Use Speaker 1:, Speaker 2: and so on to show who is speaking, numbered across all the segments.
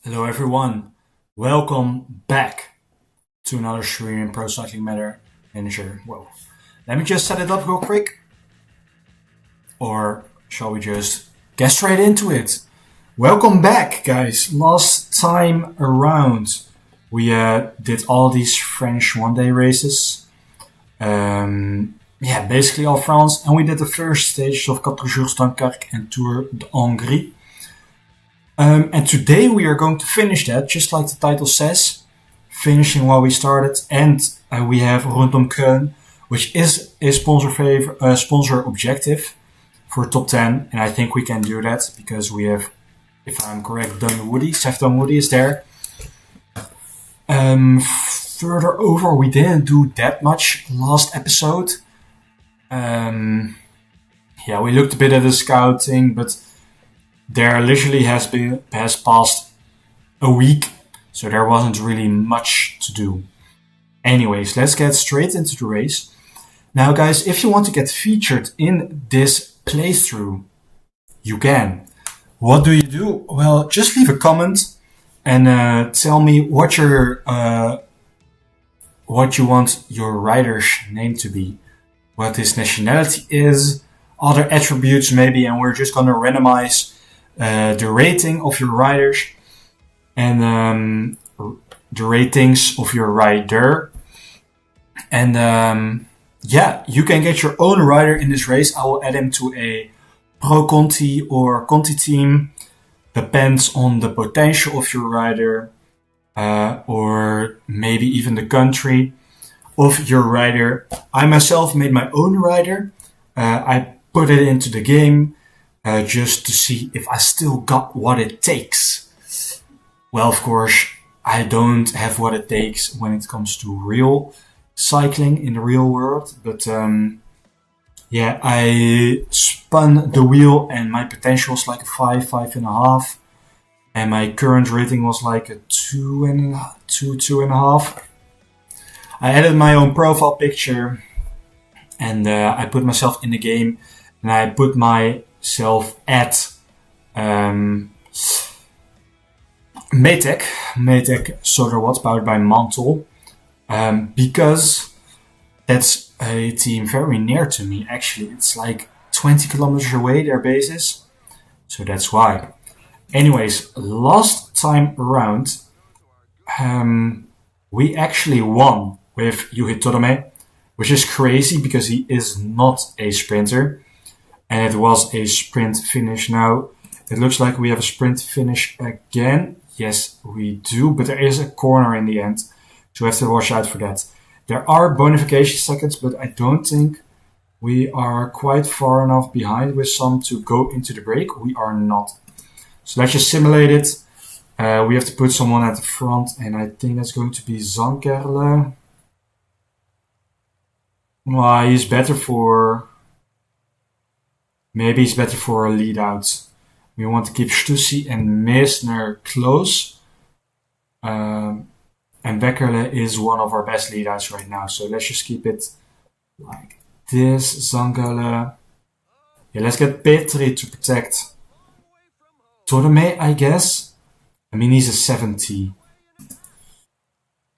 Speaker 1: Hello everyone, welcome back to another stream in Pro Cycling Manager. Whoa. Let me just set it up real quick. Or shall we just get straight into it? Welcome back guys. Last time around we did all these French one-day races. Basically all France. And we did the first stages of Quatre Jours Dunkerque and Tour de Hongrie. And today we are going to finish that, just like the title says, finishing what we started. And we have Rondom Köln, which is a sponsor objective for top 10. And I think we can do that because we have, if I'm correct, Seth Dunwoody is there. Further over, we didn't do that much last episode. We looked a bit at the scouting, but there literally has passed a week, so there wasn't really much to do. Anyways, let's get straight into the race. Now guys, if you want to get featured in this playthrough, you can. What do you do? Well, just leave a comment and tell me what you want your rider's name to be, what his nationality is, other attributes maybe, and we're just gonna randomize the rating of your riders and the ratings of your rider. And you can get your own rider in this race. I will add him to a Pro Conti or Conti team. Depends on the potential of your rider or maybe even the country of your rider. I myself made my own rider. I put it into the game just to see if I still got what it takes. Well, of course, I don't have what it takes when it comes to real cycling in the real world. But I spun the wheel and my potential was like a 5.5. And my current rating was like a 2.5. I added my own profile picture and I put myself in the game and I put myself at Maytag Soderwatt, powered by Mantle, because that's a team very near to me. Actually, it's like 20 kilometers away, their base is, so that's why. Anyways, last time around, we actually won with Yuhi Todome, which is crazy because he is not a sprinter. And it was a sprint finish. Now, it looks like we have a sprint finish again. Yes, we do, but there is a corner in the end, so we have to watch out for that. There are bonification seconds, but I don't think we are quite far enough behind with some to go into the break. We are not. So let's just simulate it. We have to put someone at the front, and I think that's going to be Zankerle. Well, he's better for... Maybe he's better for a lead out. We want to keep Stussy and Meissner close. And Beckerle is one of our best lead outs right now. So let's just keep it like this. Zangerle. Yeah, let's get Petri to protect Todeme, I guess. I mean, he's a 70.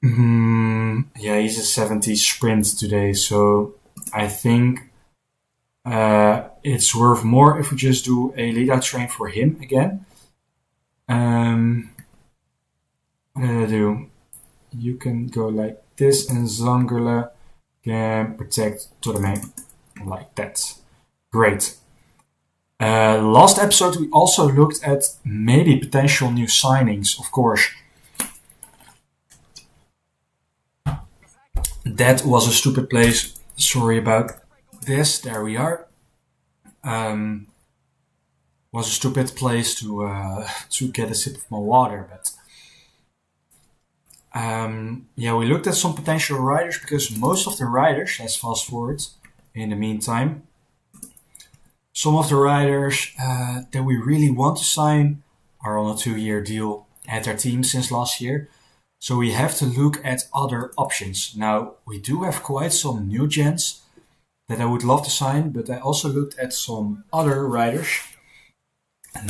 Speaker 1: He's a 70 sprint today. So I think it's worth more if we just do a lead-out train for him again. What did I do? You can go like this, and Zangerle can protect Todeme like that. Great. Last episode we also looked at maybe potential new signings, of course. That was a stupid place. Sorry about this. There we are. Was a stupid place to get a sip of my water, but we looked at some potential riders because most of the riders, let's fast forward in the meantime, some of the riders that we really want to sign are on a 2-year deal at our team since last year. So we have to look at other options. Now, we do have quite some new gens that I would love to sign, but I also looked at some other riders.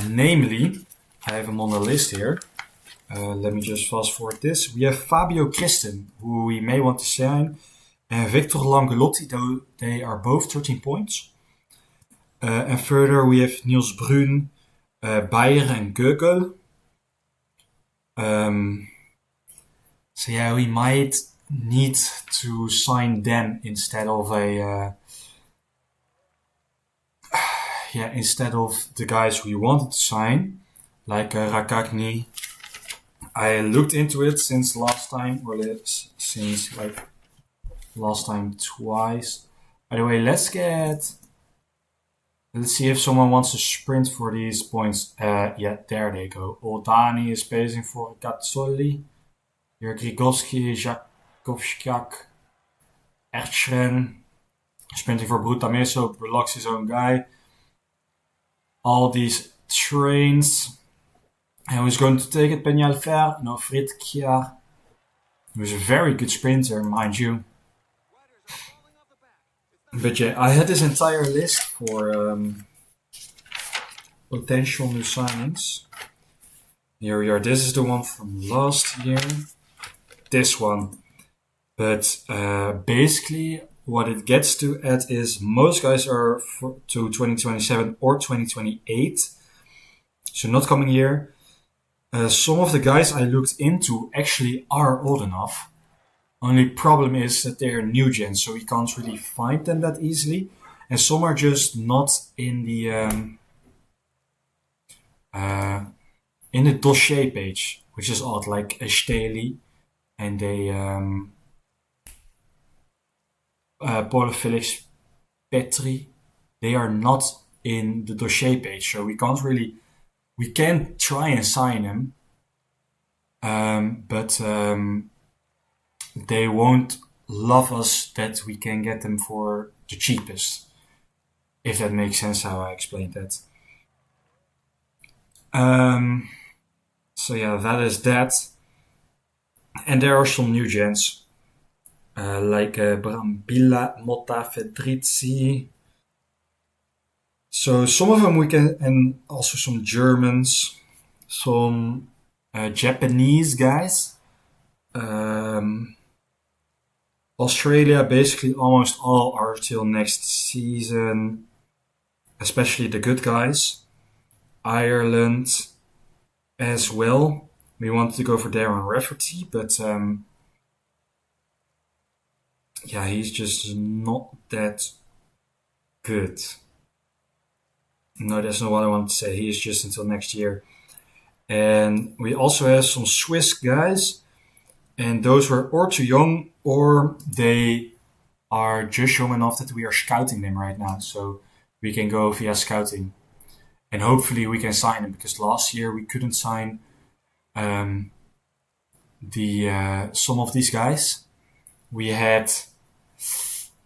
Speaker 1: Namely, I have them on the list here. Let me just fast forward this. We have Fabio Christen, who we may want to sign, and Victor Langelotti, though they are both 13 points. And further, we have Niels Brun, Bayer, and Gögel. So yeah, we might need to sign them instead of instead of the guys we wanted to sign, like Rakagni. I looked into it since last time, or since like last time twice. By the way, let's see if someone wants to sprint for these points. Yeah, there they go. Oldani is pacing for Gazzoli. Here, Grigowski, Jakovskak, Ertschren, sprinting for Brutameso, blocks his own guy. All these trains. And who's going to take it? Peñalver? No, Frit Kjaer, who's a very good sprinter, mind you. But yeah, I had this entire list for potential new signings. Here we are. This is the one from last year. This one. But basically, what it gets to at is most guys are to 2027 or 2028. So not coming year. Some of the guys I looked into actually are old enough. Only problem is that they're new gen, so we can't really find them that easily. And some are just not in the dossier page, which is odd, like a Staley and a Paul Felix Petri. They are not in the dossier page, so we can try and sign them, but they won't love us that we can get them for the cheapest, if that makes sense how I explained that. So yeah, that is that. And there are some new gens, like Brambilla, Motta, Fedrizzi. So some of them we can, and also some Germans, some Japanese guys. Australia, basically almost all are till next season, especially the good guys. Ireland as well. We wanted to go for Darren Rafferty, but he's just not that good. No, that's not what I want to say. He is just until next year. And we also have some Swiss guys, and those were or too young or they are just young enough that we are scouting them right now. So we can go via scouting. And hopefully we can sign them, because last year we couldn't sign some of these guys. We had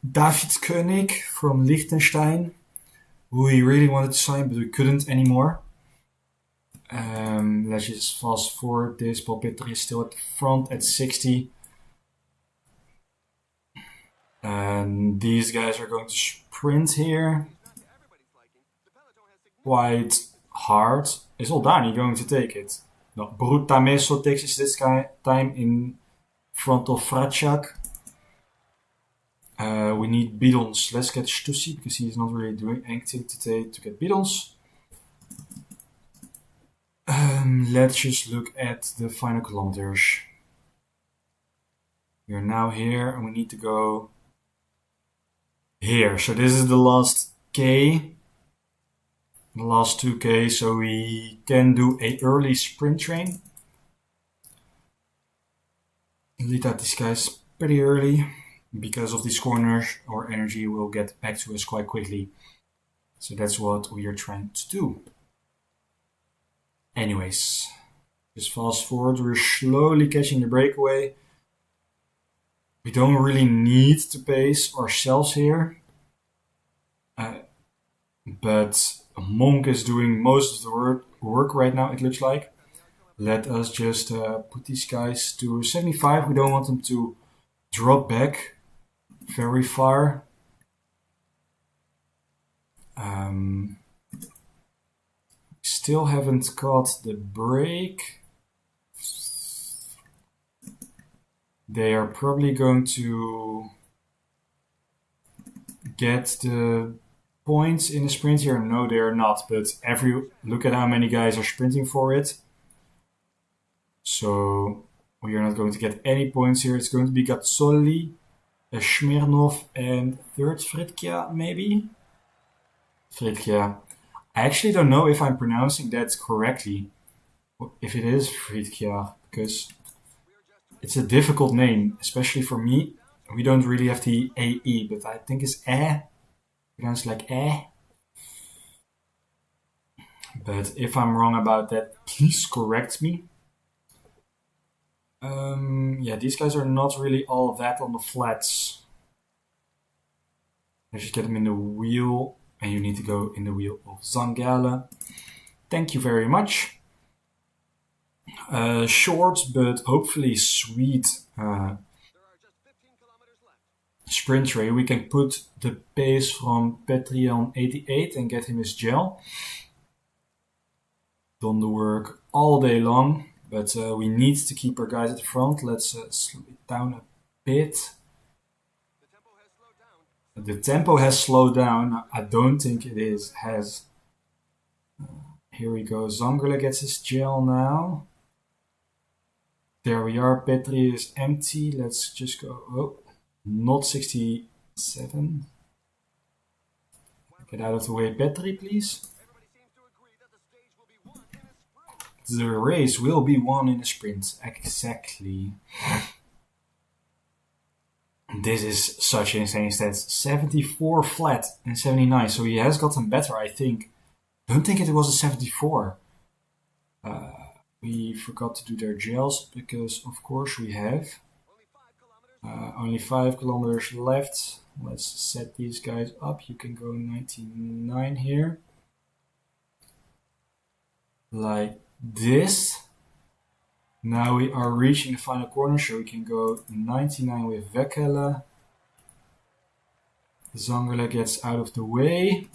Speaker 1: David Koenig from Liechtenstein, who we really wanted to sign, but we couldn't anymore. Let's just fast forward this. Paul Petri is still at the front at 60. And these guys are going to sprint here. Quite hard. Is Oldani going to take it? No, Brutameso takes it this time in front of Fracek. We need bidons. Let's get Stussy, because he is not really doing anything today to get bidons. Let's just look at the final kilometers. We are now here, and we need to go here. So this is the last K. The last 2K, so we can do a early sprint train. Lead out these guys pretty early. Because of these corners, our energy will get back to us quite quickly. So that's what we are trying to do. Anyways, just fast forward. We're slowly catching the breakaway. We don't really need to pace ourselves here. But Monk is doing most of the work right now, it looks like. Let us just put these guys to 75. We don't want them to drop back very far. Still haven't got the break. They are probably going to get the points in the sprint here. No, they are not. But look at how many guys are sprinting for it. So we are not going to get any points here. It's going to be Gazzoli, Smirnov, and third Fritkia, maybe? Fritkia. I actually don't know if I'm pronouncing that correctly. If it is Fritkia, because it's a difficult name, especially for me. We don't really have the AE, but I think it's pronounced like But if I'm wrong about that, please correct me. Yeah, these guys are not really all that on the flats. Let's just get them in the wheel, and you need to go in the wheel of Zangale. Thank you very much. Short, but hopefully sweet sprint race. We can put the pace from Petri on 88 and get him his gel. Done the work all day long, but we need to keep our guys at the front. Let's slow it down a bit. The tempo has slowed down. I don't think it has. Here we go. Zangele gets his gel now. There we are. Petri is empty. Let's just go. Oh, not 67. Get out of the way, Petri, please. The race will be won in a sprint. Exactly. This is such insane stats. 74 flat and 79. So he has gotten better, I think. Don't think it was a 74. We forgot to do their gels because, of course, we have. Only 5 kilometers left. Let's set these guys up. You can go 99 here. Like this. Now we are reaching the final corner, so we can go 99 with Wekele. Zangele gets out of the way.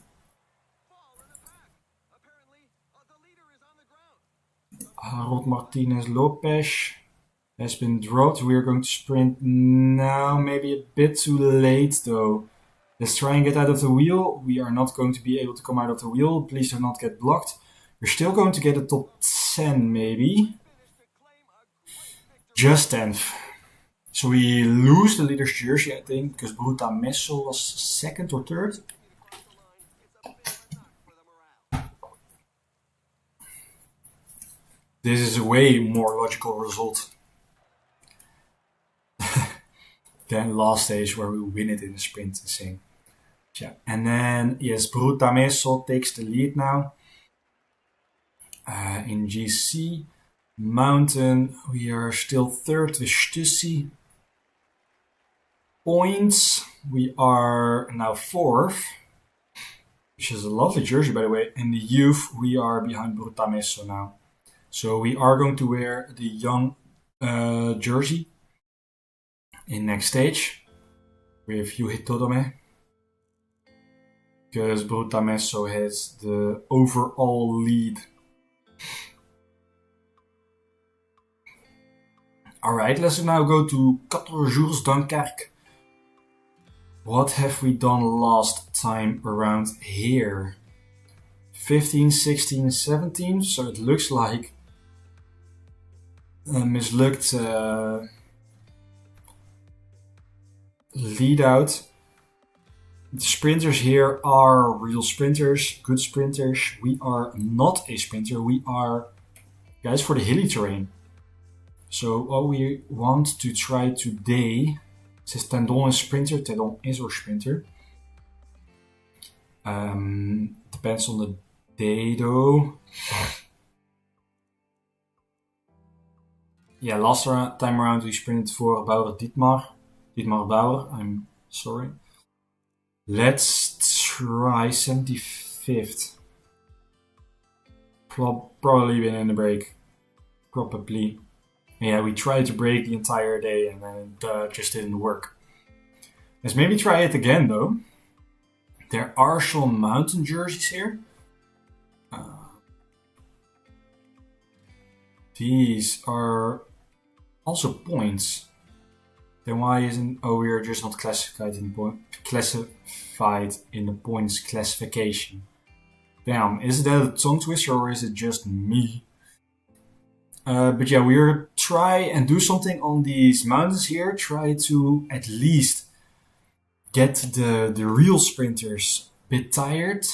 Speaker 1: Harold Martinez Lopez has been dropped. We are going to sprint now, maybe a bit too late though. Let's try and get out of the wheel. We are not going to be able to come out of the wheel. Please do not get blocked. We're still going to get a top 10 maybe. Just 10th. So we lose the leader's jersey, I think, because Bruta Messo was second or third. This is a way more logical result than last stage where we win it in the sprint. Insane. Yeah. And then, yes, Bruta Messo takes the lead now. In GC. Mountain, we are still third with Stussy. Points, we are now fourth, which is a lovely jersey, by the way. In the youth, we are behind Bruta Messo now. So we are going to wear the young jersey in next stage with Yuhi Todome. Because Bruta Messo has the overall lead. Alright, let's now go to 14 Jours Dunkerque. What have we done last time around here? 15, 16, 17. So it looks like a mislucked lead out. The sprinters here are real sprinters, good sprinters. We are not a sprinter. We are guys for the hilly terrain. So what we want to try today, says Tendon is sprinter, Tendon is our sprinter. Depends on the day though. Yeah, last time around we sprinted for Bauer Dietmar Bauer, I'm sorry. Let's try 75th. Probably win in the break. Probably. Yeah, we tried to break the entire day and then it just didn't work. Let's maybe try it again though. There are some mountain jerseys here. These are also points. Then why isn't... Oh, we are just not classified in the points classification. Damn, is that a tongue twister or is it just me? But yeah, we're try and do something on these mountains here. Try to at least get the real sprinters a bit tired.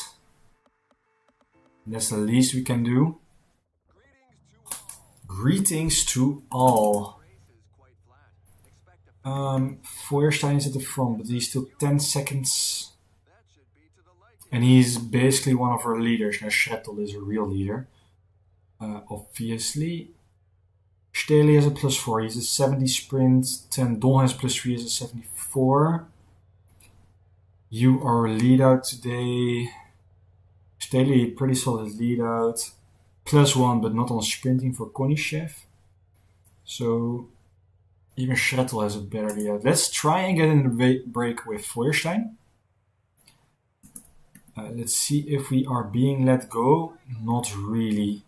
Speaker 1: That's the least we can do. Greetings to all. Feuerstein is at the front, but he's still 10 seconds. And he's basically one of our leaders. Now Schrettel is a real leader. Obviously. Staley has a +4. He's a 70 sprint. Tendon has +3. He's a 74. You are a lead out today. Staley, pretty solid lead out. +1, but not on sprinting for Konishev. So even Schrettel has a better lead out. Let's try and get in the break with Feuerstein. Let's see if we are being let go. Not really.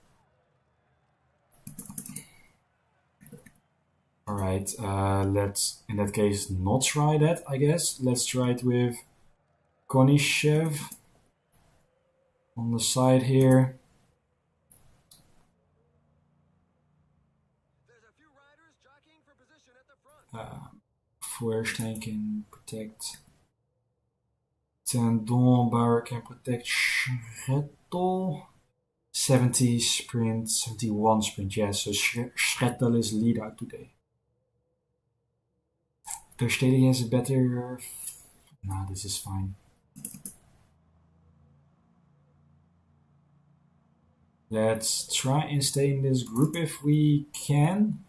Speaker 1: Alright, let's in that case not try that, I guess. Let's try it with Konishev on the side here. Feuerstein can protect Tendon, Bauer can protect Schrettel. 70 sprint, 71 sprint, yeah, so Schrettel is lead out today. Terstegen has a better... Nah, this is fine. Let's try and stay in this group if we can.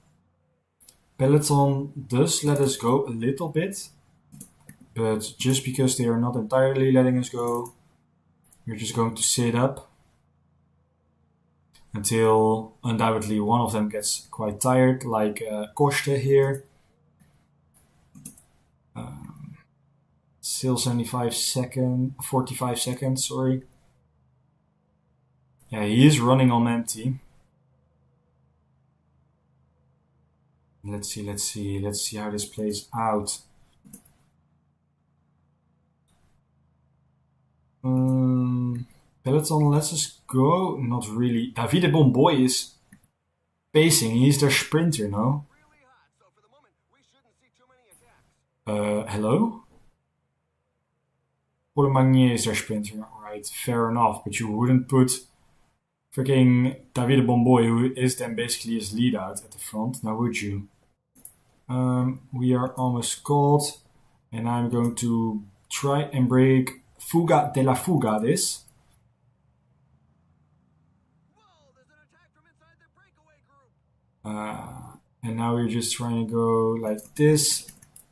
Speaker 1: Peloton does let us go a little bit, but just because they are not entirely letting us go, we're just going to sit up until undoubtedly one of them gets quite tired, like Koste here. Still 45 seconds, sorry. Yeah, he is running on empty. Let's see how this plays out. Peloton lets us go. Not really. Davide Bomboy is pacing. He's their sprinter, no? Hello? Paul Magnier is their sprinter. Alright, fair enough. But you wouldn't put freaking Davide Bomboy, who is then basically his lead out at the front. Now would you? We are almost caught. And I'm going to try and break Fuga de la Fuga this. And now we're just trying to go like this.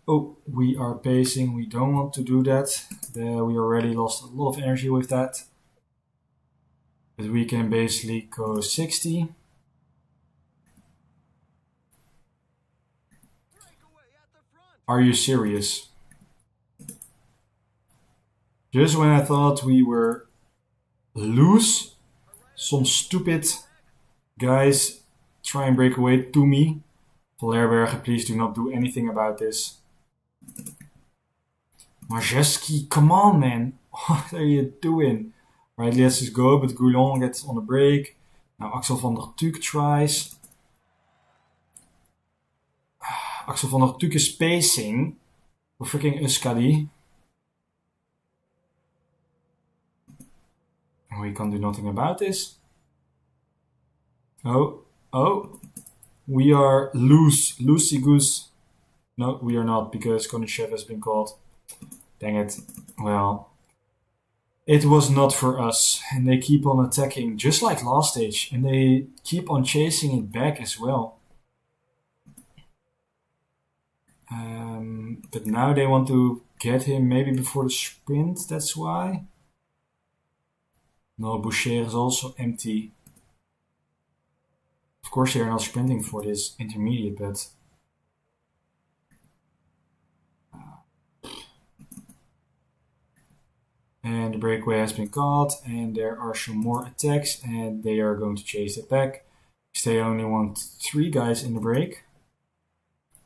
Speaker 1: Oh, we are pacing. We don't want to do that. We already lost a lot of energy with that. But we can basically go 60. Are you serious? Just when I thought we were loose, some stupid guys try and break away to me. Vallerberg, please do not do anything about this. Majeski, come on, man. What are you doing? Right, let's just go, but Goulon gets on the break. Now Axel van der Tuuk tries. Axel van der Tuuk is pacing for freaking Euskadi. We can't do nothing about this. Oh. We are loosey-goose. No, we are not, because Konishev has been caught. Dang it. Well, it was not for us. And they keep on attacking, just like last stage. And they keep on chasing it back as well. But now they want to get him maybe before the sprint, that's why. No, Boucher is also empty. Of course they are not sprinting for this intermediate, but... And the breakaway has been caught, and there are some more attacks, and they are going to chase it back. They only want 3 guys in the break.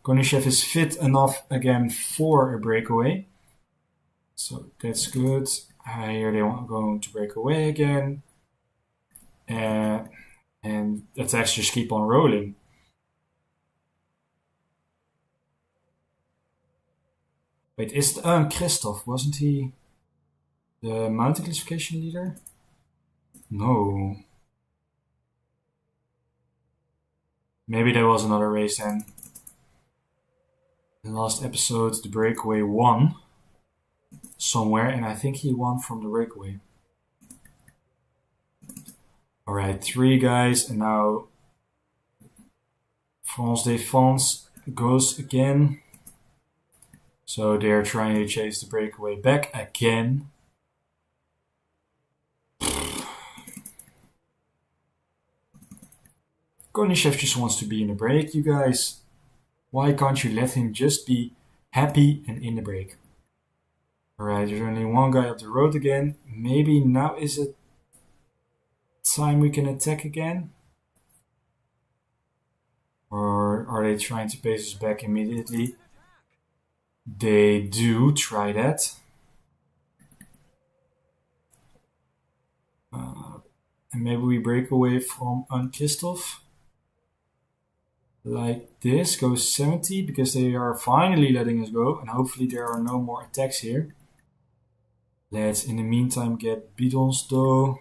Speaker 1: Konishev is fit enough again for a breakaway. So that's good. Here they are going to break away again. And attacks just keep on rolling. Wait, is Christoph, wasn't he the mountain classification leader? No. Maybe there was another race then. The last episode, the breakaway won somewhere, and I think he won from the breakaway. Alright, 3 guys, and now France Défense goes again. So they're trying to chase the breakaway back again. Konishev just wants to be in the break, you guys. Why can't you let him just be happy and in the break? Alright, there's only one guy up the road again. Maybe now is it time we can attack again? Or are they trying to pace us back immediately? They do try that. And maybe we break away from Christoph. Like this, goes 70 because they are finally letting us go, and hopefully there are no more attacks here. Let's in the meantime get bidons though.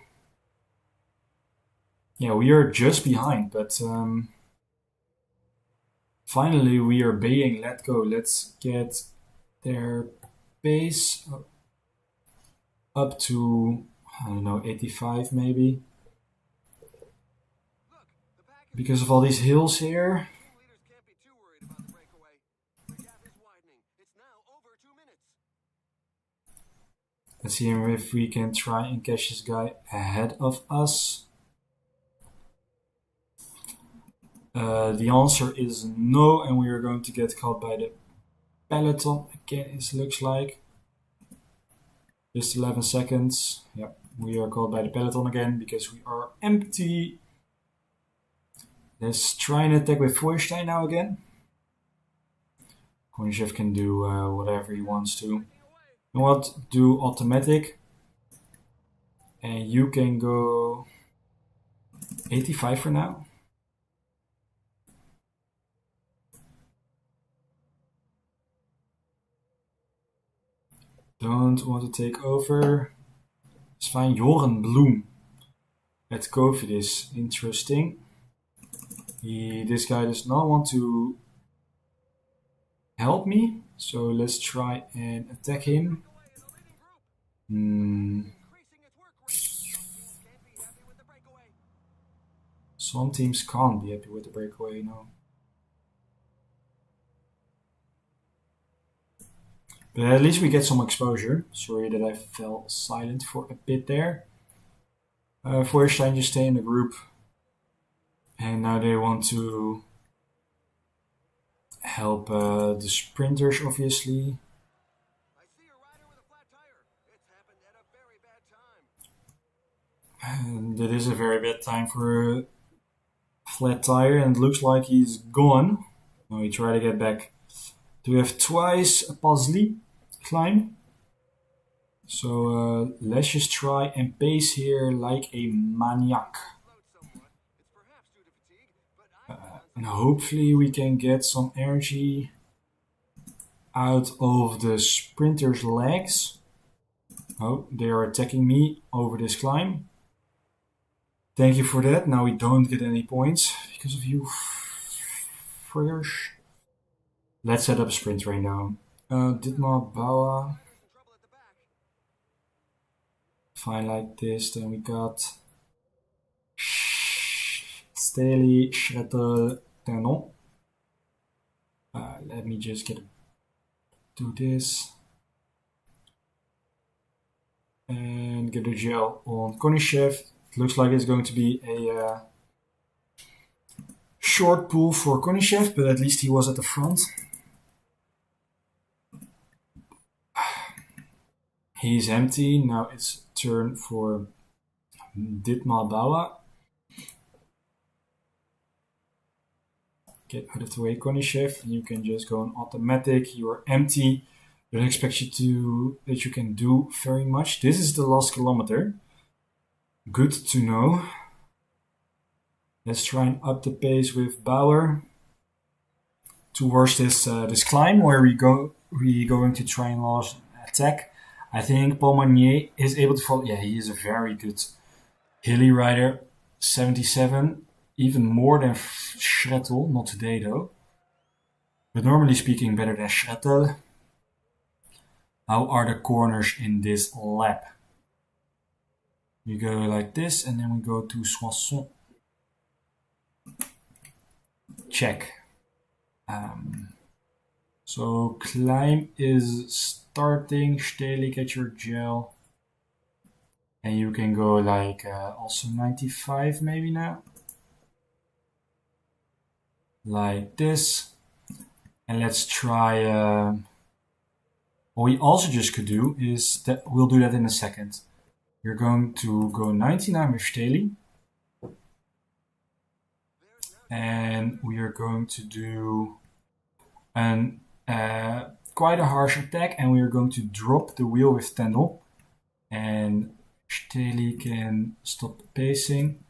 Speaker 1: Yeah, we are just behind, but finally we are being let go. Let's get their pace up to, I don't know, 85 maybe. Because of all these hills here. Let's see if we can try and catch this guy ahead of us. The answer is no, and we are going to get caught by the peloton again, it looks like. Just 11 seconds. Yep, we are caught by the peloton again because we are empty. Let's try and attack with Feuerstein now again. Konishev can do whatever he wants to. You know what? Do automatic. And you can go 85 for now. Don't want to take over. Let's find Joren Bloom at COVID is interesting. This guy does not want to help me, so let's try and attack him. Some teams can't be happy with the breakaway, no. But at least we get some exposure. Sorry that I fell silent for a bit there. Feuerstein just stay in the group. And now they want to help the sprinters, obviously.
Speaker 2: I see a rider with a flat tire. It's happened at a very bad time.
Speaker 1: And it is a very bad time for a flat tire, and it looks like he's gone. Now we try to get back. Do we have twice a Pazli climb? So let's just try and pace here like a maniac. And hopefully we can get some energy out of the sprinter's legs. Oh, they are attacking me over this climb. Thank you for that. Now we don't get any points because of you friggers. Let's set up a sprint right now. Dietmar Bauer. Fine like this. Then we got Staley, Schrettel, Tenon. Let me just do this. And get a gel on Konishev. It looks like it's going to be a short pull for Konishev, but at least he was at the front. He's empty. Now it's turn for Dietmar Bauer. get out of the way, Konishev, and you can just go on automatic. You are empty. Don't expect that you can do very much. This is the last kilometer. Good to know. Let's try and up the pace with Bauer towards this climb where we're going to try and launch an attack. I think Paul Magnier is able to follow. Yeah, he is a very good hilly rider. 77, even more than Schrettel. Not today though, but normally speaking better than Schrettel. How are the corners in this lap? We go like this and then we go to Soissons. Check. So climb is starting. Steli, get your gel. And you can go like also 95 maybe now. Like this. And let's try... what we also just could do is that we'll do that in a second. You're going to go 99 with Steli. And we are going to do quite a harsh attack, and we are going to drop the wheel with Tendel. And Steli can stop pacing.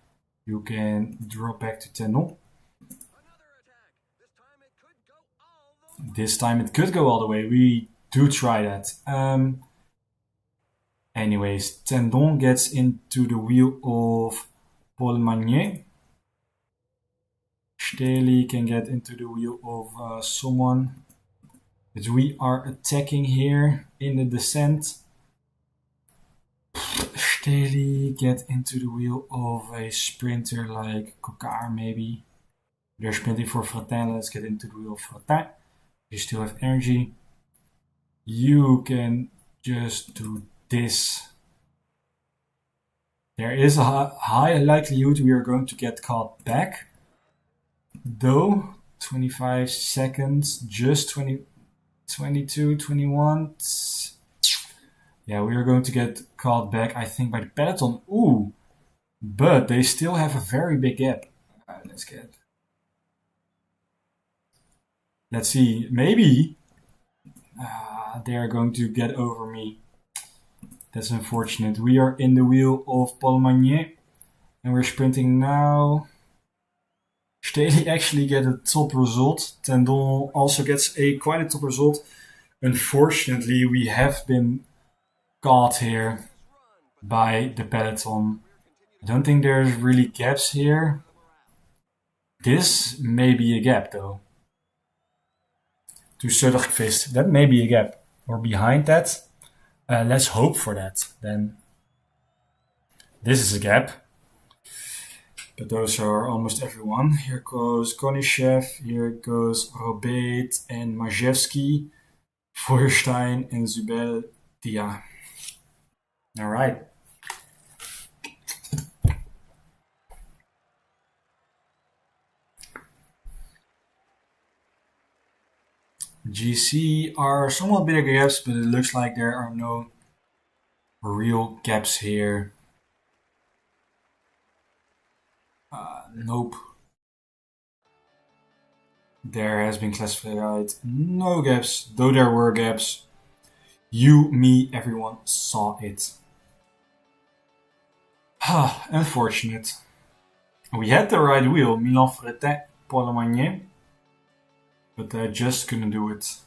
Speaker 1: You can drop back to Tendel. This time it could go all the way. We do try that. Anyways, Tendon gets into the wheel of Paul Magnier. Steli can get into the wheel of someone. But we are attacking here in the descent. Steli get into the wheel of a sprinter like Kokar maybe. They're sprinting for Fratin. Let's get into the wheel of Fratin. You still have energy. You can just do this. There is a high likelihood we are going to get caught back. Though, 25 seconds, just 20, 22, 21. Yeah, we are going to get caught back, I think, by the peloton. Ooh, but they still have a very big gap. Let's see, maybe they are going to get over me. That's unfortunate. We are in the wheel of Paul Magnier, and we're sprinting now. Steli actually get a top result. Tendon also gets quite a top result. Unfortunately, we have been caught here by the peloton. I don't think there's really gaps here. This may be a gap though. To Söderqvist, that may be a gap. Or behind that. Let's hope for that. Then this is a gap. But those are almost everyone. Here goes Konishev, here goes Robert and Majewski, Feuerstein and Zubel Dia. All right. GC are somewhat bigger gaps, but it looks like there are no real gaps here. Nope. There has been classified no gaps, though there were gaps. You, me, everyone saw it. Unfortunate. We had the right wheel, Milan Fretin, Paul Magnier, but I just couldn't do it.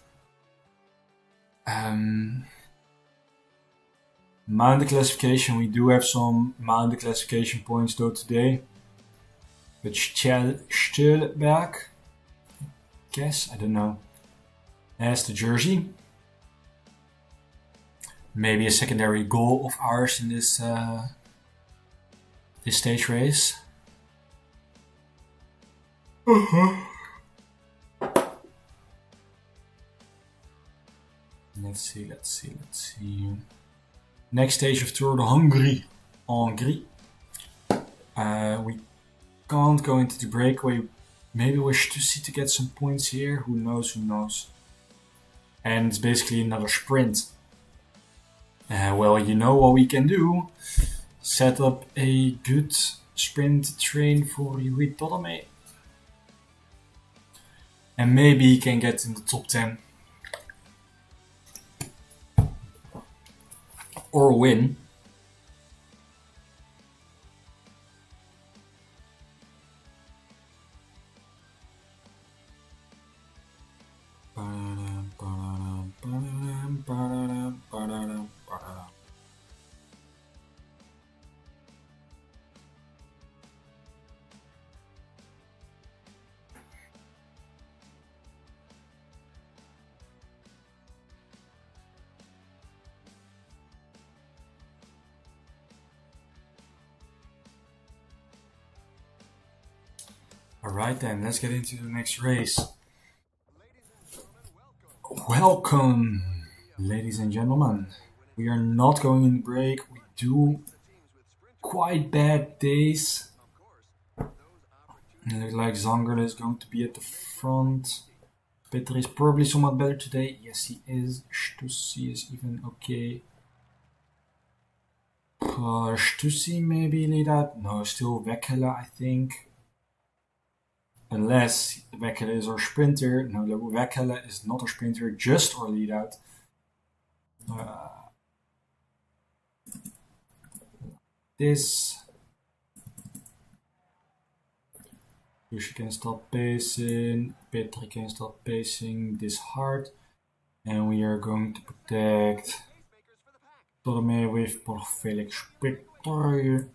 Speaker 1: Mountain classification, we do have some mountain classification points though today. But Stilberg, guess, I don't know, has the jersey. Maybe a secondary goal of ours in this stage race. Let's see. Next stage of Tour de Hongrie. We can't go into the breakaway. Maybe we should to get some points here. Who knows? And it's basically another sprint. Well, you know what we can do. Set up a good sprint train for Louis Tolomé. and maybe he can get in the top 10 or win. Alright then, let's get into the next race. Welcome, ladies and gentlemen. We are not going in break. We do quite bad days. It looks like Zangerl is going to be at the front. Peter is probably somewhat better today. Yes, he is. Stussy is even okay. Stussy maybe lead out. No, still Weckele, I think. Unless Weckele is our sprinter. No, Weckele is not our sprinter, just our lead out. This. Yoshi can stop pacing. Peter can stop pacing this hard. And we are going to protect Ptolemy with Por Felix Peter.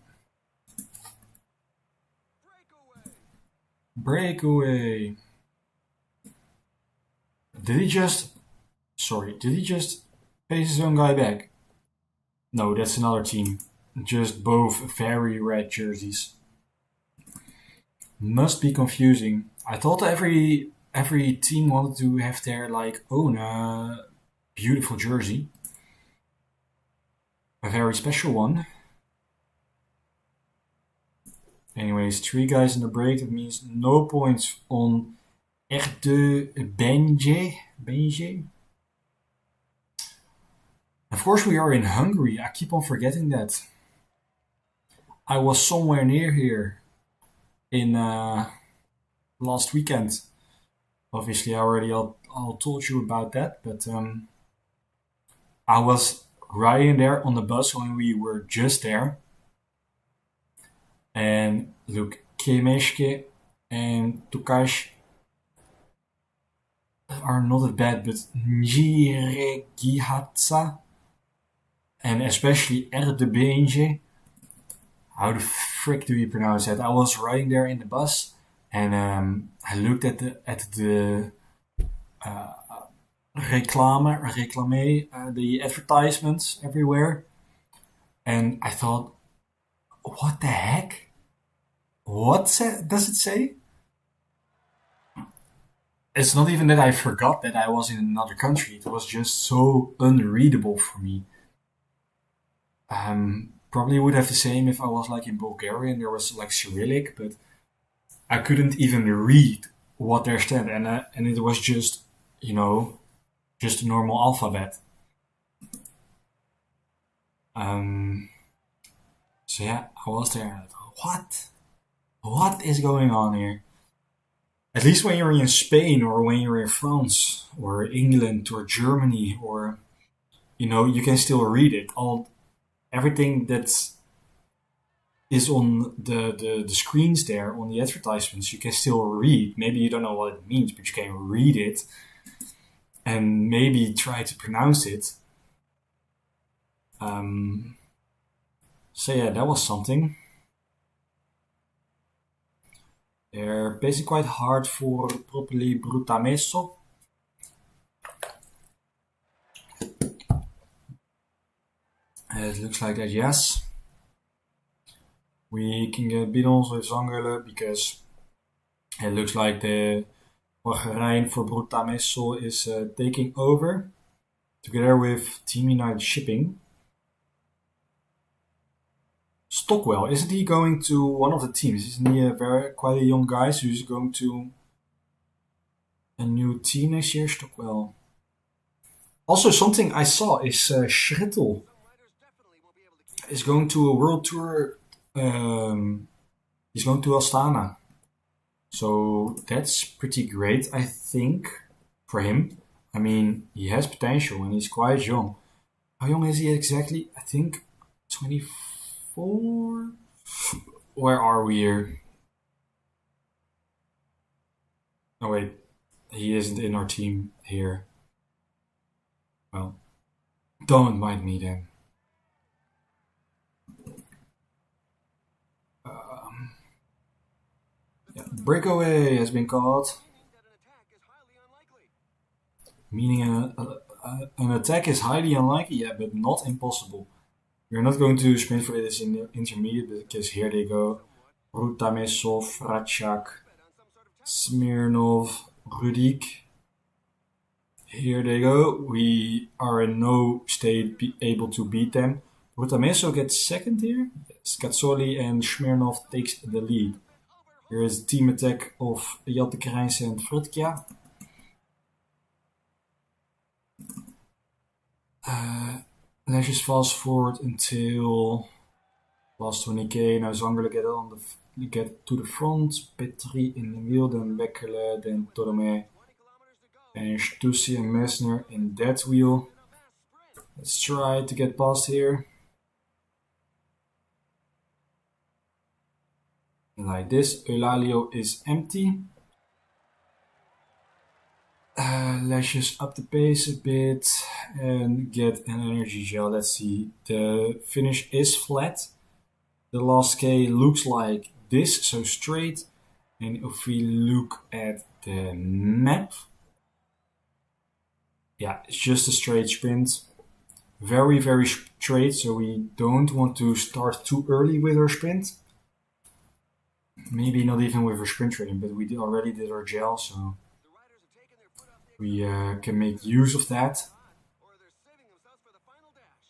Speaker 1: Breakaway. Did he just pace his own guy back? No, that's another team. Just both very red jerseys. Must be confusing. I thought every team wanted to have their own beautiful jersey. A very special one. Anyways, 3 guys in the break. That means no points on R2 Benje. Of course, we are in Hungary. I keep on forgetting that. I was somewhere near here in last weekend. Obviously, I already all told you about that, but I was riding there on the bus when we were just there. And look, Kemeshke and Tukash are not that bad, but Njiregihatsa and especially Erdebeentje. How the frick do you pronounce that? I was riding there in the bus and I looked at the the advertisements everywhere, and I thought, what the heck? What does it say? It's not even that I forgot that I was in another country. It was just so unreadable for me. Probably would have the same if I was in Bulgaria and there was Cyrillic, but I couldn't even read what there said, and it was just just a normal alphabet. So yeah, I was there and I thought, what is going on here? At least when you're in Spain or when you're in France or England or Germany or you can still read it. Everything that is on the screens there on the advertisements, you can still read. Maybe you don't know what it means, but you can read it and maybe try to pronounce it. So yeah, that was something. They're basically quite hard for properly Brutamesso. It looks like that, yes. We can get bidons with Zangerle because it looks like the Waggerijn for Brutamesso is taking over together with Team United Shipping. Stockwell, isn't he going to one of the teams? Isn't he quite a young guy, so he's going to a new team next year, Stockwell? Also, something I saw is Schrittel is going to a world tour. He's going to Astana. So that's pretty great, I think, for him. I mean, he has potential and he's quite young. How young is he exactly? I think 24? Where are we here? Oh, wait. He isn't in our team here. Well, don't mind me then. Yeah. Breakaway has been called.
Speaker 2: Meaning that an attack is highly unlikely.
Speaker 1: Meaning an attack is highly unlikely, yeah, but not impossible. We're not going to sprint for this in the intermediate because here they go. Rutamesov, Ratchak,
Speaker 2: Bet on some sort of tactic.
Speaker 1: Smirnov, Rudik. Here they go. We are in no state able to beat them. Rutamesov gets second here. Skatsoli and Smirnov takes the lead. Here is the team attack of Jatte Krijns and Frutkia. Let's just fast forward until last 20k. Now Zanger get to the front. Petri in the wheel, then Bekkele, then Tolome,
Speaker 2: 20 kilometers to go.
Speaker 1: and Stussy and Messner in that wheel.
Speaker 2: A fast sprint.
Speaker 1: Let's try to get past here. Like this. Eulalio is empty. Let's just up the pace a bit and get an energy gel. Let's see. The finish is flat. The last K looks like this, so straight. And if we look at the map, yeah, it's just a straight sprint. Very, very straight, so we don't want to start too early with our sprint. Maybe not even with our sprint training, but we already did our gel, so
Speaker 2: The riders are taking their foot off the
Speaker 1: we can make use of that.
Speaker 2: or they're saving themselves for the final dash.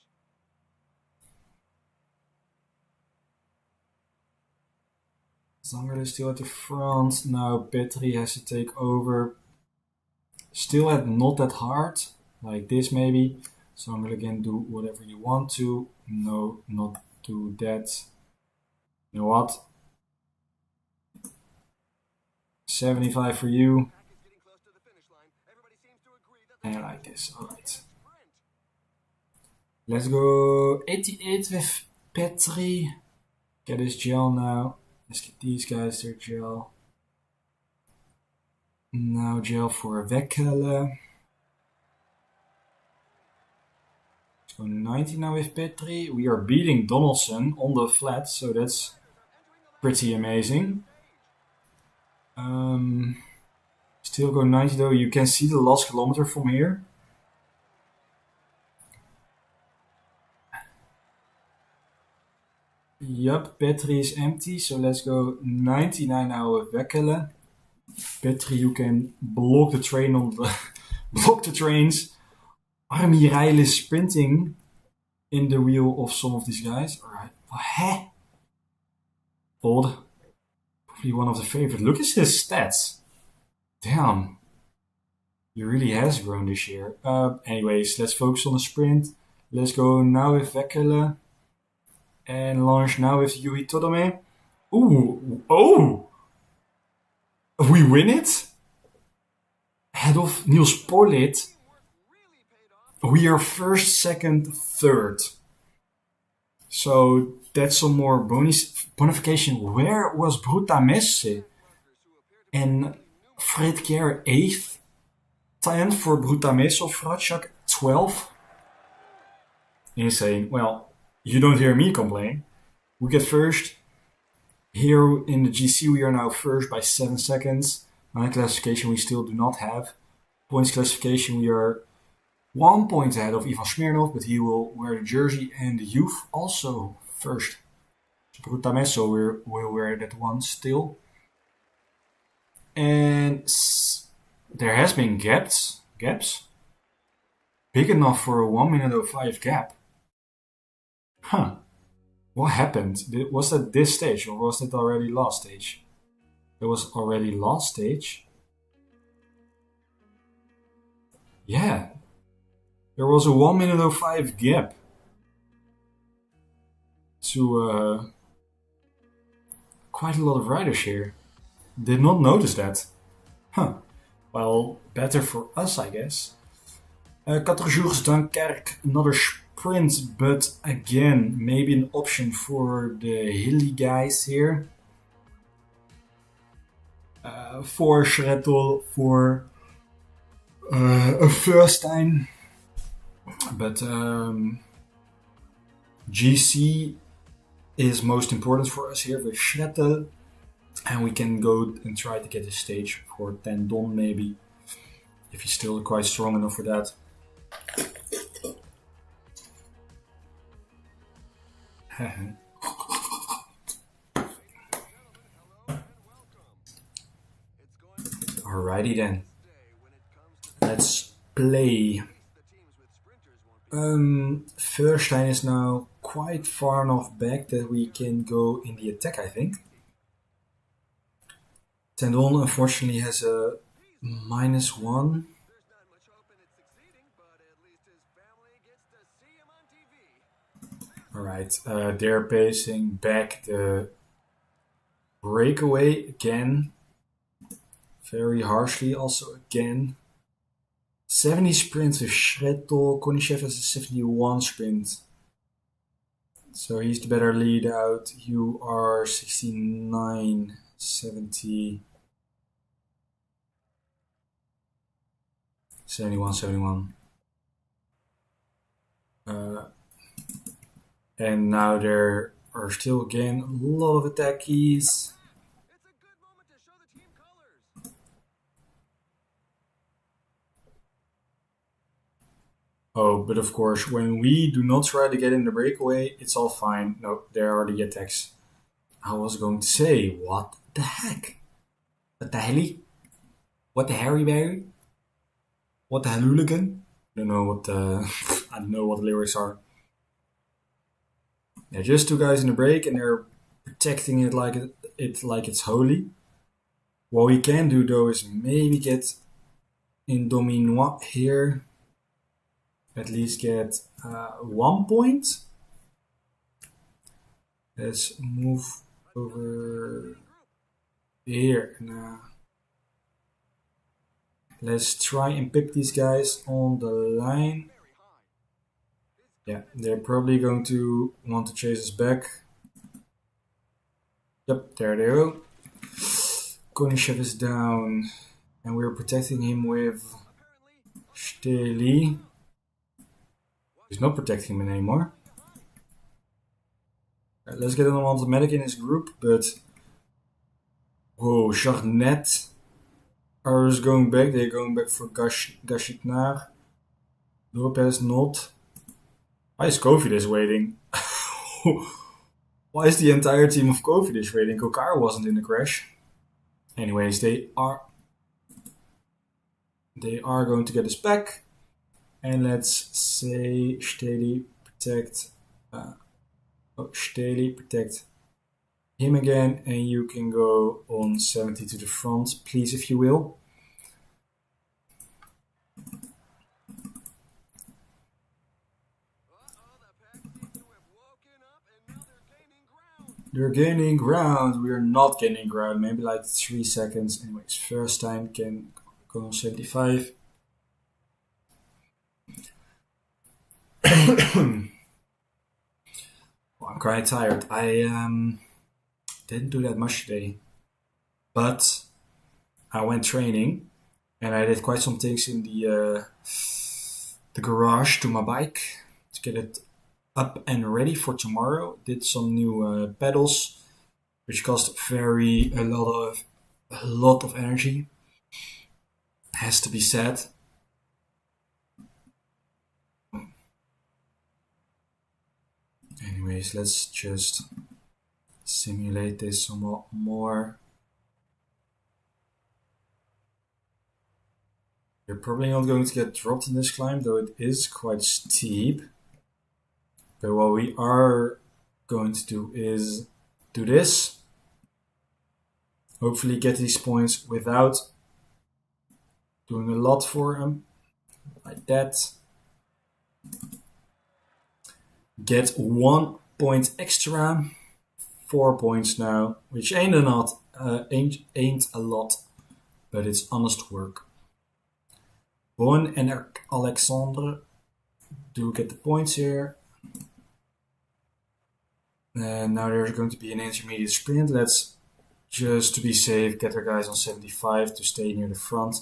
Speaker 1: Zanger is still at the front. Now Petri has to take over. Still not that hard, like this maybe. So I'm gonna do whatever you want to. No, not do that. You know what? 75 for you.
Speaker 2: Pack is getting close to the finish line. Everybody seems to agree that the
Speaker 1: And like this, alright.
Speaker 2: sprint.
Speaker 1: Let's go 88 with Petri. Get his gel now. Let's get these guys their gel. Now gel for Wekkele. Let's go 90 now with Petri. We are beating Donaldson on the flat, so that's pretty amazing. Still go 90 though. You can see the last kilometer from here. Yup, Petri is empty, so let's go 99 now with Wekkele. Petri, you can block the train on the block the trains. Army Rijl is sprinting in the wheel of some of these guys. Alright. Heh? Odd. Probably one of the favorite. Look at his stats. Damn. He really has grown this year. Anyways, let's focus on the sprint. Let's go now with Wekkele. And launch now with Yui Todome. Ooh. Oh! We win it? Ahead of Niels Polit.
Speaker 2: Really paid off.
Speaker 1: We are first, second, third. So that's some more bonification. Where was Bruta Messe? And Fred Kerr 8th. 10th for Bruta Messe of Ratchak 12th. Insane. Well, you don't hear me complain. We get first. Here in the GC we are now first by 7 seconds. My classification we still do not have. Points classification we are 1 point ahead of Ivan Smirnov, but he will wear the jersey, and the youth also first. Brutamesso will wear that one still. And there has been gaps big enough for a 1:05 gap. Huh. What happened? Was that this stage or was that already last stage? It was already last stage. Yeah. There was a 1:05 gap to quite a lot of riders here. Did not notice that. Huh. Well, better for us, I guess. 4 jours Dunkerque, another sprint, but again, maybe an option for the hilly guys here. For Schrettel, for a first time. But GC is most important for us here with Schrettel. And we can go and try to get a stage for Tendon maybe. If he's still quite strong enough for that. Alrighty then. Let's play. Feuerstein is now quite far enough back that we can go in the attack, I think. Tendon unfortunately has a -1. Alright, they're pacing back the breakaway again. Very harshly also again. 70 sprints with Schrettel. Konishev has a 71 sprint. So he's the better lead out. You are 69, 70, 71, 71. And now there are still again a lot of attackies. Oh, but of course, when we do not try to get in the breakaway, it's all fine. No, there are the attacks. I was going to say, what the heck? What the helly? What the Harry Berry? What the hooligan? I don't know what the I don't know what the lyrics are. Yeah, just 2 guys in the break, and they're protecting it like it's holy. What we can do though is maybe get in Dominois here. At least get 1 point. Let's move over here. Now, let's try and pick these guys on the line. Yeah, they're probably going to want to chase us back. Yep, there they go. Konishev is down, and we're protecting him with Steli. He's not protecting him anymore. Right, let's get him on the medic in his group, but whoa, Charnet are just going back. They're going back for Gashitnar. Lopez not. Why is Kofidis waiting? Why is the entire team of Kofidis waiting? Kokar wasn't in the crash. Anyways, they are going to get us back. And let's say Steli protect him again, and you can go on 70 to the front, please, if you will. They're gaining ground. We are not gaining ground. Maybe like 3 seconds. Anyways, first time can go on 75. Well, I'm quite tired. I didn't do that much today, but I went training, and I did quite some things in the garage to my bike to get it up and ready for tomorrow. Did some new pedals, which cost a lot of energy. Has to be said. Anyways, let's just simulate this somewhat more. You're probably not going to get dropped in this climb, though it is quite steep. But what we are going to do is do this. Hopefully get these points without doing a lot for them. Like that. Get 1 point extra. 4 points now, which ain't a lot, ain't a lot, but it's honest work. Bowen and Alexander do get the points here. And now there's going to be an intermediate sprint. Let's, just to be safe, get our guys on 75 to stay near the front.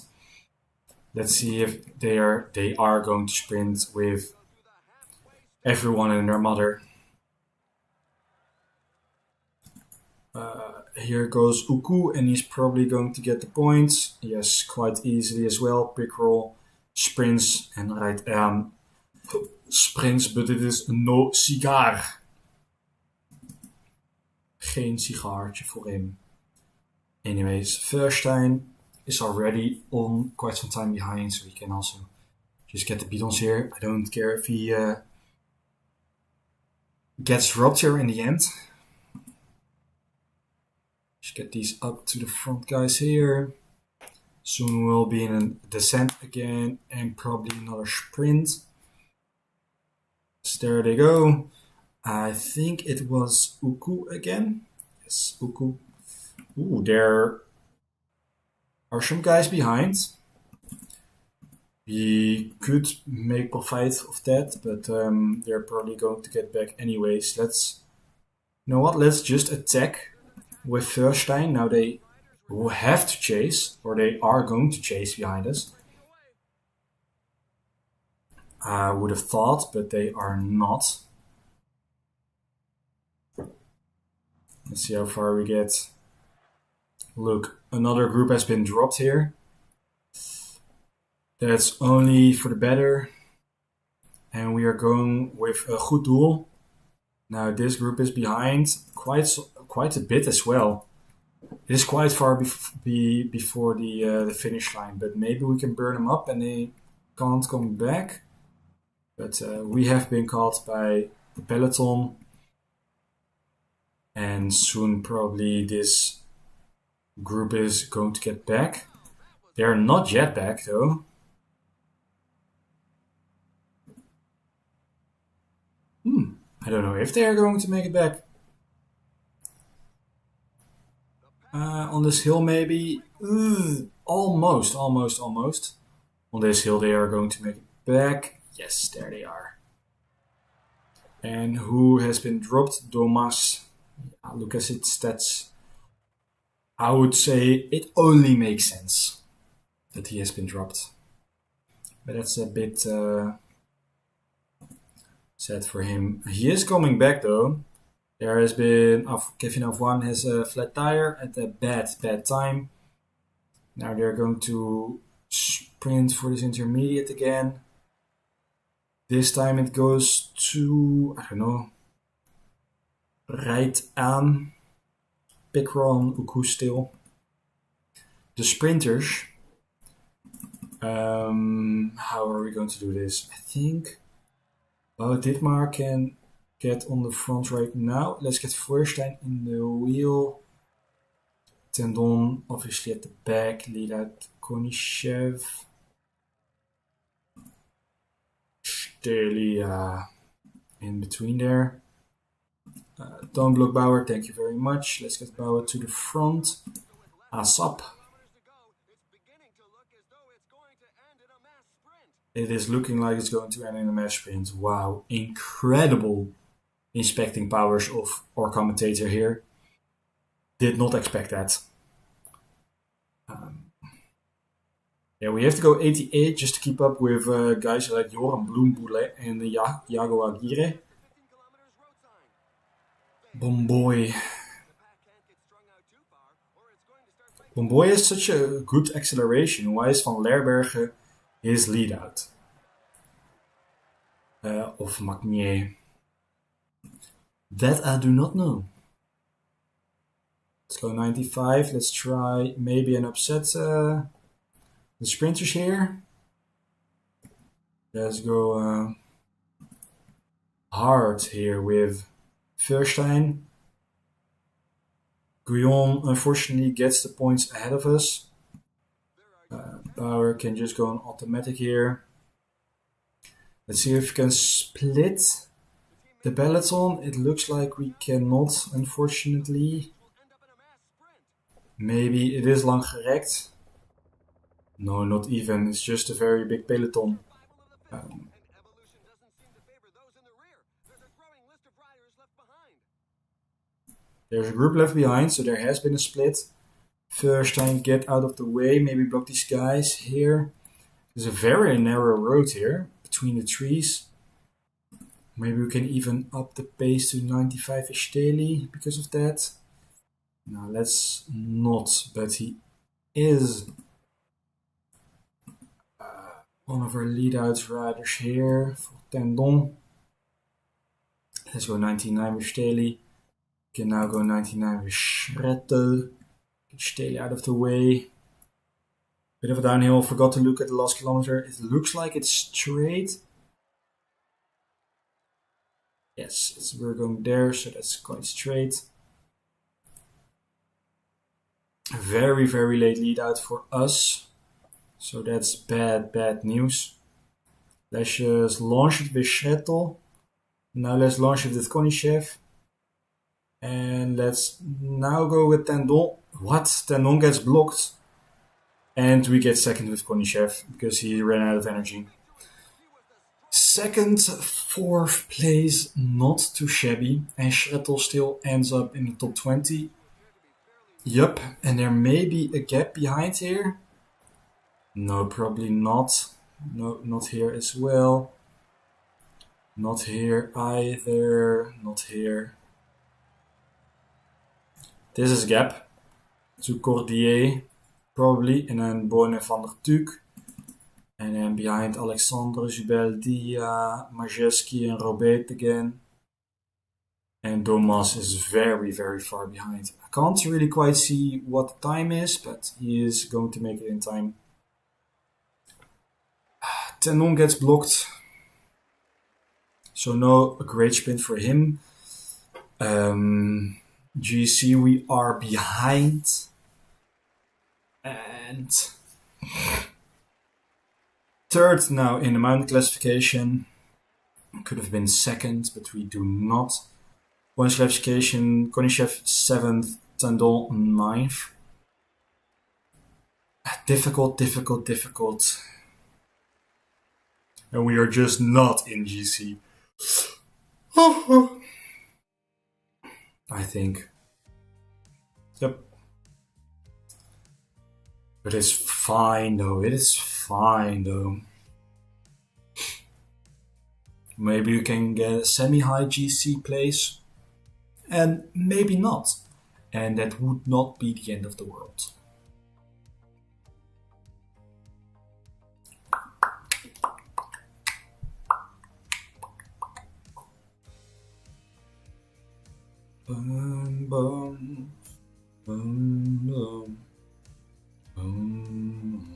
Speaker 1: Let's see if they are going to sprint with everyone and their mother. Here goes Uku, and he's probably going to get the points. Yes, quite easily as well. Pick roll, sprints, and right sprints, but it is no cigar. Geen sigaartje voor hem. Anyways, Verstein is already on quite some time behind, so he can also just get the bidons here. I don't care if he gets dropped here in the end. Just get these up to the front guys here. Soon we'll be in a descent again and probably another sprint. So there they go. I think it was Uku again. Yes, Uku. Ooh, there are some guys behind. We could make profit of that, but they're probably going to get back anyways. You know what? Let's just attack with Verstein. Now they have to chase, or they are going to chase behind us. I would have thought, but they are not. Let's see how far we get. Look, another group has been dropped here. That's only for the better. And we are going with a good doel. Now this group is behind quite a bit as well. It is quite far before the finish line, but maybe we can burn them up and they can't come back. But we have been caught by the peloton. And soon probably this group is going to get back. They are not yet back though. I don't know if they are going to make it back. On this hill maybe. Almost. On this hill they are going to make it back. Yes, there they are. And who has been dropped? Domas. Look at its stats. I would say it only makes sense that he has been dropped. But that's a bit sad for him. He is coming back though. There has been Kevin Afwan has a flat tire at a bad time. Now they're going to sprint for this intermediate again. This time it goes to, I don't know, right aan. Pickron, Uku still. The sprinters. How are we going to do this? I think Dietmar can get on the front right now. Let's get Feuerstein in the wheel. Tendon obviously at the back. Lead out Konishev. Stelia in between there. Don't block Bauer, thank you very much. Let's get Bauer to the front. Asap. It is looking like it's going to end in a mass sprint. Wow, incredible inspecting powers of our commentator here. Did not expect that. Yeah, we have to go 88 just to keep up with guys like Joram Bloemboele and Jago Aguirre. Bomboy. Bomboy has such a good acceleration. Why is Van Lerbergen his lead out? Of Magnier? That I do not know. Let's go 95. Let's try maybe an upset the sprinters here. Let's go hard here with Verstein. Guillaume unfortunately gets the points ahead of us. Bauer can just go on automatic here. Let's see if we can split the peloton. It looks like we cannot, unfortunately. Maybe it is langgerekt. No, not even. It's just a very big peloton. Um,
Speaker 2: And evolution doesn't seem to favor those in the rear. There's a growing list of riders left behind.
Speaker 1: there's a group left behind, so there has been a split. First time, get out of the way. Maybe block these guys here. There's a very narrow road here between the trees. Maybe we can even up the pace to 95-ish daily because of that. Now let's not, but he is one of our lead-out riders here for Tendon. Let's go 99 with Staley. Can now go 99 with Schrettel. Get Staley out of the way. Bit of a downhill. Forgot to look at the last kilometer. It looks like it's straight. Yes, we're going there, so that's quite straight. Very, very late lead out for us. So that's bad news. Let's just launch it with Schrettel. Now let's launch it with Konishev. And let's now go with Tendon. What? Tendon gets blocked. And we get second with Konishev because he ran out of energy. Second, fourth place, not too shabby. And Schrettel still ends up in the top 20. Yup, and there may be a gap behind here. No, probably not. No, not here as well. Not here either. Not here. This is a gap to Cordier, probably, and then Boyne van der Tuuk. And then behind Alexander, Zubeldia, Majeski, and Robert again. And Domas is very, very far behind. I can't really quite see what the time is, but he is going to make it in time. Tenon gets blocked. So no, a great sprint for him. GC, we are behind. And third now in the mountain classification. Could have been second, but we do not. Points classification, Konishev 7th, Tendon 9th. Difficult. And we are just not in GC. I think. Yep. But it's fine though. Maybe we can get a semi-high GC place. And maybe not. And that would not be the end of the world. Boom, boom, boom, boom, boom.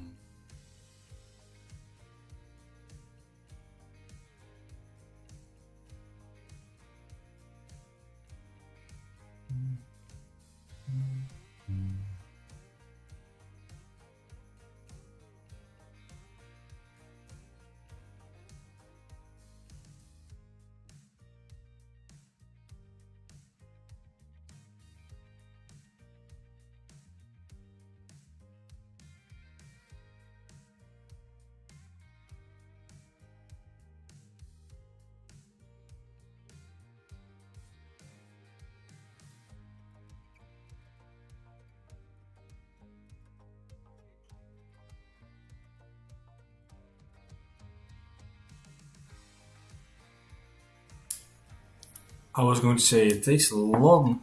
Speaker 1: I was going to say it takes a long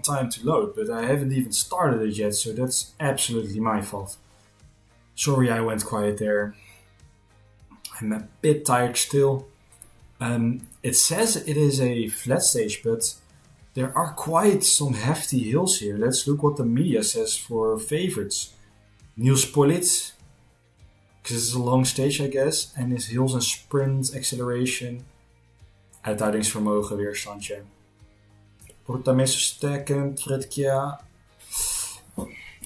Speaker 1: time to load, but I haven't even started it yet, so that's absolutely my fault. Sorry I went quiet there. I'm a bit tired still. It says it is a flat stage, but there are quite some hefty hills here. Let's look what the media says for favorites. Niels Pollitt, because it's a long stage I guess, en his hills en sprint, acceleration. Uithoudingsvermogen, weerstandje. Portamesso second, Fredkia.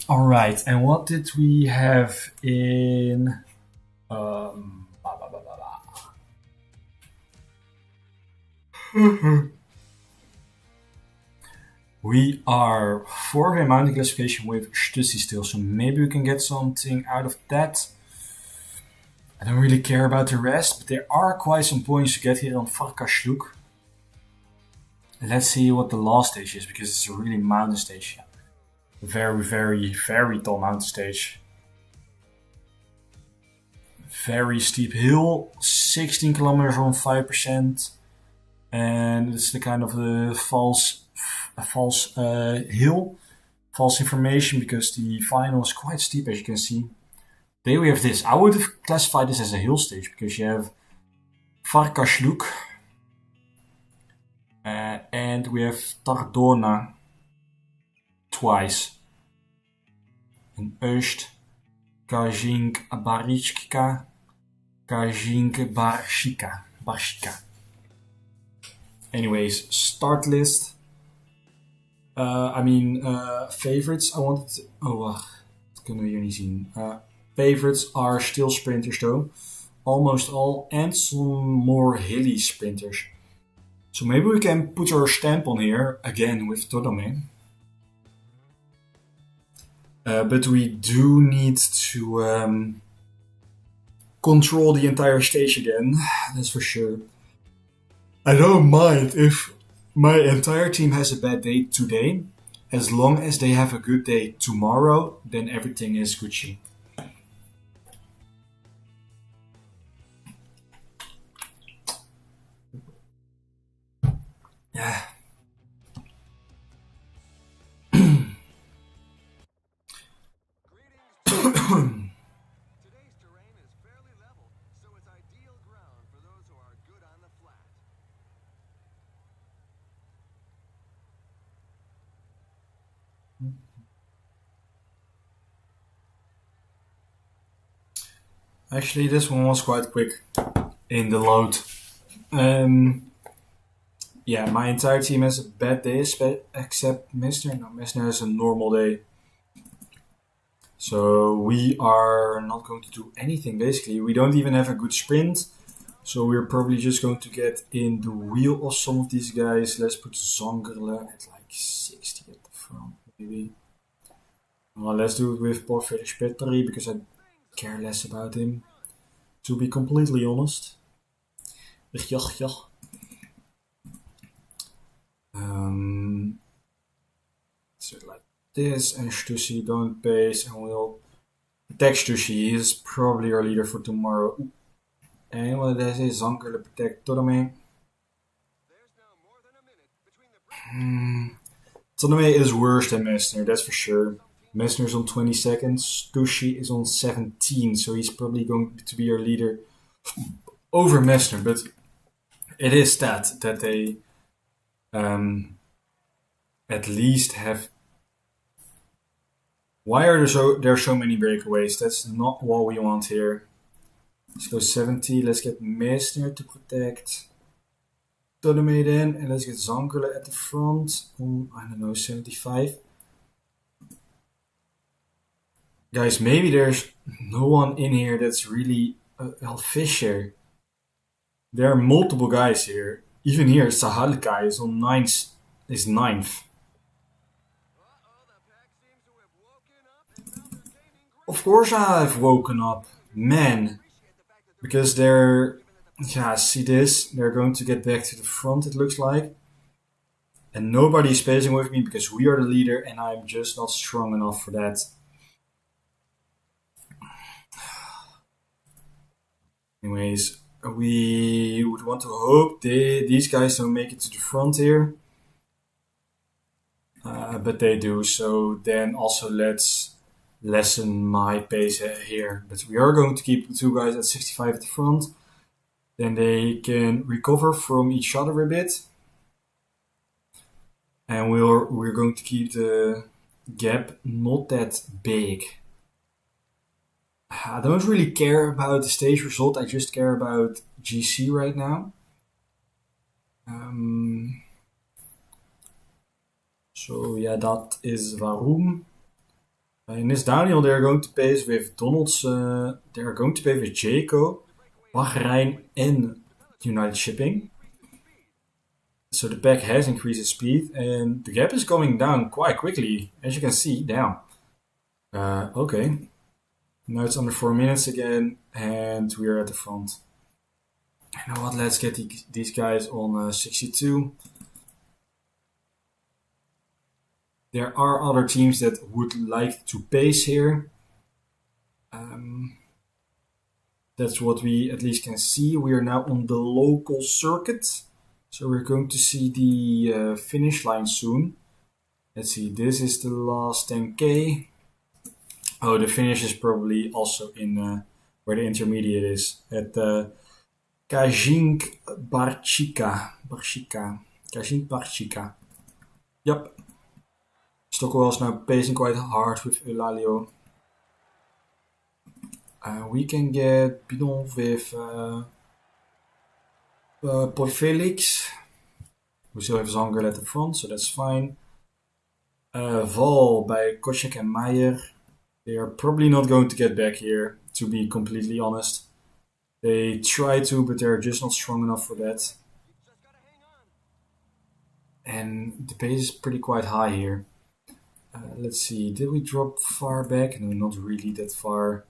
Speaker 1: Alright, and what did we have in... We are 4-way mountain classification with Stussy still, so maybe we can get something out of that. I don't really care about the rest, but there are quite some points to get here on Farkashluk. Let's see what the last stage is, because it's a really mountain stage. Very, very, very tall mountain stage. Very steep hill, 16 kilometers on 5%. And it's the kind of the false hill, false information, because the final is quite steep, as you can see. Then we have this. I would have classified this as a hill stage, because you have Farkashluk, and we have Tardona twice. And Ust, Kajink Barichka, Kajink Barshika. Anyways, start list. Favorites. I wanted to... Oh, wacht. Dat kunnen we hier niet zien. Favorites are still sprinters though. Almost all. And some more hilly sprinters. So maybe we can put our stamp on here again with Todome. But we do need to control the entire stage again. That's for sure. I don't mind if my entire team has a bad day today. As long as they have a good day tomorrow, then everything is Gucci. Yeah.
Speaker 2: Today's terrain is fairly level, so it's ideal ground for those who are good on the flat.
Speaker 1: Actually, this one was quite quick in the load. Yeah, my entire team has a bad day, except Messner. No, Messner has a normal day. So we are not going to do anything, basically. We don't even have a good sprint. So we're probably just going to get in the wheel of some of these guys. Let's put Zongerle at like 60 at the front, maybe. Well, let's do it with Paul Felix Petri, because I care less about him, to be completely honest. So like this, and Stussy don't pace, and we'll attack Stussy. He is probably our leader for tomorrow. And what did I say? Zankerle protect Todome.
Speaker 2: There's now more than a minute between the
Speaker 1: Todome is worse than Messner, that's for sure. Messner's on 20 seconds, Stussy is on 17, so he's probably going to be our leader over Messner. But it is that they at least have... Why are there so many breakaways? That's not what we want here. Let's go 70. Let's get Messner to protect Todome then. And let's get Zankerle at the front on, I don't know, 75. Guys, maybe there's no one in here that's really Fischer. There are multiple guys here. Even here, Sahalka is on 9th. Is 9th.
Speaker 2: the pack seems to have woken up and now they're gaining ground.
Speaker 1: Of course I've woken up. Man. Because they're... Yeah, see this? They're going to get back to the front, it looks like. And nobody's pacing with me because we are the leader and I'm just not strong enough for that. Anyways, we would want to hope these guys don't make it to the front here. But they do, so then also let's lessen my pace here. But we are going to keep the two guys at 65 at the front. Then they can recover from each other a bit. And we're going to keep the gap not that big. I don't really care about the stage result, I just care about GC right now. So yeah, that is waarom. In this downhill they're going to pace with Donald's, they're going to pace with Jaco, Bahrein and United Shipping. So the pack has increased its speed, and the gap is going down quite quickly, as you can see. Down. Okay. Now it's under 4 minutes again, and we are at the front. You know what? Let's get these guys on 62. There are other teams that would like to pace here. That's what we at least can see. We are now on the local circuit. So we're going to see the finish line soon. Let's see, this is the last 10k. Oh, the finish is probably also in where the intermediate is. At Kazink Barchika. Kazink Barchika. Yep. Stockwell is now pacing quite hard with Eulalio. We can get Bidon with Paul Felix. We still have Zanger at the front, so that's fine. Val by Koschek and Meyer. They are probably not going to get back here, to be completely honest. They try to, but they're just not strong enough for that. And the pace is pretty quite high here. Let's see, did we drop far back? No, not really that far.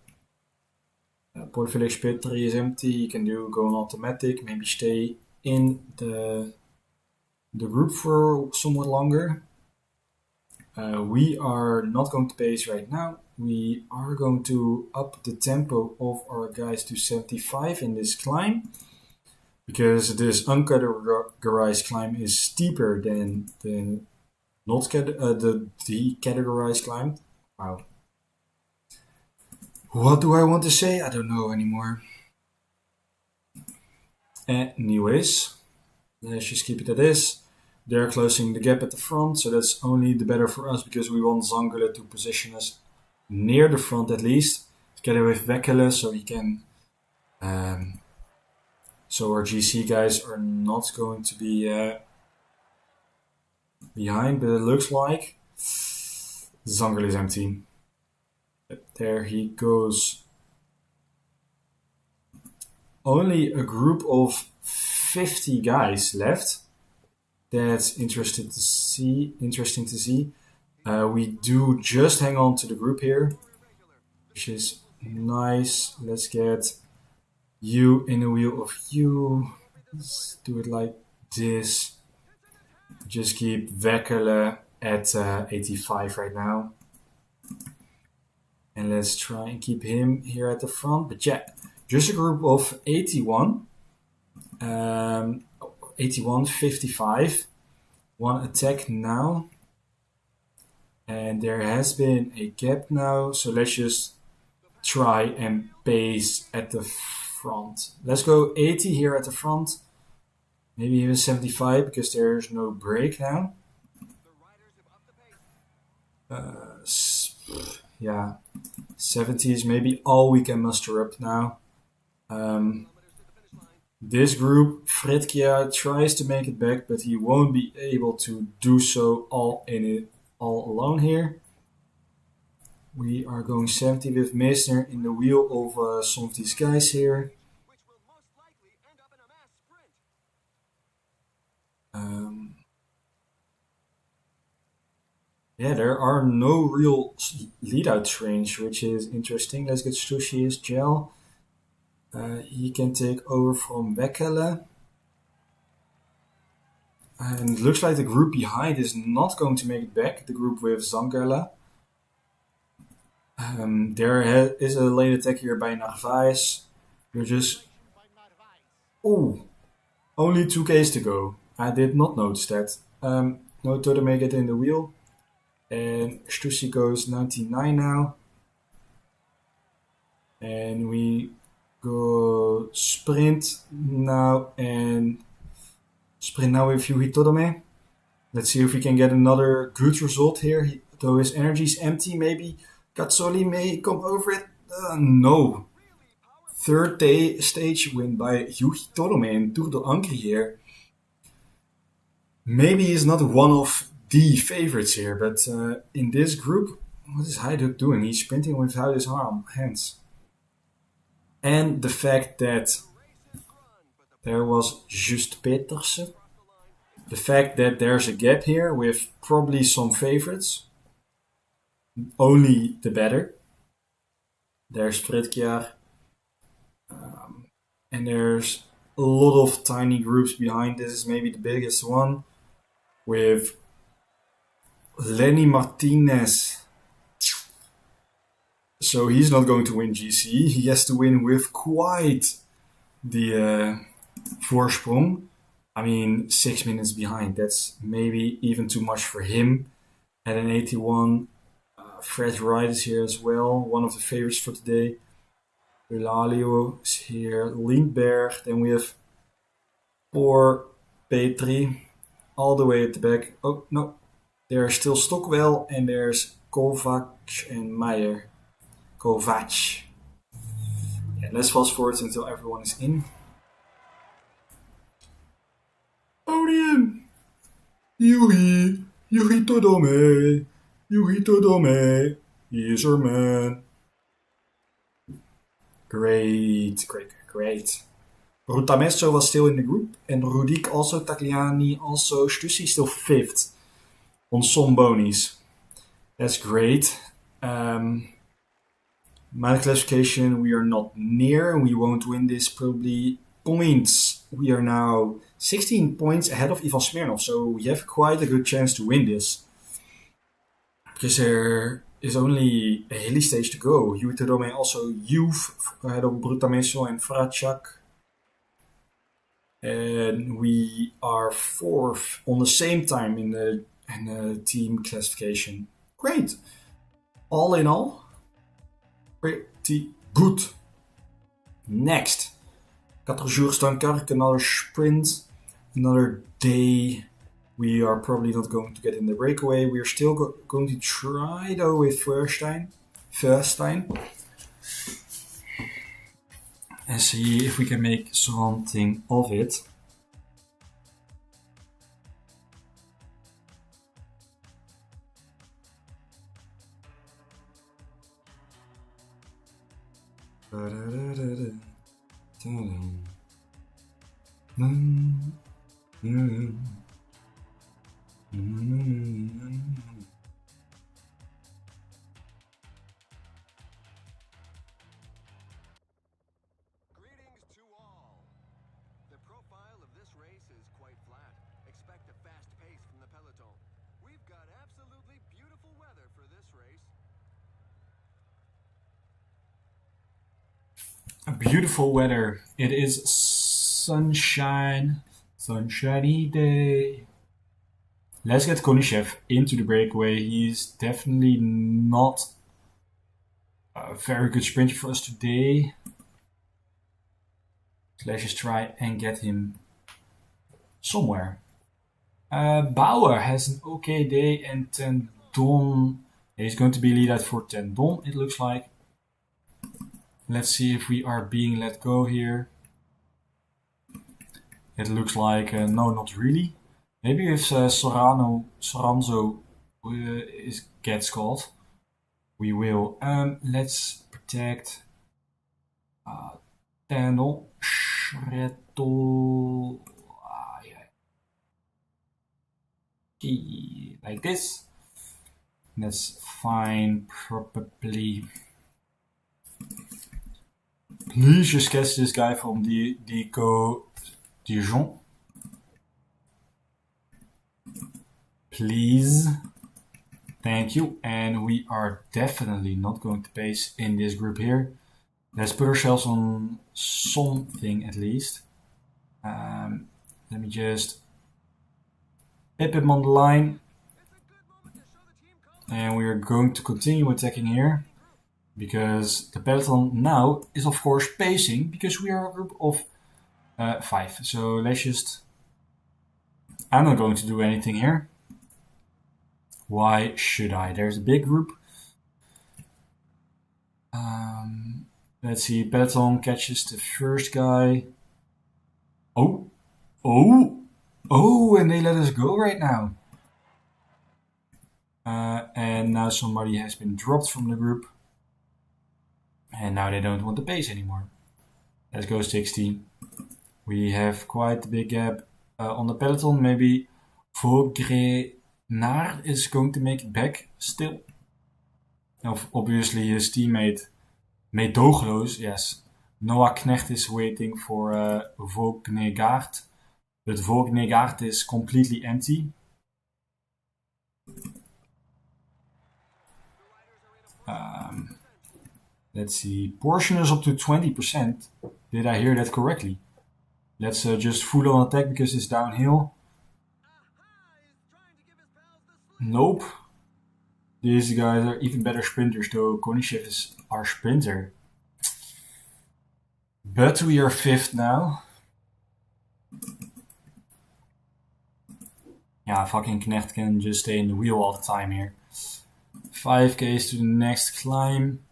Speaker 1: Paul Felix Petri is empty. You can go on automatic. Maybe stay in the group for somewhat longer. We are not going to pace right now. We are going to up the tempo of our guys to 75 in this climb, because this uncategorized climb is steeper than the categorized climb. Wow. What do I want to say? I don't know anymore. Anyways, let's just keep it at this. They're closing the gap at the front, so that's only the better for us, because we want Zangele to position us near the front at least, together with Weckele, so he can. So our GC guys are not going to be behind, but it looks like Zangele is empty. There he goes. Only a group of 50 guys left. That's interesting to see. We do just hang on to the group here, which is nice. Let's get you in the wheel of you. Let's do it like this. Just keep Weckele at 85 right now. And let's try and keep him here at the front. But yeah, just a group of 81. 81, 55. One attack now. And there has been a gap now. So let's just try and pace at the front. Let's go 80 here at the front. Maybe even 75, because there's no break now. Yeah, 70 is maybe all we can muster up now. This group, Fredkia tries to make it back, but he won't be able to do so all alone here. We are going 70 with Meissner in the wheel of some of these guys here. Yeah, there are no real lead-out range, which is interesting. Let's get Sushi's gel. He can take over from Weckele. And it looks like the group behind is not going to make it back, the group with Zangele. There is a late attack here by Narvaez. We're just... Ooh, only 2Ks to go. I did not notice that. No Toto may get in the wheel. And Stussy goes 99 now. And we go sprint now with Yuhi Todome. Let's see if we can get another good result here. Though his energy is empty, maybe Katsoli may come over it. No. Third stage win by Yuhi Todome in Tour de Ankre here. Maybe he's not one of the favorites here, but in this group, what is Hajduk doing? He's sprinting without his hands. And the fact that there was Just Petersen the fact that there's a gap here with probably some favorites, only the better. There's Fredkjaer, and there's a lot of tiny groups behind. This is maybe the biggest one with Lenny Martinez. So he's not going to win GC. He has to win with quite the voorsprong. I mean, 6 minutes behind. That's maybe even too much for him. At an 81, Fred Wright is here as well. One of the favorites for today. Eulalio is here. Lindberg. Then we have poor Petri all the way at the back. Oh, no. There's still Stockwell and there's Kovac and Meyer. Kovac. Yeah, let's fast forward until everyone is in. Podium! Yuhi Todome! He is our man. Great. Rutamesso was still in the group, and Rudik also, Tagliani also, Stussi still 5th on some bonies. That's great. My classification, we are not near. We won't win this probably. Points. We are now 16 points ahead of Ivan Smirnov, so we have quite a good chance to win this. Because there is only a hilly stage to go. Uitodome also youth ahead of Brutamesso and Frachak. And we are 4th on the same time in the team classification. Great. All in all, pretty good. Next. 4 jours Stankark, another sprint, another day. We are probably not going to get in the breakaway. We are still going to try though with Verstein. And see if we can make something of it.
Speaker 2: Greetings to all. The profile of this race is quite flat. Expect a fast pace from the peloton. We've got absolutely beautiful weather for this race.
Speaker 1: Beautiful weather. It is sunshiny day. Let's get Konishev into the breakaway. He's definitely not a very good sprinter for us today. Let's just try and get him somewhere. Bauer has an okay day, and Tendon is going to be lead out for Tendon, it looks like. Let's see if we are being let go here. It looks like no, not really. Maybe if Soranzo gets caught, we will. Let's protect Tendon, Shreto, like this. That's fine, probably. Please just catch this guy from Dijon. Please. Thank you. And we are definitely not going to pace in this group here. Let's put ourselves on something at least. Let me just pip him on the line. And we are going to continue attacking here. Because the peloton now is of course pacing, because we are a group of 5. So let's just... I'm not going to do anything here. Why should I? There's a big group. Let's see, peloton catches the first guy. Oh, and they let us go right now. And now somebody has been dropped from the group. And now they don't want the pace anymore. Let's go 60. We have quite a big gap on the peloton. Maybe Vaugrenard is going to make it back still. Obviously his teammate Meedogenloos, yes. Noah Knecht is waiting for Vaugrenard, but Vaugrenard is completely empty. Let's see, portion is up to 20%. Did I hear that correctly? Let's just full on attack because it's downhill. Nope. These guys are even better sprinters though. Konishev is our sprinter. But we are 5th now. Yeah, fucking Knecht can just stay in the wheel all the time here. 5Ks to the next climb.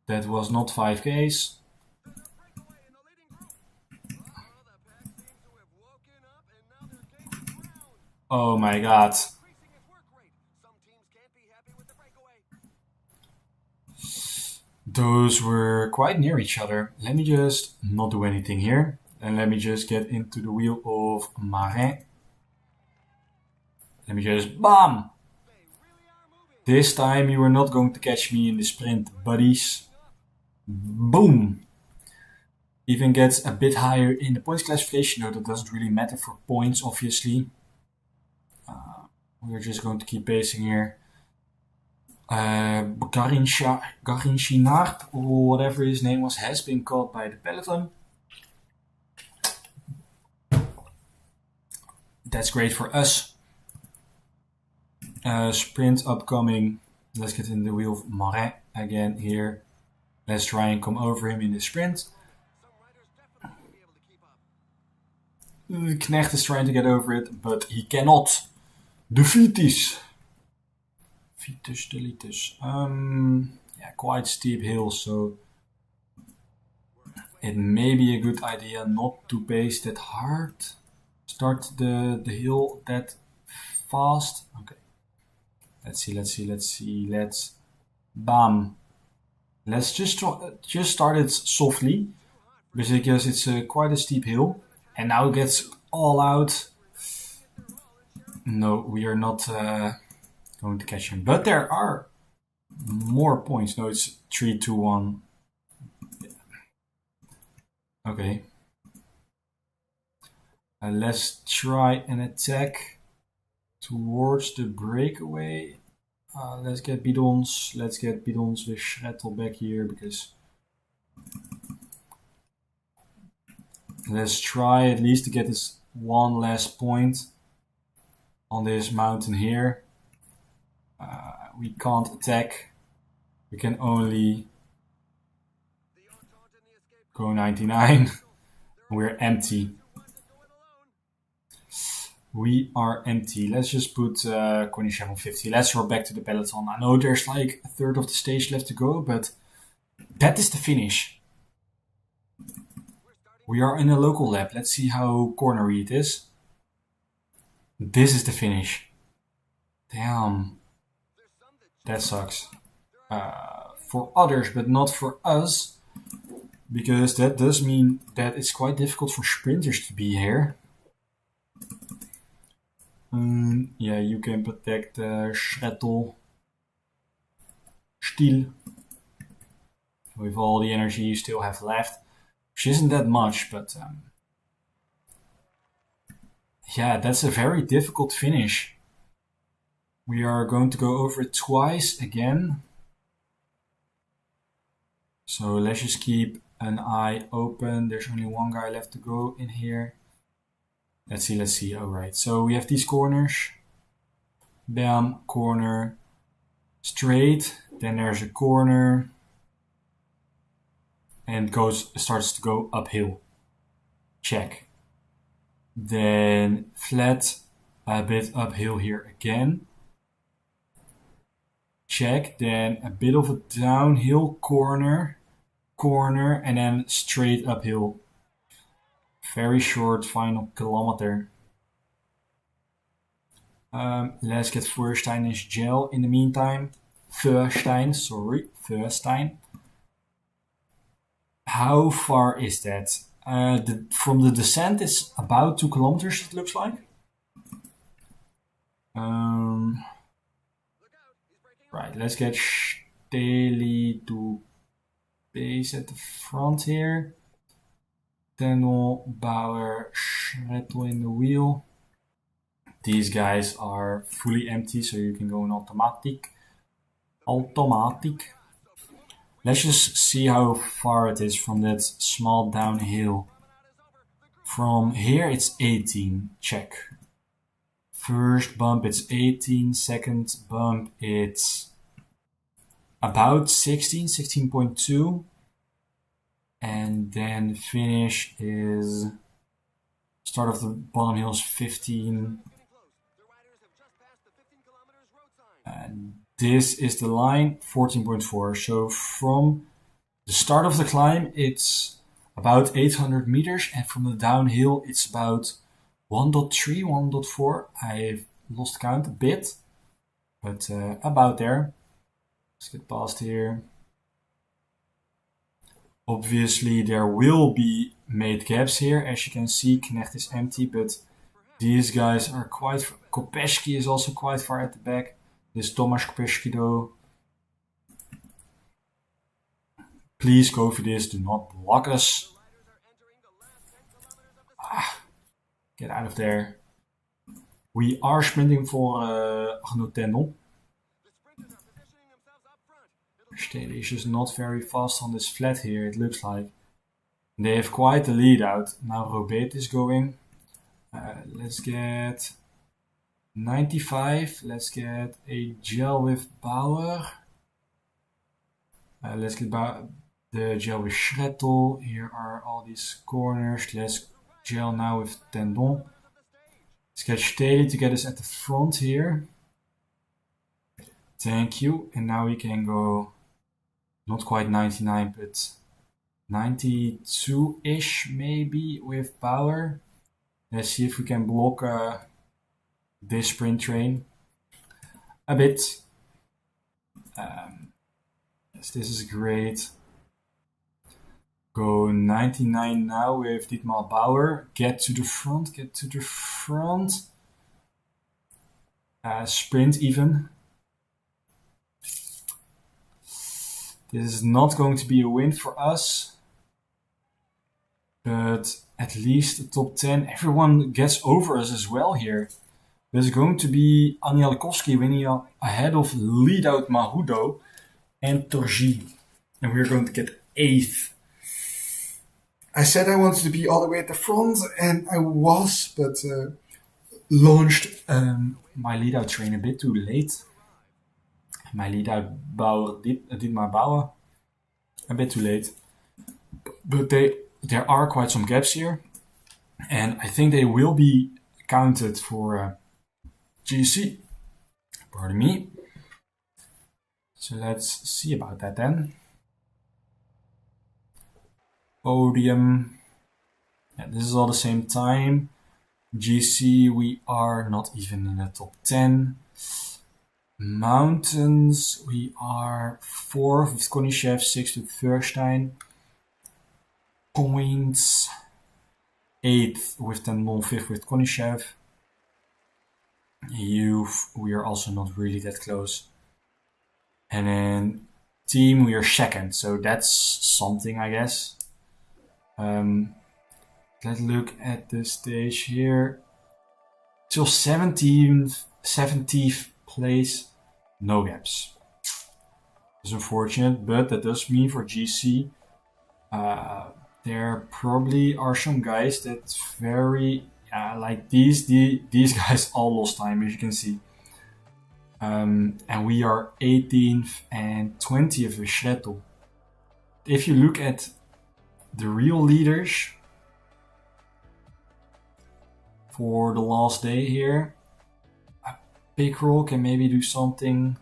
Speaker 1: That was not 5Ks. Oh my god. Those were quite near each other. Let me just not do anything here. And let me just get into the wheel of Marin. Let me just BAM! This time you are not going to catch me in the sprint, buddies. Boom! Even gets a bit higher in the points classification, though that doesn't really matter for points, obviously. We're just going to keep pacing here. Garin-Chinard, or whatever his name was, has been caught by the peloton. That's great for us. Sprint upcoming. Let's get in the wheel of Marin again here. Let's try and come over him in the sprint. Knecht is trying to get over it, but he cannot. De Vitis. Vitus Delitus. Yeah, quite steep hill, so it may be a good idea not to pace that hard. Start the hill that fast. Okay. Let's BAM. Let's just start it softly, because it's quite a steep hill. And now it gets all out. No, we are not going to catch him. But there are more points. No, it's 3, 2, 1. Okay. Let's try an attack towards the breakaway. Let's get bidons. Let's get bidons with Schrettel back here, because let's try at least to get this one last point on this mountain here. We can't attack. We can only go 99. We're empty. We are empty. Let's just put Konishev on 50. Let's roll back to the peloton. I know there's like a third of the stage left to go, but that is the finish. We are in a local lap. Let's see how cornery it is. This is the finish. Damn. That sucks. For others, but not for us. Because that does mean that it's quite difficult for sprinters to be here. Yeah, you can protect Schrettel. Stiel. With all the energy you still have left. Which isn't that much, but yeah, that's a very difficult finish. We are going to go over it twice again. So let's just keep an eye open. There's only one guy left to go in here. Let's see. Alright, so we have these corners. Bam, corner. Straight. Then there's a corner. And starts to go uphill. Check. Then flat. A bit uphill here again. Check. Then a bit of a downhill corner. And then straight uphill. Very short final kilometer. Let's get Feuerstein's gel in the meantime. Feuerstein. How far is that? From the descent, it's about 2 kilometers, it looks like. Right, let's get Staley to base at the front here. Tennel, Bauer, Schrettel in the wheel. These guys are fully empty, so you can go in automatic. Let's just see how far it is from that small downhill. From here it's 18, check. First bump it's 18, second bump it's about 16, 16.2. And then finish is, start of the bottom hill is 15. And this is the line, 14.4. So from the start of the climb, it's about 800 meters. And from the downhill, it's about 1.3, 1.4. I've lost count a bit, but about there. Let's get past here. Obviously, there will be made gaps here. As you can see, Knecht is empty, but these guys are quite... Kopeschky is also quite far at the back. This Tomasz Kopeschky though. Please go for this, do not block us. Get out of there. We are sprinting for Arno Tendel. Staley is just not very fast on this flat here, it looks like. They have quite a lead out. Now Robert is going. Let's get 95. Let's get a gel with Bauer. Let's get the gel with Schrettel. Here are all these corners. Let's gel now with Tendon. Let's get Staley to get us at the front here. Thank you. And now we can go, not quite 99, but 92-ish maybe with Bauer. Let's see if we can block this sprint train a bit. Yes, this is great. Go 99 now with Dietmar Bauer. Get to the front, get to the front. Sprint even. This is not going to be a win for us. But at least the top 10, everyone gets over us as well here. There's going to be Anielkowski winning ahead of Leadout Mahudo and Torgi. And we're going to get 8th. I said I wanted to be all the way at the front, and I was, but launched my leadout train a bit too late. My leadout Bauer, Dietmar Bauer, a bit too late. But there are quite some gaps here, and I think they will be counted for GC. Pardon me. So let's see about that then. Podium. Yeah, this is all the same time. GC, we are not even in the top 10. Mountains, we are 4th with Konishev, 6th with Furstein. Points, 8th with Tendon, 5th with Konishev. Youth, we are also not really that close. And then team, we are 2nd, so that's something, I guess. Let's look at the stage here. Till 17th place, no gaps. It's unfortunate, but that does mean for GC, there probably are some guys that very, like these guys all lost time, as you can see. And we are 18th and 20th with Schrettel. If you look at the real leaders for the last day here, Pickrell can maybe do something,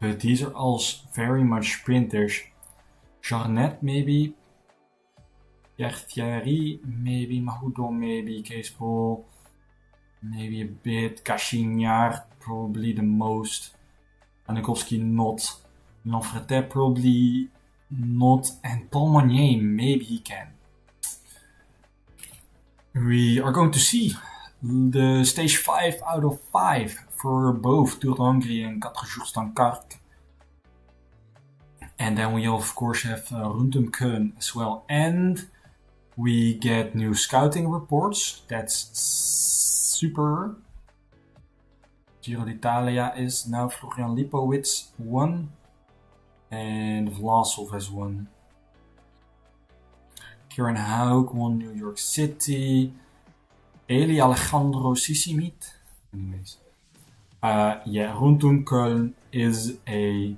Speaker 1: but these are all very much sprinters. Jarnet maybe, Thierry maybe, Mahoudon maybe, Keespol maybe a bit, Kachignard probably the most, Anikovsky not, Lanfrete probably Not, and Paul Monnier, maybe he can. We are going to see the stage 5 out of 5 for both Tour de Hongrie and 4 Jours d'Ancarque. And then we of course have Rundum Köln as well. And we get new scouting reports. That's super. Giro d'Italia is now Florian Lipowitz won. And Vlasov has won. Kieran Haug won New York City. Eli Alejandro Sisimit. Anyways. Yeah, Rundum Köln is a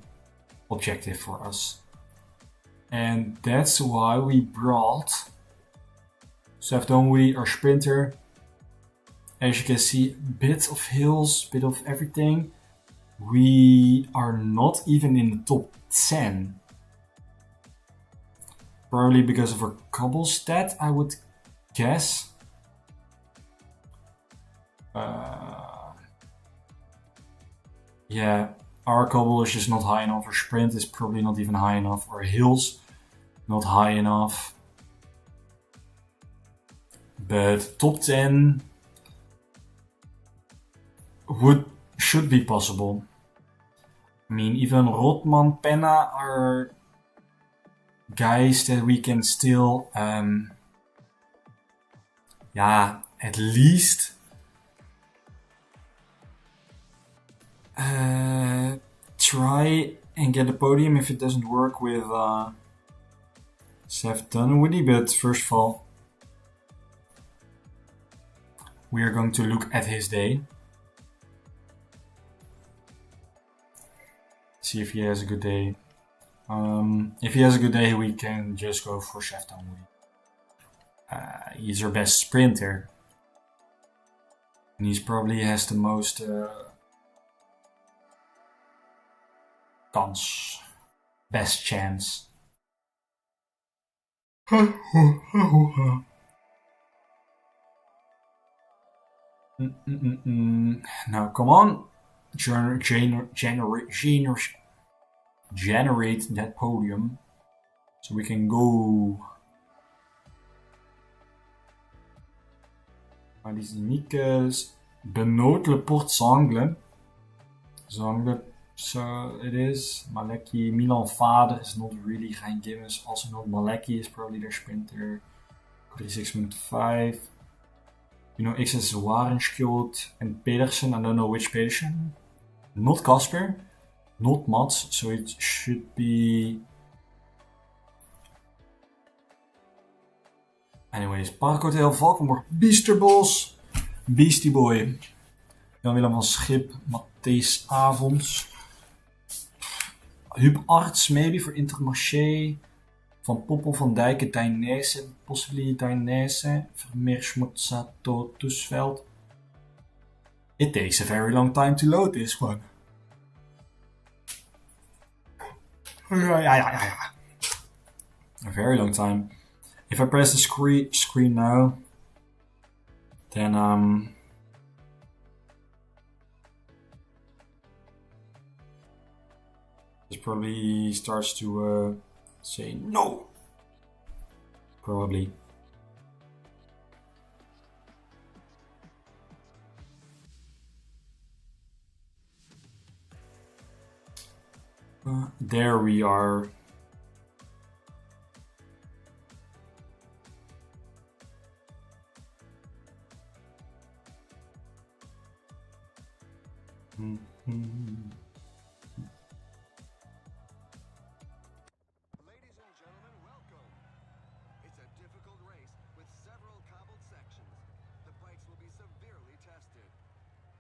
Speaker 1: objective for us. And that's why we brought Sef Donwoody, our sprinter. As you can see, bit of hills, bit of everything. We are not even in the top 10. Probably because of our cobble stat, I would guess. Yeah, our cobble is just not high enough. Our sprint is probably not even high enough. Our hills, not high enough. But top 10 should be possible. I mean, even Rotman, Penna are guys that we can still, at least try and get a podium if it doesn't work with Seth Dunwoody. But first of all, we are going to look at his day. See if he has a good day. If he has a good day, we can just go for Seth Dunwoody. He's our best sprinter. And he probably has the most kans. Best chance. Now, come on. Generate that podium. So we can go. Nikes. Benoot Le Port Zangle. Zangle, so it is. Malecki, Milan Vade is not really Rijn Gimmers. Also not Malecki is probably their sprinter. 36.5. You know, XS Warenskjold and Pedersen. I don't know which Pedersen. Not Casper. Not Mats. So it should be... Anyways, Parkhotel, Valkenborg, Biesterbos, Beastie Boy, Jan-Willem van Schip, Matthijs Avonds, Huub Arts maybe for Intermarché, Van Poppel, Van Dijken, Dainese, possibly Dainese, Vermeer, Schmutzato, Tusveld. It takes a very long time to load this one. A very long time. If I press the screen now, then this probably starts to say no. Probably. There we are.
Speaker 2: Ladies and gentlemen, welcome. It's a difficult race with several cobbled sections. The bikes will be severely tested.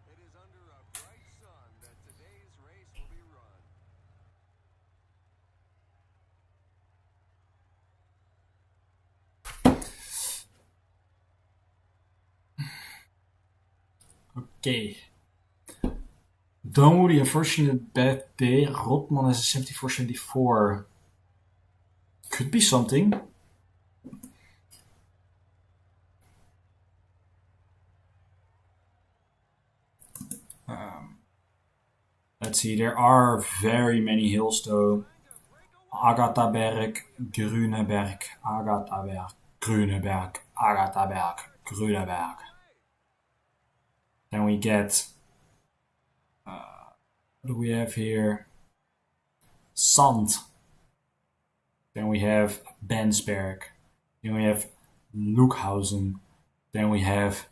Speaker 2: It is under a bright sun that today's race will be run.
Speaker 1: Okay. Donwoody, unfortunate bad day. Rotman has a 74-74. Could be something. Let's see, there are very many hills though. Agathaberg, Grüneberg, Agathaberg, Grüneberg, Agathaberg, Grüneberg. Then we get, what do we have here? Sand. Then we have Bensberg. Then we have Lookhausen. Then we have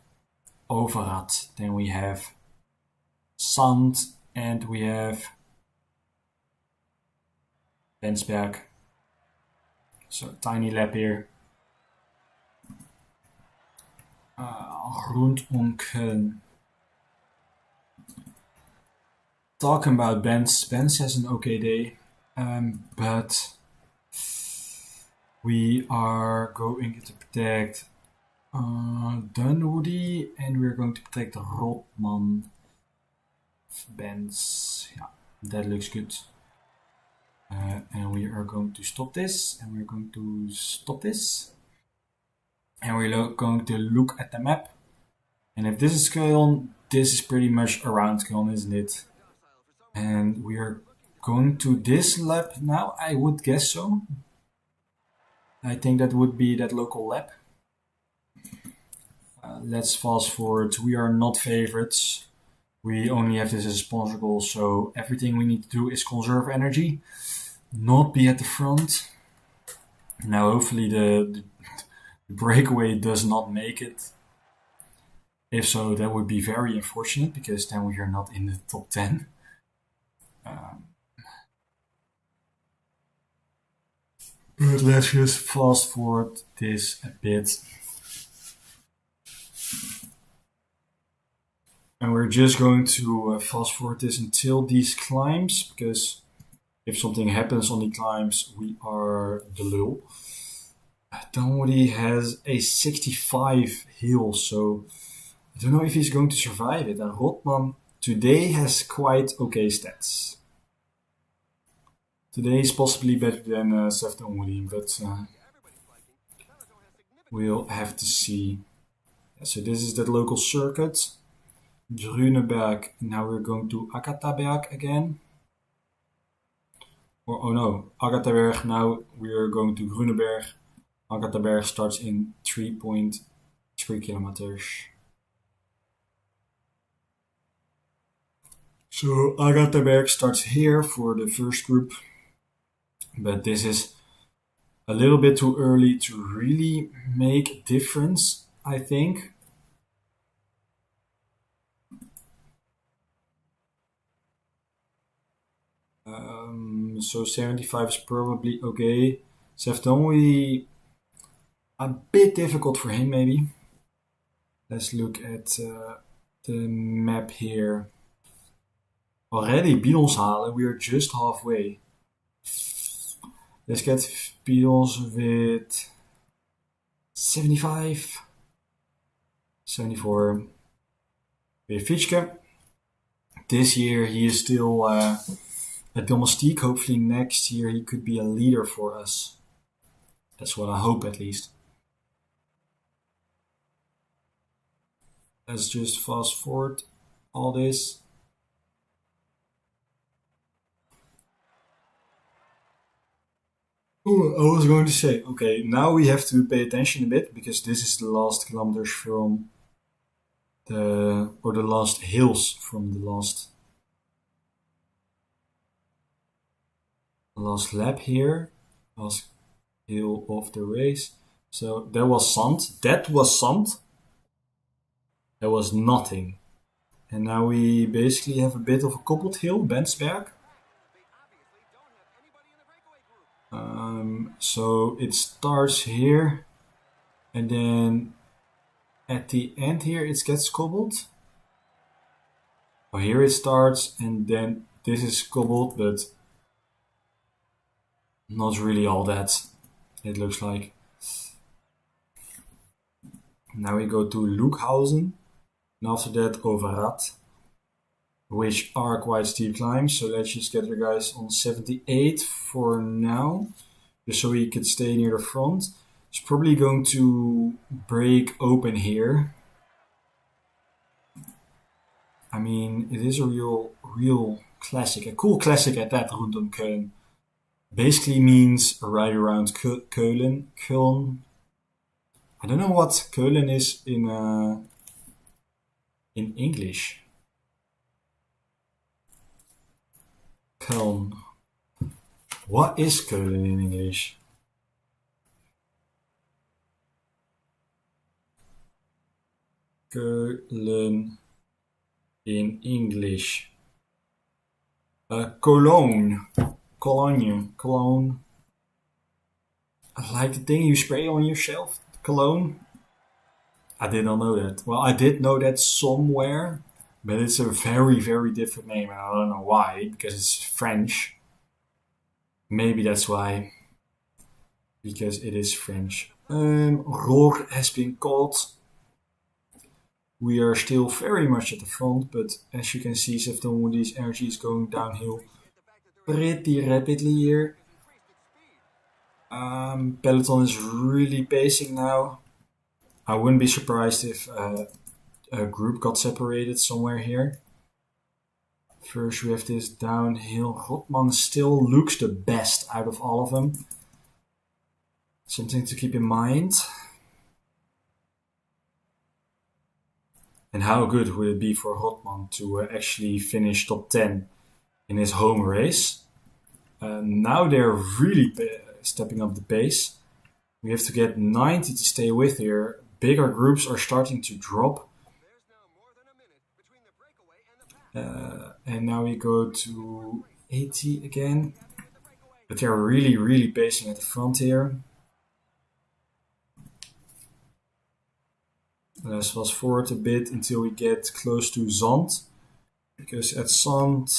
Speaker 1: Overat. Then we have Sand. And we have Bensberg. So tiny lap here. Rundum Köln. Talking about Benz. Benz has an okay day. But we are going to protect Dunwoody and we're going to protect Rotman. Benz. Yeah, that looks good. And we are going to stop this and we're going to stop this. And we're going to look at the map. And if this is Köln, this is pretty much around Köln, isn't it? And we are going to this lap now, I would guess so. I think that would be that local lap. Let's fast forward. We are not favorites. We only have this as a sponsor goal, so everything we need to do is conserve energy, not be at the front. Now, hopefully the breakaway does not make it. If so, that would be very unfortunate because then we are not in the top 10. But let's just fast forward this a bit. And we're just going to fast forward this until these climbs, because if something happens on the climbs, we are the lul. Dunwoody has a 65 hill, so I don't know if he's going to survive it. And Rotman today has quite okay stats. Today is possibly better than Seth Dunwoody, but we'll have to see. So this is that local circuit. Grüneberg. Now we're going to Agathaberg again. Or, oh no, Agathaberg. Now we're going to Grüneberg. Agathaberg starts in 3.3 kilometers. So Agathaberg starts here for the first group. But this is a little bit too early to really make a difference, I think. So 75 is probably okay. Seftonwi, a bit difficult for him maybe. Let's look at the map here. Already Beatles halen, we are just halfway. Let's get Beatles with 75, 74. We have Fitschke. This year he is still at Domestique. Hopefully next year he could be a leader for us. That's what I hope at least. Let's just fast forward all this. Oh, I was going to say, okay, now we have to pay attention a bit because this is the last kilometers from the last hills from the last lap here, last hill of the race. So there was sand. That was sand. There was nothing. And now we basically have a bit of a cobbled hill, Bensberg. So it starts here, and then at the end here it gets cobbled. Oh, here it starts, and then this is cobbled, but not really all that, it looks like. Now we go to Lookhausen, and after that Overat, which are quite steep climbs. So let's just get the guys on 78 for now, just so we could stay near the front. It's probably going to break open here. I mean, it is a real classic, a cool classic at that, Rundum Köln. Basically means right around Köln. Köln. I don't know what Köln is in English. Köln. What is Köln in English? Köln in English. Cologne. Cologne. Cologne. Like the thing you spray on yourself. Cologne. I did not know that. Well, I did know that somewhere, but it's a very, very different name, and I don't know why, because it's French. Maybe that's why. Because it is French. Roar has been called. We are still very much at the front, but as you can see, Seftonwoody's energy is going downhill pretty rapidly here. Peloton is really pacing now. I wouldn't be surprised if a group got separated somewhere here. First we have this downhill. Rotman still looks the best out of all of them. Something to keep in mind. And how good would it be for Rotman to actually finish top 10 in his home race? Now they're really stepping up the pace. We have to get 90 to stay with here. Bigger groups are starting to drop. And now we go to 80 again. But they're really, really pacing at the front here. Let's fast forward a bit until we get close to Zand. Because at Zand,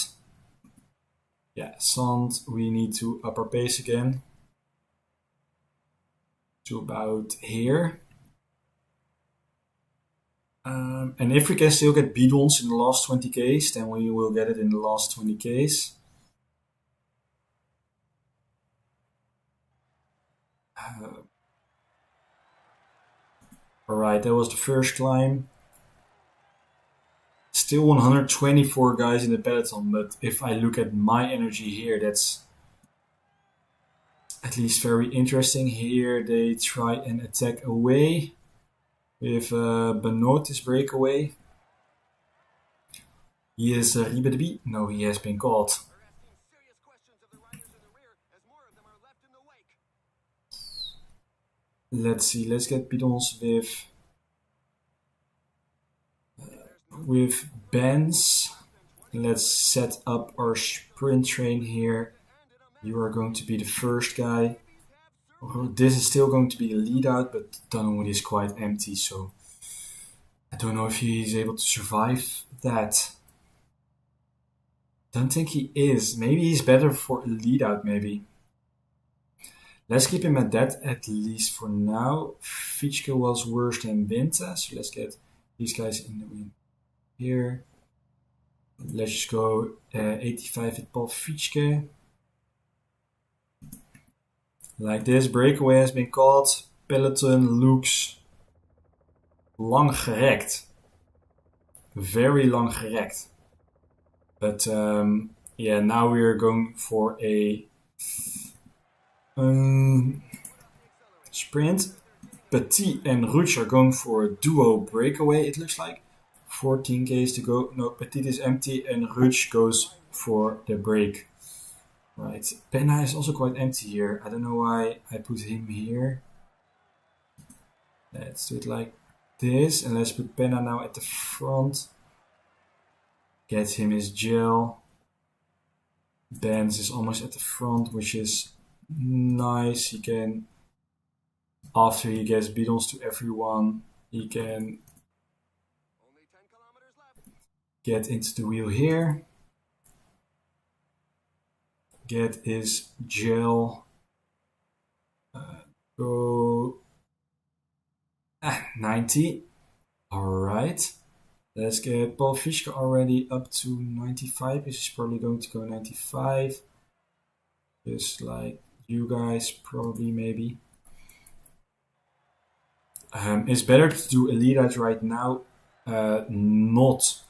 Speaker 1: we need to up our pace again. To about here. And if we can still get bidons in the last 20 Ks, then we will get it in the last 20 Ks. Alright, that was the first climb. Still 124 guys in the peloton, but if I look at my energy here, that's at least very interesting. Here they try and attack away with Benoit's breakaway. He is Ribedeby. No, he has been caught. Let's see, let's get bidons with Benz. Let's set up our sprint train here. You are going to be the first guy. This is still going to be a lead out, but Dunwoody is quite empty, so I don't know if he's able to survive that. Don't think he is. Maybe he's better for a lead out, maybe. Let's keep him at that, at least for now. Fitschke was worse than Winter, so let's get these guys in the win here. Let's just go 85 with Paul Fitschke. Like this, breakaway has been caught. Peloton looks lang gerekt. Very lang gerekt. But now we are going for a sprint. Petit and Ruch are going for a duo breakaway, it looks like. 14 Ks to go. No, Petit is empty and Ruch goes for the break. Right, Penna is also quite empty here. I don't know why I put him here. Let's do it like this. And let's put Penna now at the front. Get him his gel. Benz is almost at the front, which is nice. He can, after he gets bidons to everyone, he can get into the wheel here. Get his gel. Go 90. Alright. Let's get Paul Fitschke already up to 95. This is probably going to go 95. Just like you guys, probably, maybe. It's better to do a lead out right now. Not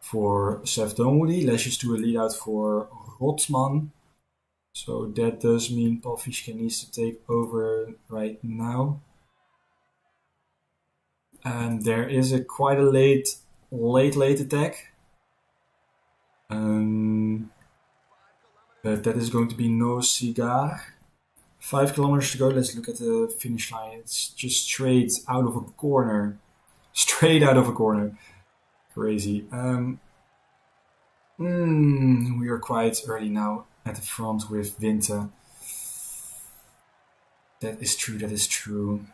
Speaker 1: for Seth Dunwoody. Let's just do a lead out for Rotsman. So that does mean Paul Fischke needs to take over right now. And there is a quite a late attack. But that is going to be no cigar. 5 kilometers to go. Let's look at the finish line. It's just straight out of a corner. Straight out of a corner. Crazy. We are quite early now at the front with Winter. That is true.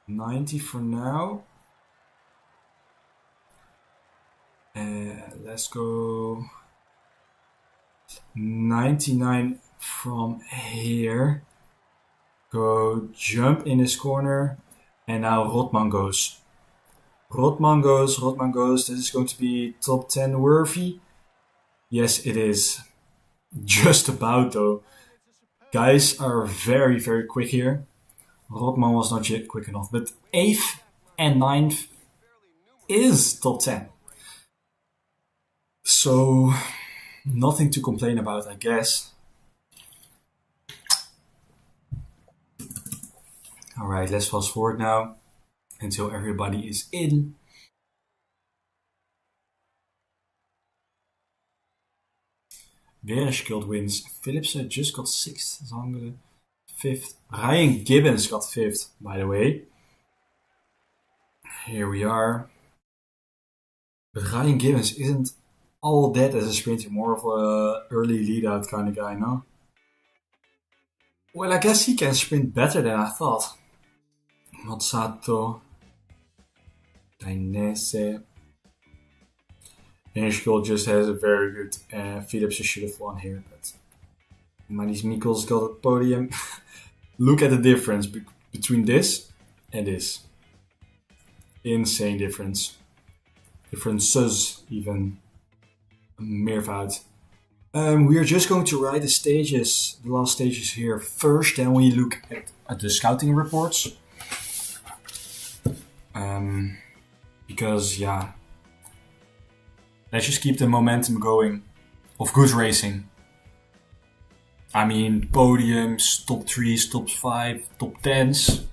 Speaker 1: 90 for now. Let's go 99 from here. Go jump in this corner. And now Rotman goes. Rotman goes. This is going to be top 10 worthy. Yes, it is. Just about though. Guys are very, very quick here. Rotman was not yet quick enough. But 8th and 9th is top 10. So, nothing to complain about, I guess. Alright, let's fast forward now until everybody is in. Wereskild wins. Philipsen just got 6th. Zangelen 5th. Ryan Gibbons got 5th, by the way. Here we are. But Ryan Gibbons isn't all that as a sprinter, more of a early lead out kind of guy, no? Well, I guess he can sprint better than I thought. Mazzato, Dainese. Wereskild just has a very good. Philipsen should have won here, but Manis Mikkels got a podium. Look at the difference between this and this. Insane difference. Differences even. Meervoud. We are just going to write the last stages here first, then we look at the scouting reports. Because, yeah, let's just keep the momentum going of good racing. I mean, podiums, top 3s, top 5, top 10s.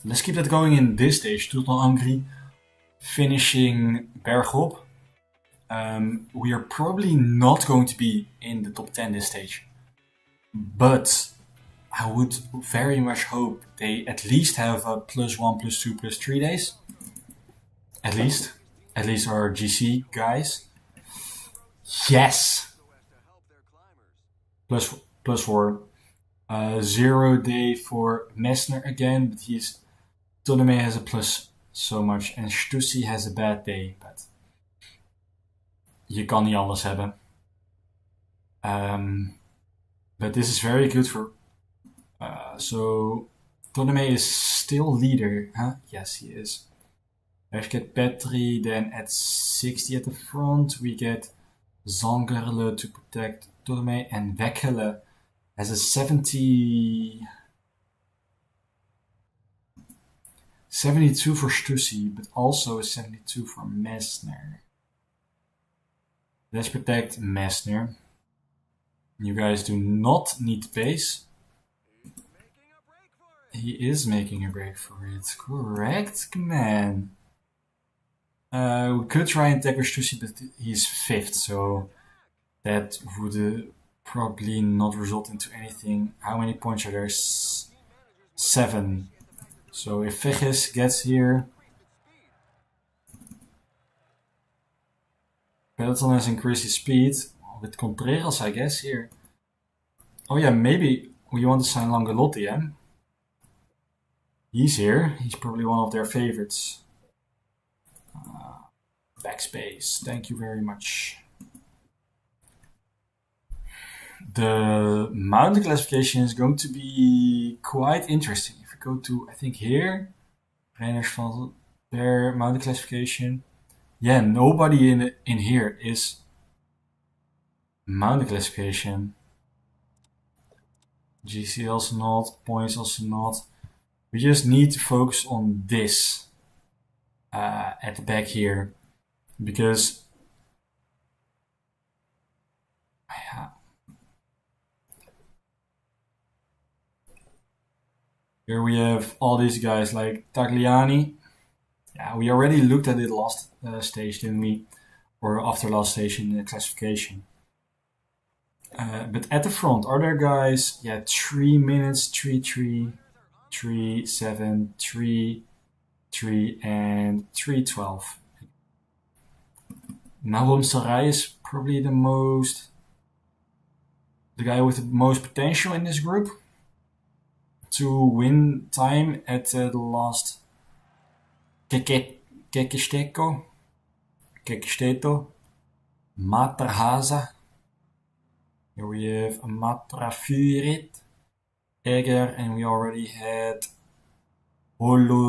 Speaker 1: Let's keep that going in this stage. Total Angry finishing bergop. We are probably not going to be in the top 10 this stage. But I would very much hope they at least have a +1, +2, +3 days. At least our GC guys. Yes! +4. 0 day for Messner again, but Tolome has a plus so much. And Stussy has a bad day, but je kan niet alles hebben. But this is very good for... so, Tolome is still leader, huh? Yes, he is. We get Petri, then at 60 at the front, we get Zangerle to protect Tolome, and Weckele has a 72 for Stussy, but also a 72 for Messner. Let's protect Messner. You guys do not need pace. He is making a break for it. Correct, man. We could try and tag with Stussy, but he's 5th, so that would probably not result into anything. How many points are there? 7. So if Vegas gets here, Peloton has increased his speed with Contreras, I guess, here. Oh yeah, maybe we want to sign Langelotti, eh? He's here. He's probably one of their favorites. Backspace. Thank you very much. The mountain classification is going to be quite interesting. If we go to, I think here, Renners van their mountain classification. Yeah, nobody in here is mountain classification. GC also not, points also not. We just need to focus on this at the back here, because Yeah. Here we have all these guys like Tagliani. Yeah, we already looked at it last stage, didn't we? Or after last stage in the classification. But at the front, are there guys? Yeah, 3 minutes, 3-3, 3-7, 3-3, and 3-12. Nahum Sarai is probably the guy with the most potential in this group to win time at the last Kekesteto, Materhaza. Here we have Matrafurit, Egger, and we already had Hollestette.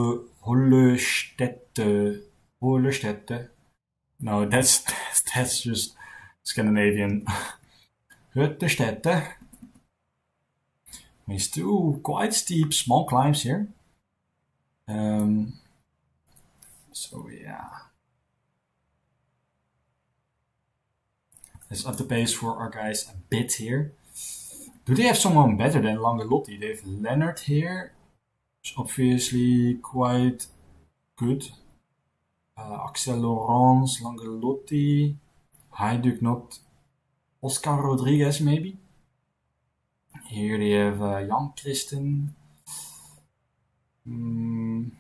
Speaker 1: No, that's just Scandinavian. Huttestette. There's two quite steep small climbs here. So yeah. Let's up the pace for our guys a bit here. Do they have someone better than Langelotti? They have Leonard here. Who's obviously quite good. Axel Laurence, Langelotti. Hajduk not. Oscar Rodriguez maybe. Here they have Jan Christen. Jan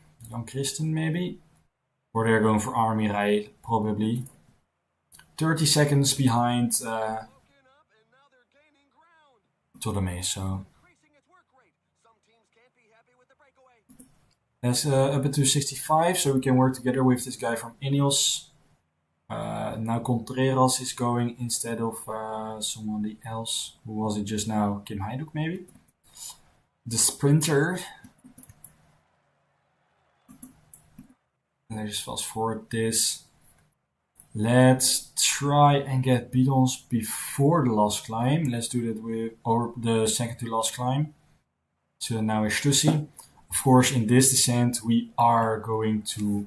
Speaker 1: Christen maybe. Or they're going for Army Rail probably. 30 seconds behind Todome, so that's up to 65, so we can work together with this guy from Ineos. Now Contreras is going instead of someone else. Who was it just now? Kim Hajduk maybe? The sprinter. Let's just fast forward this. Let's try and get bidons before the last climb. Let's do that with the second to last climb. So now is Stussi. Of course, in this descent, we are going to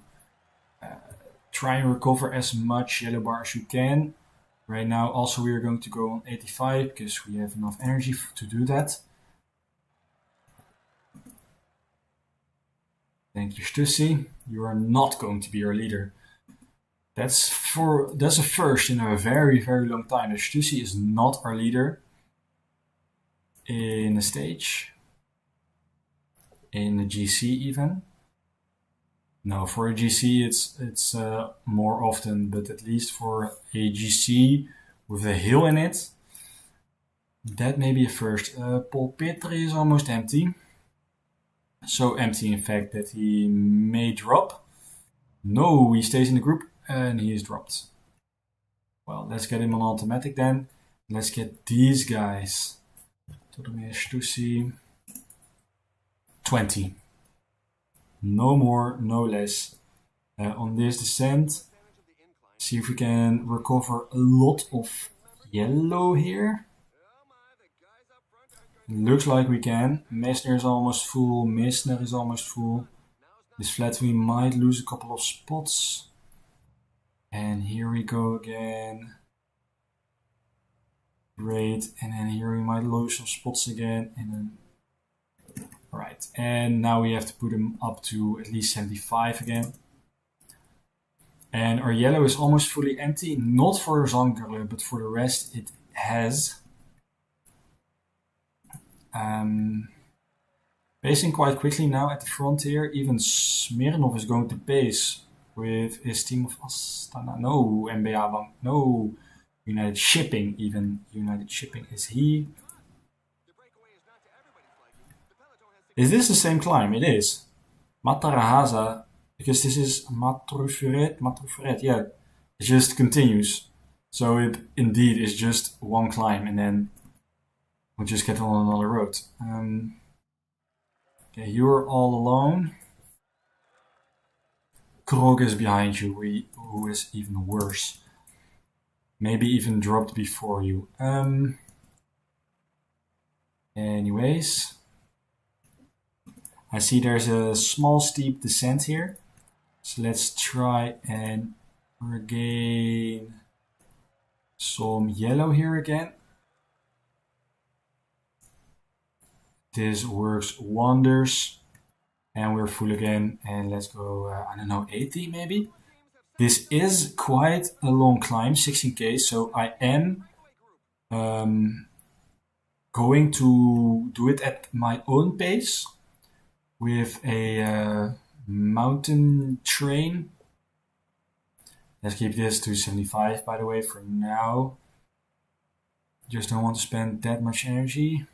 Speaker 1: try and recover as much yellow bar as we can. Right now, also we are going to go on 85 because we have enough energy to do that. Thank you, Stussi. You are not going to be our leader. That's a first in a very, very long time. The Stussi is not our leader in a stage. In the GC even. No, for a GC it's more often, but at least for a GC with a hill in it, that may be a first. Paul Petri is almost empty. So empty, in fact, that he may drop. No, he stays in the group and he is dropped. Well, let's get him on automatic then. Let's get these guys. Todomir Stussi. 20. No more, no less. On this descent, see if we can recover a lot of yellow here. Looks like we can. Messner is almost full. Messner is almost full. This flat we might lose a couple of spots. And here we go again. Great. And then here we might lose some spots again. And then, right. And now we have to put them up to at least 75 again. And our yellow is almost fully empty. Not for Zangerle, but for the rest it has. Pacing quite quickly now at the frontier. Even Smirnov is going to pace with his team of Astana. No, MBA Bank. No, United Shipping. Even United Shipping. Is he? Is this the same climb? It is. Matarahaza. Because this is Matrufuret. Yeah, it just continues. So it indeed is just one climb and then we'll just get on another road. Okay, you're all alone. Krog is behind you, who is even worse. Maybe even dropped before you. Anyways. I see there's a small steep descent here. So let's try and regain some yellow here again. This works wonders. And we're full again. And let's go, I don't know, 80 maybe? This is quite a long climb, 16k. So I am going to do it at my own pace with a mountain train. Let's keep this to 75, by the way, for now. Just don't want to spend that much energy.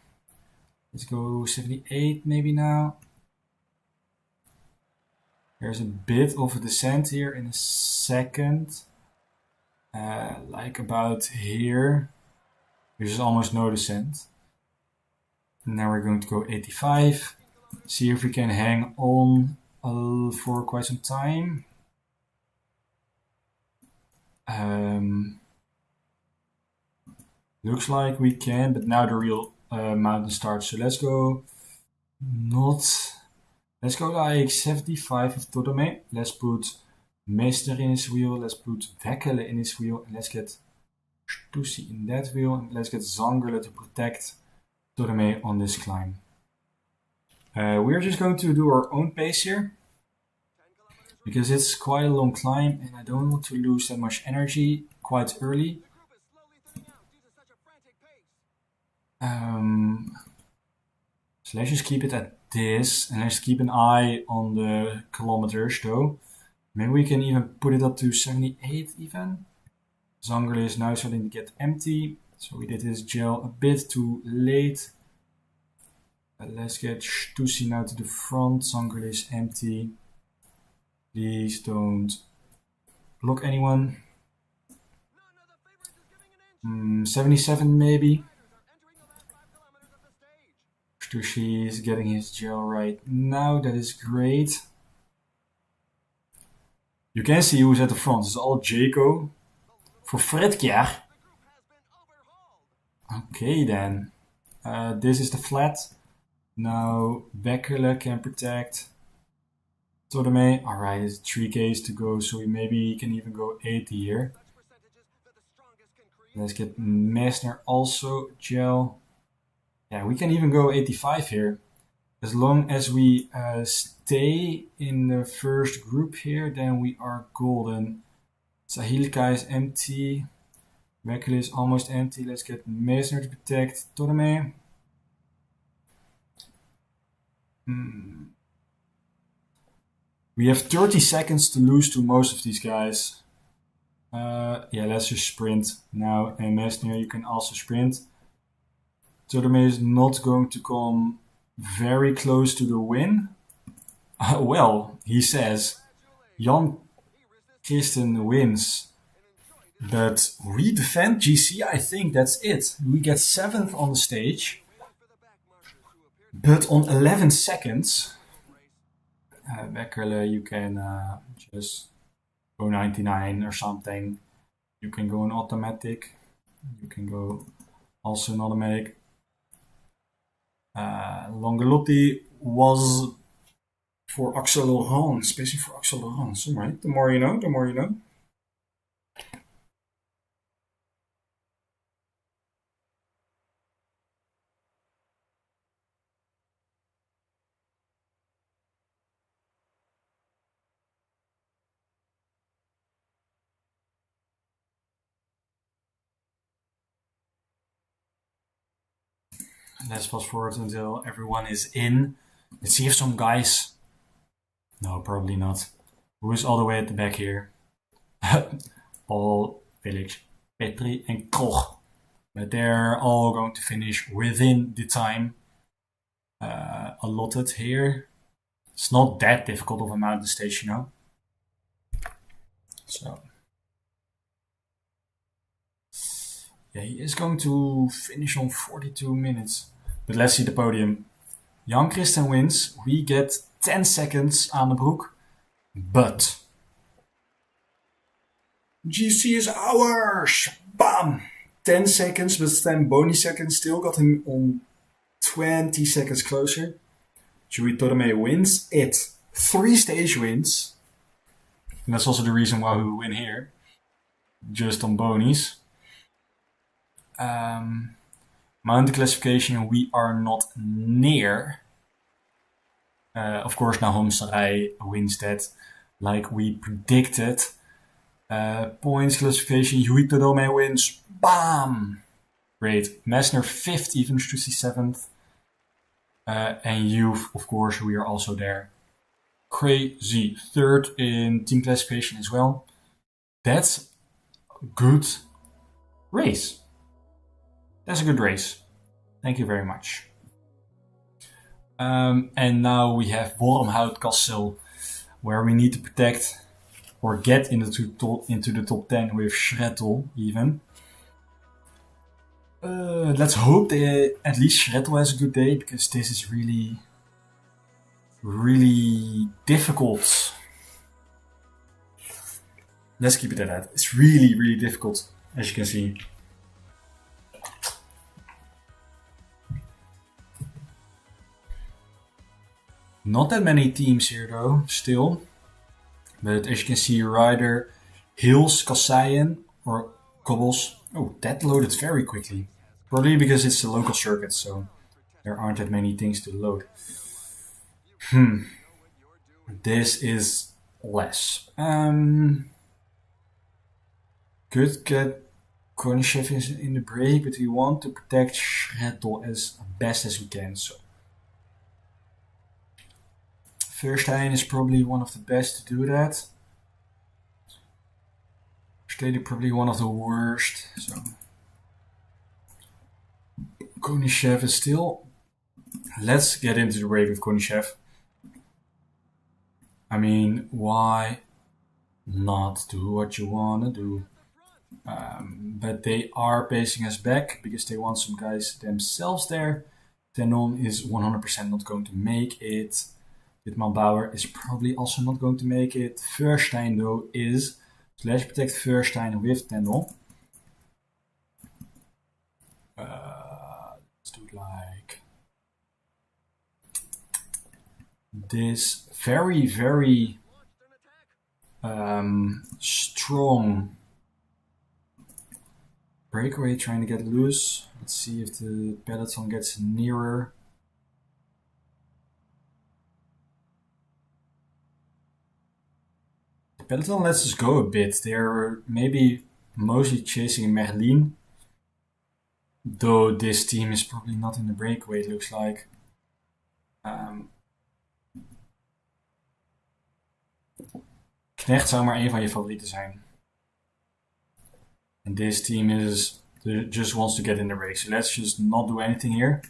Speaker 1: Let's go 78 maybe now. There's a bit of a descent here in a second. Like about here. There's almost no descent. Now we're going to go 85. See if we can hang on for quite some time. Looks like we can, but now the real mountain starts. So let's go let's go like 75 of Todome. Let's put Meester in his wheel. Let's put Wekkele in his wheel. And let's get Stussy in that wheel. And let's get Zangerle to protect Todome on this climb. We're just going to do our own pace here. Because it's quite a long climb and I don't want to lose that much energy quite early. So let's just keep it at this, and let's keep an eye on the kilometers though. Maybe we can even put it up to 78 even. Zangerle is now starting to get empty, so we did this gel a bit too late. Let's get Stussy now to the front. Zangerle is empty. Please don't block anyone. 77 maybe. Stussy is getting his gel right now. That is great. You can see who's at the front. It's all Jaco. For Fredkjaer. Okay then. This is the flat. Now Wekkele can protect Todome. Alright, it's 3Ks to go, so we maybe can even go 80 here. Let's get Messner also gel. Yeah, we can even go 85 here. As long as we stay in the first group here, then we are golden. Sahilka is empty. Wekkele is almost empty. Let's get Messner to protect Todome. We have 30 seconds to lose to most of these guys. Yeah, let's just sprint now. And Messner, you can also sprint. Todome is not going to come very close to the win. Well, he says Jan Christen wins. But we defend GC, I think that's it. We get 7th on the stage. But on 11 seconds, Wekkele, you can just go 99 or something. You can go in automatic. You can go also in automatic. Longelotti was for Axel Laurent, especially for Axel Laurent. So, right, the more you know, the more you know. Let's fast forward until everyone is in. Let's see if some guys... No, probably not. Who is all the way at the back here? Paul, Felix, Petri and Koch. But they're all going to finish within the time allotted here. It's not that difficult of a mountain stage, you know. So... yeah, he is going to finish on 42 minutes. But let's see the podium. Jan Christen wins. We get 10 seconds aan de broek. But GC is ours! Bam! 10 seconds, but 10 bonus seconds still got him on 20 seconds closer. Joey Todome wins it. 3 stage wins. And that's also the reason why we win here. Just on bonies. Mountain classification, we are not near. Of course, now Homestead wins that like we predicted. Points classification, Yui Todome wins. Bam! Great. Messner 5th, even Strussy 7th. And Youth, of course, we are also there. Crazy. 3rd in team classification as well. That's a good race. That's a good race. Thank you very much. And now we have Wormhout Castle, where we need to protect or get into the top 10 with Schrettel even. Let's hope that at least Schrettel has a good day, because this is really, really difficult. Let's keep it at that. It's really, really difficult, as you can see. Not that many teams here though, still. But as you can see, Ryder, Hills, Kasseien, or Cobbles. Oh, that loaded very quickly. Probably because it's a local circuit, so there aren't that many things to load. This is less. Could get Konishev in the break, but we want to protect Schrettel as best as we can. So Verstein is probably one of the best to do that. Stede probably one of the worst. So Konishev is still. Let's get into the break with Konishev. I mean, why not do what you want to do? But they are pacing us back because they want some guys themselves there. Tenon is 100% not going to make it. Ditman Bauer is probably also not going to make it. Verstein though is. So let's protect Verstein with Tenon. Let's do it like this. Very, very strong breakaway trying to get loose. Let's see if the peloton gets nearer. The peloton lets us go a bit. They're maybe mostly chasing Merlin. Though this team is probably not in the breakaway, it looks like. Knecht zou maar een van je favorieten zijn. And this team just wants to get in the race. So let's just not do anything here.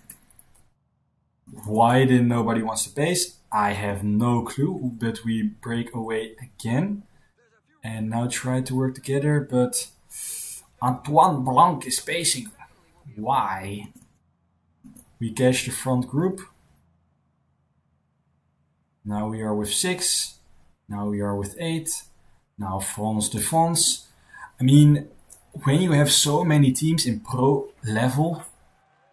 Speaker 1: Why didn't nobody wants to pace? I have no clue, but we break away again. And now try to work together, but Antoine Blanc is pacing. Why? We catch the front group. Now we are with 6. Now we are with 8. Now France de France. I mean, when you have so many teams in pro level,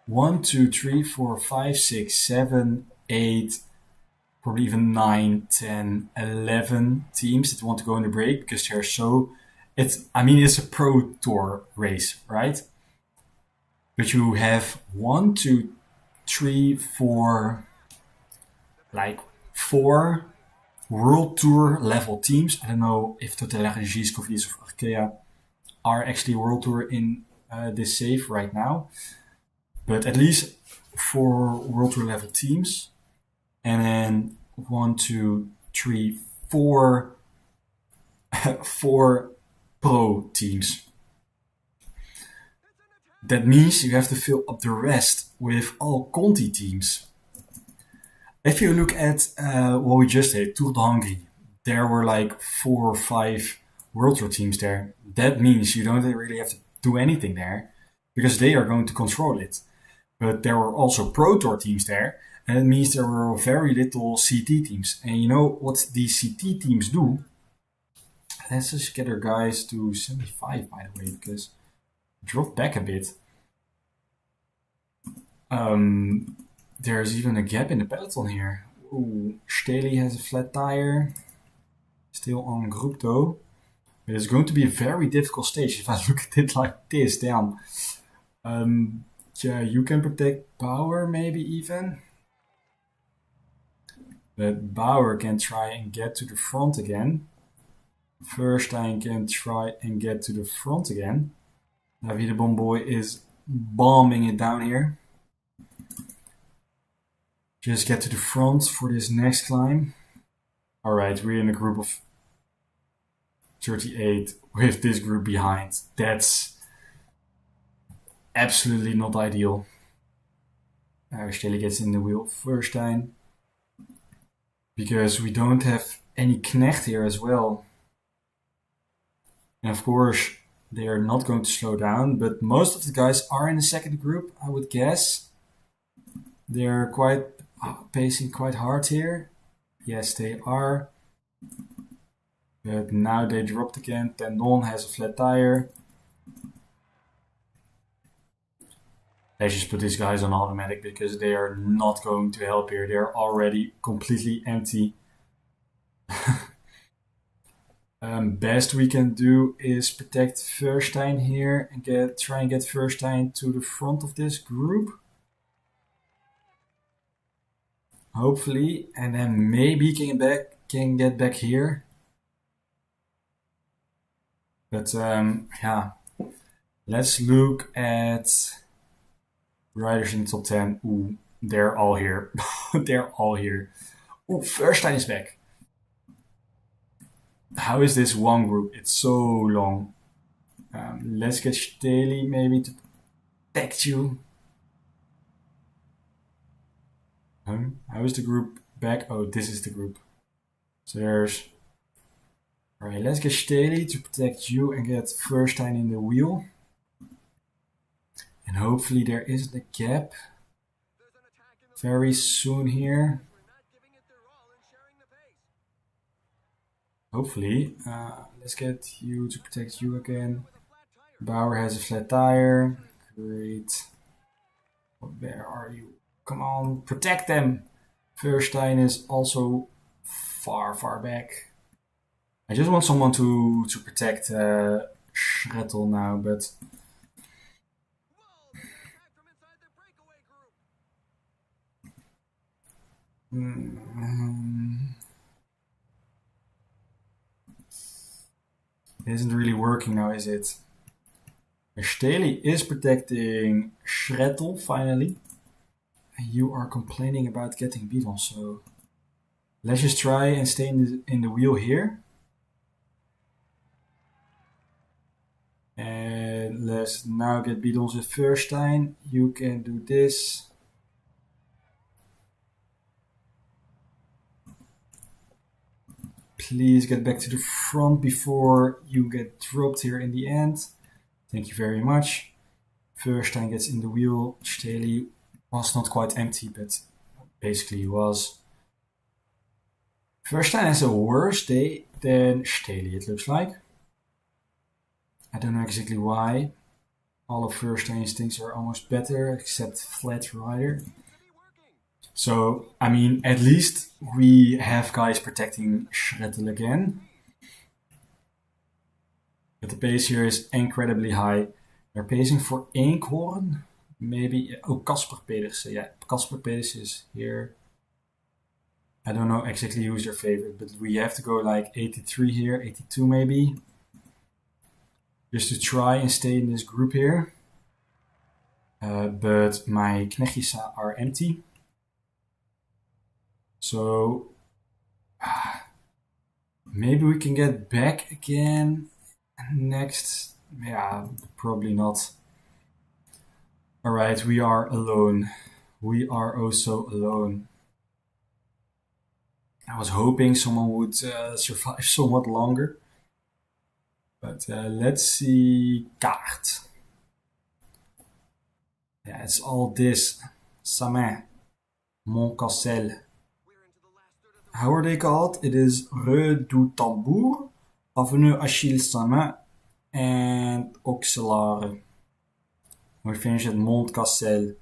Speaker 1: 1, 2, 3, 4, 5, 6, 7, 8, probably even 9, 10, 11 teams that want to go in the break because they're so. It's a pro tour race, right? But you have 1, 2, 3, 4, like 4 World Tour level teams. I don't know if Total Energies, Covies, or Arkea are actually World Tour in this save right now. But at least 4 World Tour level teams. And then 1, 2, 3, 4 pro teams. That means you have to fill up the rest with all Conti teams. If you look at what we just did, Tour de Hongrie, there were like 4 or 5 World Tour teams there. That means you don't really have to do anything there because they are going to control it. But there were also Pro Tour teams there, and it means there were very little CT teams. And you know what these CT teams do? Let's just get our guys to 75, by the way, because it dropped back a bit. There's even a gap in the peloton here. Ooh, Steli has a flat tire. Still on group though. But it's going to be a very difficult stage if I look at it like this. Damn. Yeah, you can protect Bauer maybe even. But Bauer can try and get to the front again. Verstein can try and get to the front again. Davide Bomboy is bombing it down here. Just get to the front for this next climb. Alright, we're in a group of 38 with this group behind. That's absolutely not ideal. Stelle gets in the wheel. Verstein. Because we don't have any Knecht here as well. And of course, they are not going to slow down, but most of the guys are in the second group, I would guess. They're quite pacing quite hard here. Yes, they are. But now they dropped again. Tendon has a flat tire. Let's just put these guys on automatic because they are not going to help here. They're already completely empty. Best we can do is protect Verstein here and try and get Verstein to the front of this group. Hopefully, and then maybe can get back here. But yeah, let's look at riders in the top 10. Ooh, they're all here. They're all here. Ooh, Verstein is back. How is this one group? It's so long. Let's get Staley maybe to protect you. How is the group back? Oh, this is the group. So there's... Alright, let's get Staley to protect you and get Verstein in the wheel. And hopefully there isn't a gap very soon here. Hopefully. Let's get you to protect you again. Bauer has a flat tire. Great. Where are you? Come on, protect them. Verstein is also far back. I just want someone to protect Schrettel now, but... It isn't really working now, is it? Staley is protecting Schrettel finally. And you are complaining about getting beaten, so let's just try and stay in the wheel here. And let's now get beatles with Verstein. You can do this. Please get back to the front before you get dropped here in the end. Thank you very much. Verstein gets in the wheel. Staley was not quite empty, but basically he was. Verstein has a worse day than Staley, it looks like. I don't know exactly why. All of Verstein's things are almost better, except flat rider. So, I mean, at least we have guys protecting Schrettel again. But the pace here is incredibly high. They're pacing for Eekhoorn. Maybe, oh, Casper Pedersen. Yeah, Casper Pedersen is here. I don't know exactly who's your favorite, but we have to go like 83 here, 82 maybe. Just to try and stay in this group here. But my knechtjes are empty. So maybe we can get back again next. Yeah, probably not. Alright, we are alone. We are also alone. I was hoping someone would survive somewhat longer. But let's see. Kaart. Yeah, it's all this. Samin. Montcassel. How are they called? It is Rue du Tambour, Avenue Achille Samin, and Auxillare. We finish at Montcassel.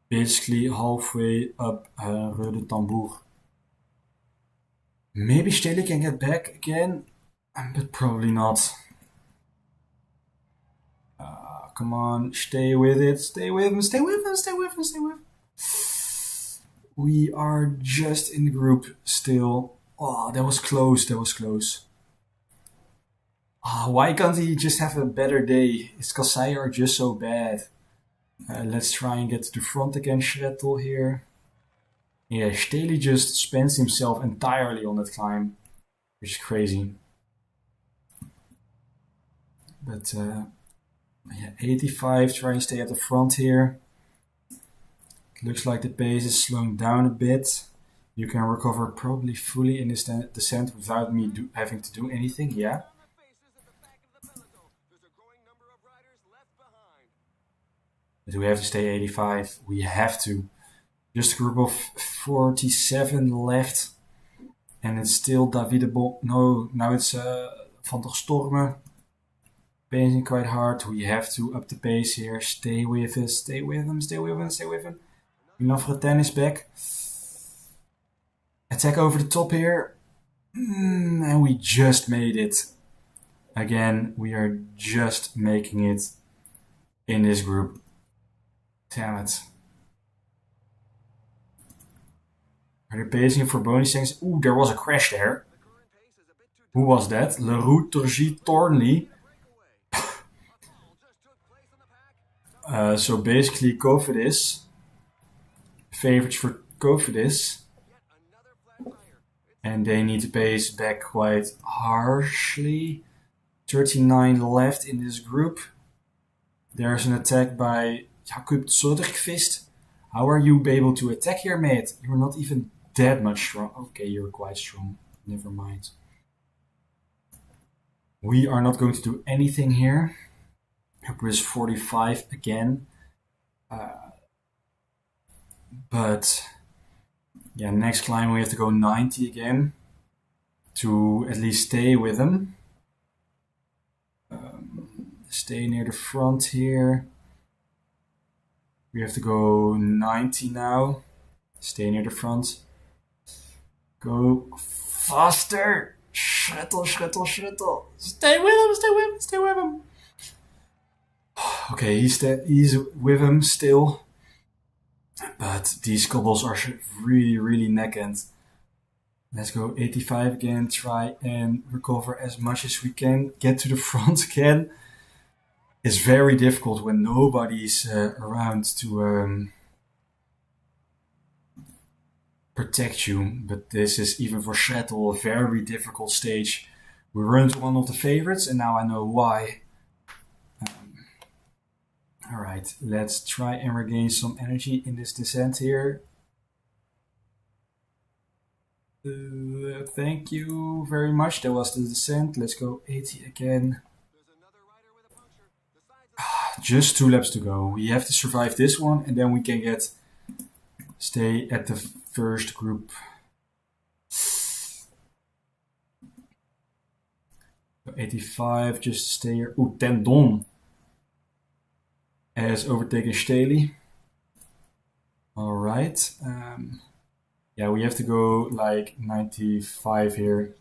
Speaker 1: Basically halfway up Rue du Tambour. Maybe Staley can get back again, but probably not. come on, stay with it. Stay with him, stay with him, stay with him, stay with him. We are just in the group still. Oh, that was close, that was close. Why can't he just have a better day? It's because they are just so bad. Let's try and get to the front again, Schrettel here. Yeah, Staley just spends himself entirely on that climb, which is crazy. But yeah, 85, try and stay at the front here. It looks like the pace is slowing down a bit. You can recover probably fully in this descent without me having to do anything, yeah. Do we have to stay 85? We have to. Just a group of 47 left. And it's still Davide No, now it's Van der Stormen. Pacing quite hard. We have to up the pace here. Stay with us. Stay with him. Stay with him. Stay with him. Nafretten is back. Attack over the top here. And we just made it. Again, we are just making it in this group. Damn it. Are they pacing for bonus things? Ooh, there was a crash there. Who was that? Leroux, Turgy, Thornley. So basically Cofidis. Favorites for Cofidis. And they need to pace back quite harshly. 39 left in this group. There's an attack by Jakub Soderqvist. How are you able to attack here, mate? You're not even that much strong. Okay, you're quite strong. Never mind. We are not going to do anything here. Is 45 again. But yeah, next climb we have to go 90 again to at least stay with him. Stay near the front here. We have to go 90 now. Stay near the front. Go faster! Schrettel, Schrettel, Schrettel. Stay with him, stay with him, stay with him. Okay, he's with him still. But these cobbles are really, really neck-end. Let's go 85 again. Try and recover as much as we can. Get to the front again. It's very difficult when nobody's around to protect you. But this is, even for Schrettel, a very difficult stage. We run into one of the favorites, and now I know why. Alright, let's try and regain some energy in this descent here. Thank you very much. That was the descent. Let's go 80 again. Just 2 laps to go. We have to survive this one, and then we can stay at the first group. 85, just stay here. Oeh, Tendon has overtaken Staley. Alright. Yeah, we have to go like 95 here.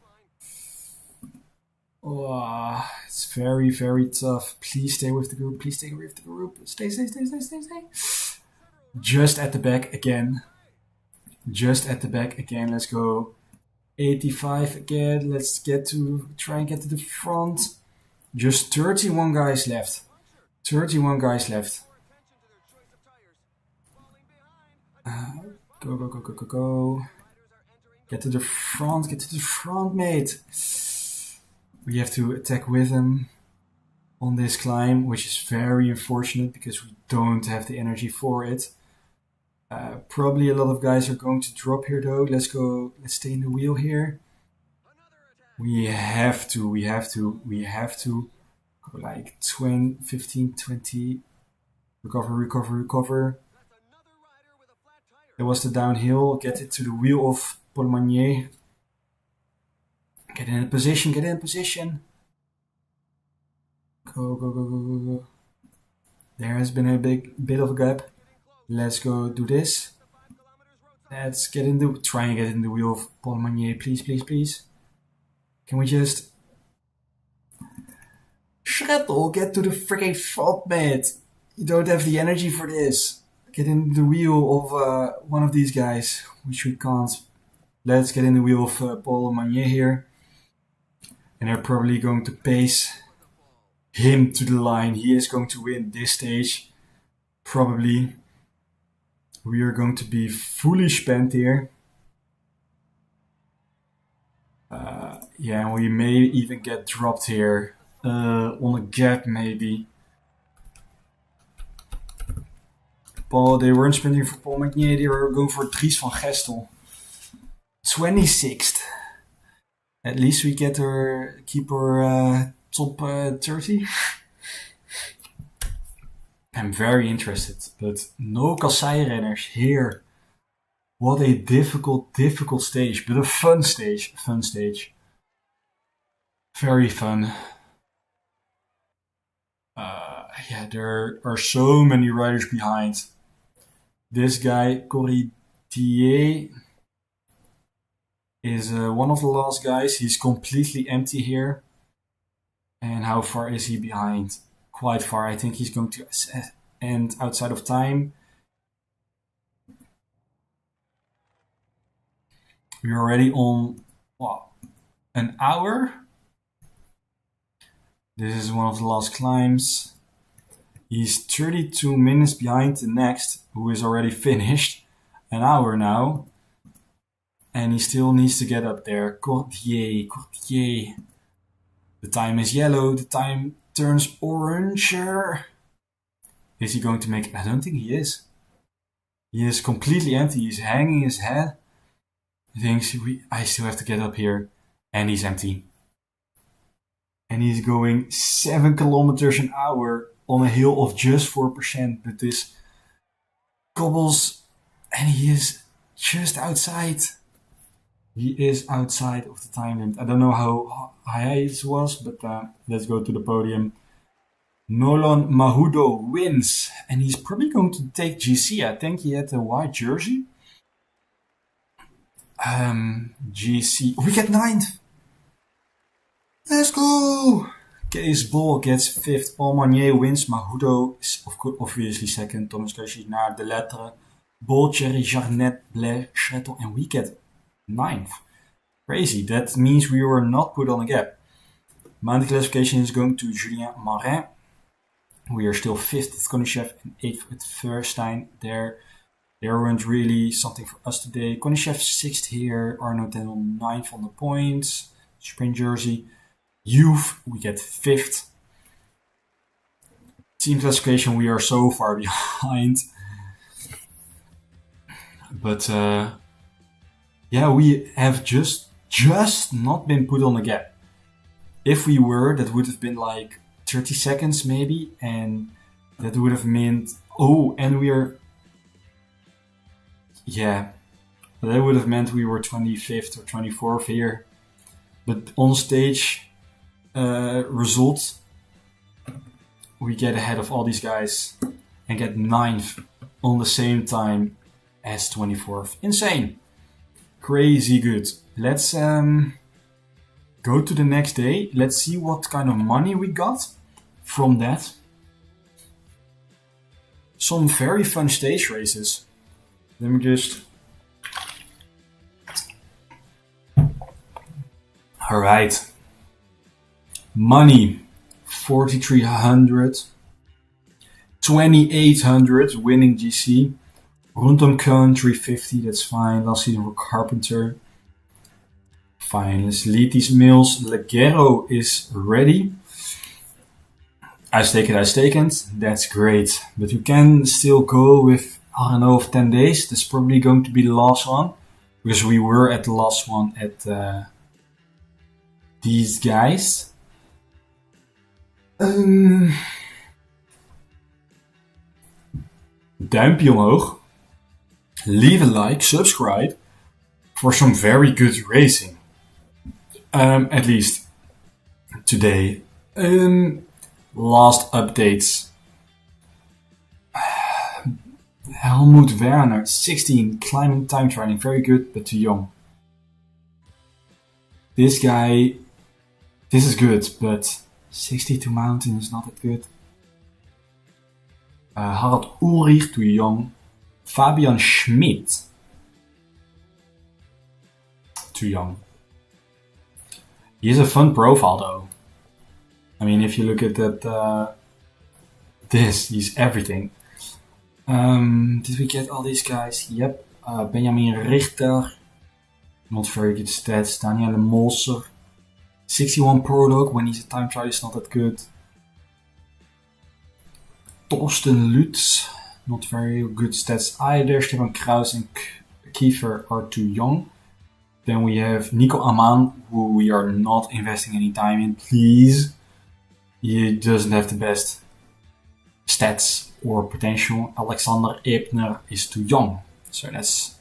Speaker 1: Oh, it's very, very tough. Please stay with the group. Please stay with the group. Stay. Just at the back again. Just at the back again. Let's go 85 again. Let's try and get to the front. Just 31 guys left. 31 guys left. Go. Get to the front, mate. We have to attack with him on this climb, which is very unfortunate because we don't have the energy for it. Probably a lot of guys are going to drop here though. Let's stay in the wheel here. We have to go like 20, 15, 20. Recover. There was the downhill. Get it to the wheel of Paul Magnier. Get in position. Go. There has been a bit of a gap. Let's go do this. Let's try and get in the wheel of Paul Magnier. Please. Can we just... Shrettel, get to the freaking front, mate. You don't have the energy for this. Get in the wheel of one of these guys, which we can't. Let's get in the wheel of Paul Magnier here. And they're probably going to pace him to the line. He is going to win this stage. Probably. We are going to be fully spent here. Yeah, and we may even get dropped here. On a gap, maybe. They weren't sprinting for Paul Magnier. They were going for Dries van Gestel. 26th. At least we get her, keep her top 30. I'm very interested, but no kassei-renners here. What a difficult stage, but a fun stage. Very fun. Yeah, there are so many riders behind. This guy, Corridier, is one of the last guys. He's completely empty here. And how far is he behind? Quite far. I think he's going to end outside of time. We're already on an hour. This is one of the last climbs. He's 32 minutes behind the next, who is already finished. An hour now. And he still needs to get up there. Cordier. The time is yellow. The time turns orange. Is he going to make it? I don't think he is. He is completely empty. He's hanging his head. He thinks, I still have to get up here. And he's empty. And he's going 7 kilometers an hour on a hill of just 4%. But this cobbles. And he is just outside. He is outside of the time limit. I don't know how high it was, but let's go to the podium. Nolan Mahudo wins. And he's probably going to take GC. I think he had a white jersey. GC. We get 9th. Let's go. Case Ball gets 5th. Paul Magnier wins. Mahudo is obviously 2nd. Thomas Keuschy naar De Lettre. Ball, Cherry, Jarnet, Blair, Schrettel. And we get 9th. Crazy. That means we were not put on a gap. Mountain classification is going to Julien Marin. We are still 5th with Konishev and 8th with Verstein. There weren't really something for us today. Konishev 6th here. Arno Tendel 9th on the points. Sprint jersey. Youth, we get 5th. Team classification, we are so far behind. But yeah, we have just not been put on the gap. If we were, that would have been like 30 seconds maybe, and that would have meant, and we are, yeah, that would have meant we were 25th or 24th here. But on stage result, we get ahead of all these guys and get 9th on the same time as 24th. Insane. Crazy good. Let's go to the next day. Let's see what kind of money we got from that. Some very fun stage races. Let me just... Alright. Money. 4,300. 2,800 winning GC. Rondom Cone 350, that's fine. Last season for Carpenter. Fine, let's lead these mills. Leggero is ready. Uitstekend. That's great. But you can still go with, I don't know, of 10 days. That's probably going to be the last one. Because we were at the last one at these guys. Duimpje omhoog. Leave a like, subscribe for some very good racing. At least today. Last updates. Helmut Werner, 16, climbing time training, very good, but too young. This guy, this is good, but 62 Mountain is not that good. Harald Ulrich, too young. Fabian Schmidt, too young. He has a fun profile though. I mean, if you look at that, he's everything. Did we get all these guys? Yep. Benjamin Richter, not very good stats. Danielle Molser, 61 prologue when he's a time trial is not that good. Torsten Lutz, not very good stats either. Stefan Kraus and Kiefer are too young. Then we have Nico Aman, who we are not investing any time in, please. He doesn't have the best stats or potential. Alexander Ebner is too young, so that's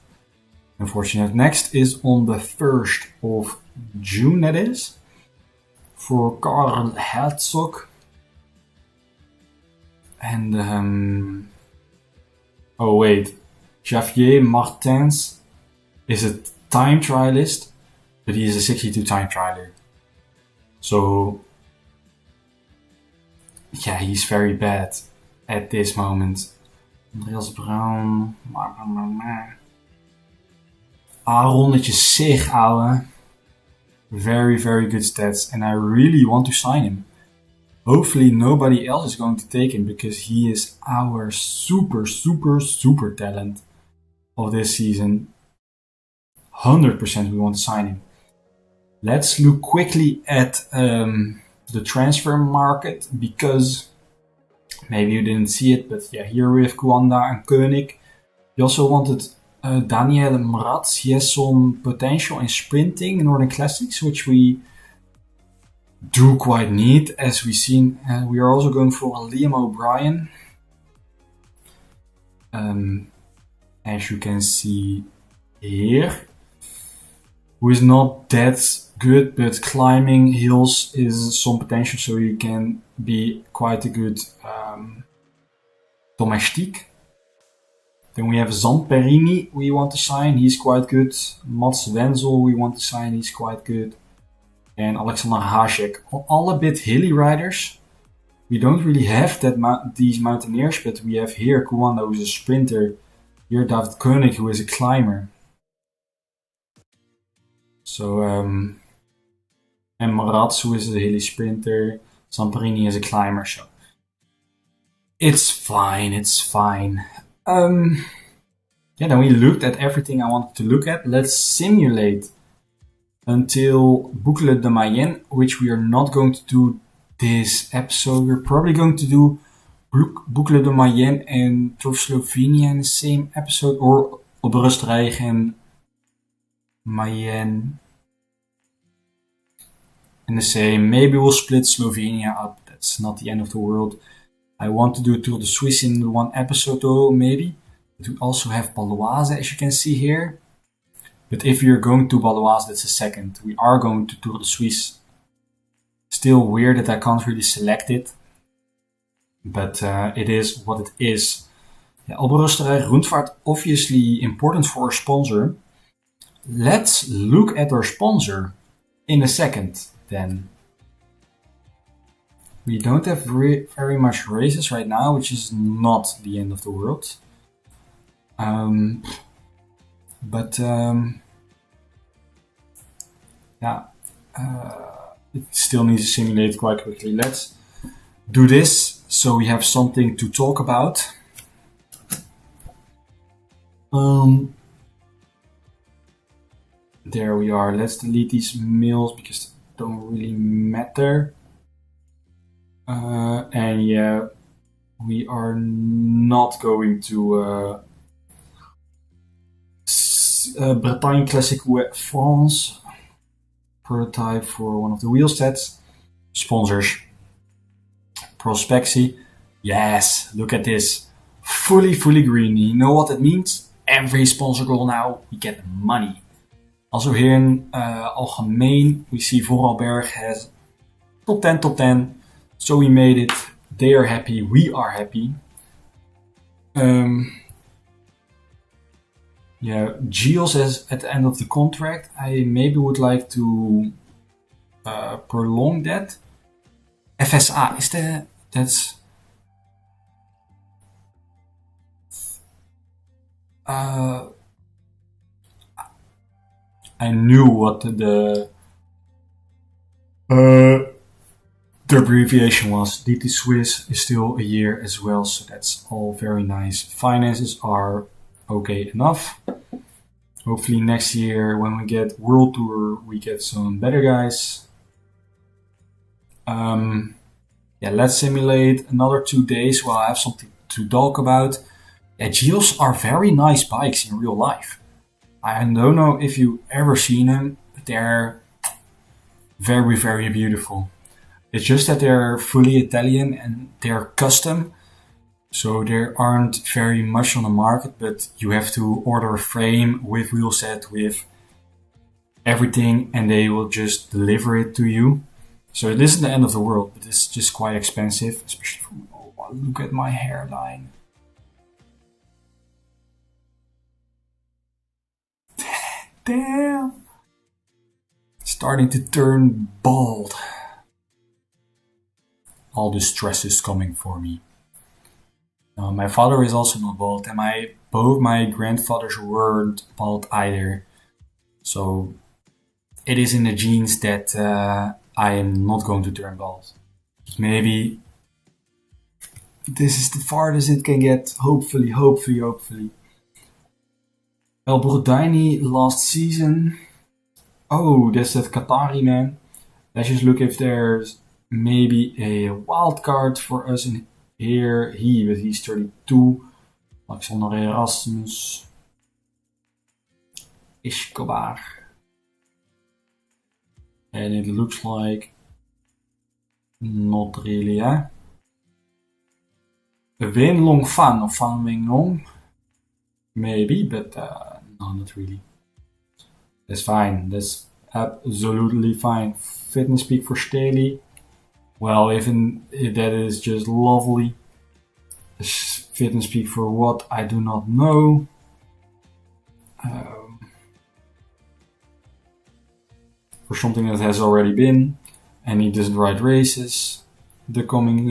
Speaker 1: unfortunate. Next is on the 1st of June, that is, for Karl Herzog. And, oh wait, Javier Martins is a time trialist, but he is a 62 time trialer. So, yeah, he's very bad at this moment. Andreas Brown. Aronnetje Sig, ouwe. Very, very good stats. And I really want to sign him. Hopefully nobody else is going to take him because he is our super, super, super talent of this season. 100% we want to sign him. Let's look quickly at the transfer market because maybe you didn't see it, but yeah, here we have Kuanda and Koenig. We also wanted Daniel Mraz. He has some potential in sprinting in Northern Classics, which we do quite need, as we've seen. We are also going for Liam O'Brien. As you can see here, who is not that good, but climbing hills is some potential, so he can be quite a good domestique. Then we have Zamperini we want to sign, he's quite good. Mats Wenzel we want to sign, he's quite good. And Alexander Hasek, all a bit hilly riders. We don't really have these mountaineers, but we have here Kuanda, who's a sprinter. Here David Koenig, who is a climber. So, and Maratz, who is a hilly sprinter. Zamperini is a climber, so it's fine, it's fine. Yeah, then we looked at everything I wanted to look at. Let's simulate until Boucle de Mayenne, which we are not going to do this episode. We're probably going to do Boucle de Mayenne and Tour of Slovenia in the same episode, or Oberösterreich and Mayenne in the same. Maybe we'll split Slovenia up. That's not the end of the world. I want to do Tour de Suisse in one episode though, maybe. But we also have Baloise, as you can see here. But if you're going to Baloise, that's a second. We are going to Tour de Suisse. Still weird that I can't really select it. But it is what it is. Yeah, Oberösterreich Rundfahrt, obviously important for our sponsor. Let's look at our sponsor in a second then. We don't have very much races right now, which is not the end of the world. It still needs to simulate quite quickly. Let's do this so we have something to talk about. There we are. Let's delete these mails because they don't really matter. And yeah, we are not going to Bretagne Classic France. Prototype for one of the wheel sets. Sponsors. Prospexy. Yes, look at this. Fully green. You know what that means? Every sponsor goal now, we get money. Also here in Algemeen, we see Vorarlberg has top 10. So we made it. They are happy. We are happy. Yeah, Gilles says at the end of the contract, I maybe would like to prolong that. FSA, is that... That's... I knew what uh, the abbreviation was. DT Swiss is still a year as well, so that's all very nice. Finances are okay enough. Hopefully next year when we get World Tour, we get some better guys. Let's simulate another 2 days while I have something to talk about. Yeah, Geos are very nice bikes in real life. I don't know if you've ever seen them, but they're very, very beautiful. It's just that they're fully Italian and they're custom, so there aren't very much on the market, but you have to order a frame with wheel set, with everything, and they will just deliver it to you. So it isn't the end of the world, but it's just quite expensive, especially for, look at my hairline. Damn! Starting to turn bald. All the stress is coming for me. My father is also not bald, and both my grandfathers weren't bald either. So it is in the genes that I am not going to turn bald. Maybe this is the farthest it can get. Hopefully. El Bordaini last season. Oh, there's that Qatari man. Let's just look if there's maybe a wild card for us in here. He's 32. Alexander Erasmus. Escobar. And it looks like not really, eh? Win Long Fan or Fan Wing Long. Maybe, but no, not really. That's fine. That's absolutely fine. Fitness peak for Staley. Well, if that is just lovely. Fitness peak for what? I do not know. For something that has already been, and he doesn't ride races the coming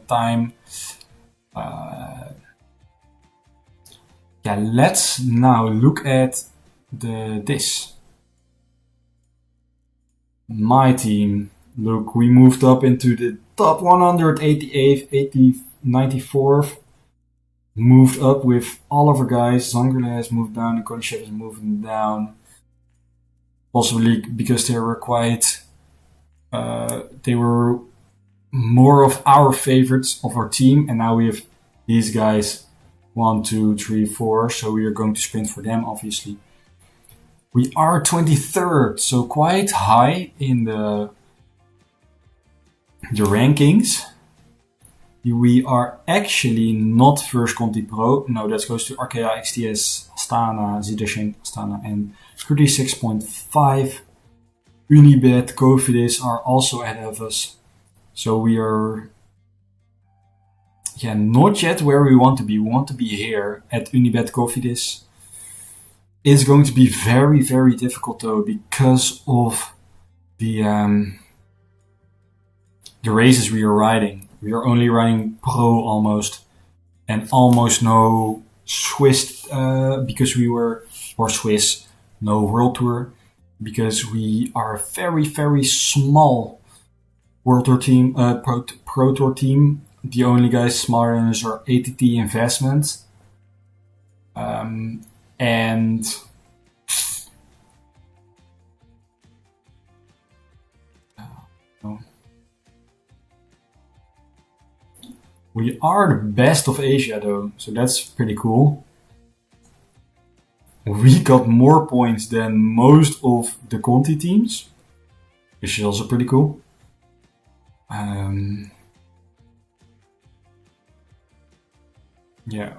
Speaker 1: time. Let's now look at this. My team. Look, we moved up into the top 188th, 94th. Moved up with all of our guys. Zangerle has moved down, and Konishev is moving down. Possibly because they were they were more of our favorites of our team, and now we have these guys 1, 2, 3, 4, so we are going to sprint for them, obviously. We are 23rd, so quite high in the rankings. We are actually not first Conti Pro. No, that goes to Arkea, XTS, Astana, Ziderschenk, Astana, and 36.5. Unibet, Cofidis are also ahead of us. So we are not yet where we want to be. We want to be here at Unibet Cofidis. It's going to be very, very difficult though, because of the races we are riding. We are only riding Pro almost, and almost no Swiss because we were, or Swiss, no World Tour, because we are a very, very small World Tour team, Pro Tour team. The only guys smaller than us are ATT Investment. And we are the best of Asia though, so that's pretty cool. We got more points than most of the Conti teams, which is also pretty cool.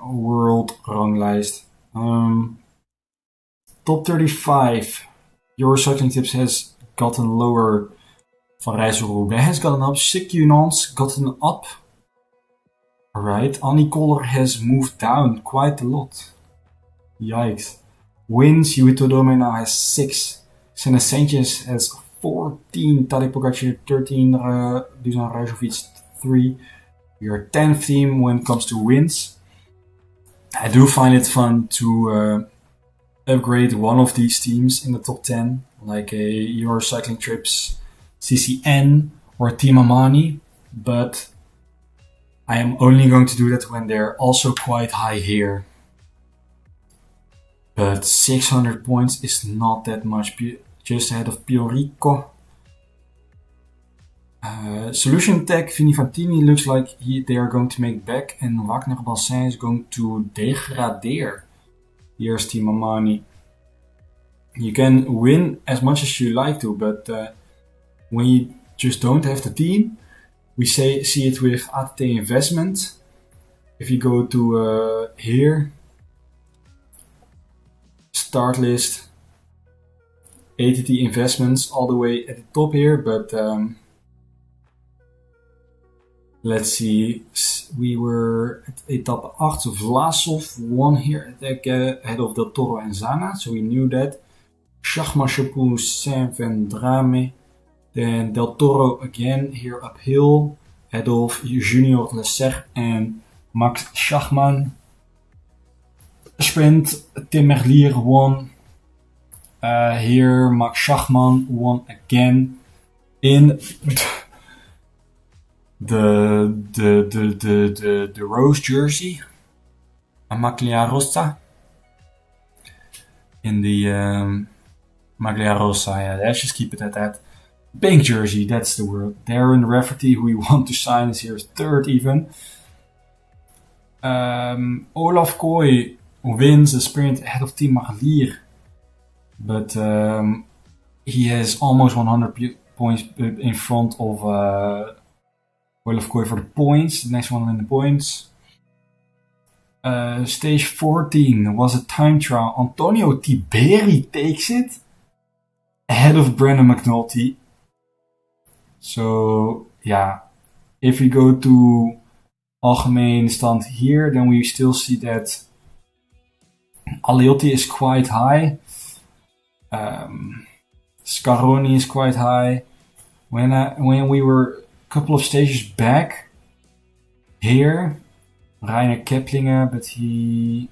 Speaker 1: World Ranglijst. Top 35. Your Cycling Tips has gotten lower. Van Rijsselroubaix has gotten up. Sick-Unans gotten up. Alright, Annie Koller has moved down quite a lot. Yikes. Wins, Juito Dome now has 6. Senna Sanchez has 14, Tadej Pogacar 13, Dusan Rajovic 3. We are 10th team when it comes to wins. I do find it fun to upgrade one of these teams in the top 10, like a Euro Cycling Trips CCN or Team Amani, but I am only going to do that when they're also quite high here. But 600 points is not that much, just ahead of Piorico. Solution Tech, Vinifantini looks like they are going to make back, and Wagner Bassin is going to degradeer. Here's Team Amani. You can win as much as you like to, but when you just don't have the team, we see it with ATT Investment. If you go to here, start list, ATT Investments all the way at the top here, but let's see, we were at etappe 8, Vlasov won here ahead of Del Toro and Zana, so we knew that. Shachma Chapu, Saint-Vendrame, then Del Toro again here uphill, ahead of Junior Lesser and Max Schachmann. Sprint, Tim Merlier won. Here Max Schachmann won again in the rose jersey, a Maglia Rossa. In the Maglia Rossa, yeah, let's just keep it at that. Pink jersey, that's the word. Darren Rafferty, who we want to sign, is here third even. Olaf Kooi wins the sprint ahead of Team Magalier, but he has almost 100 points in front of Olaf Kooi for the points. The next one in the points. Stage 14 was a time trial. Antonio Tiberi takes it ahead of Brandon McNulty. So, yeah, if we go to algemeen stand here, then we still see that Aliotti is quite high. Scaroni is quite high. When we were a couple of stages back here, Rainer Keplinger, but he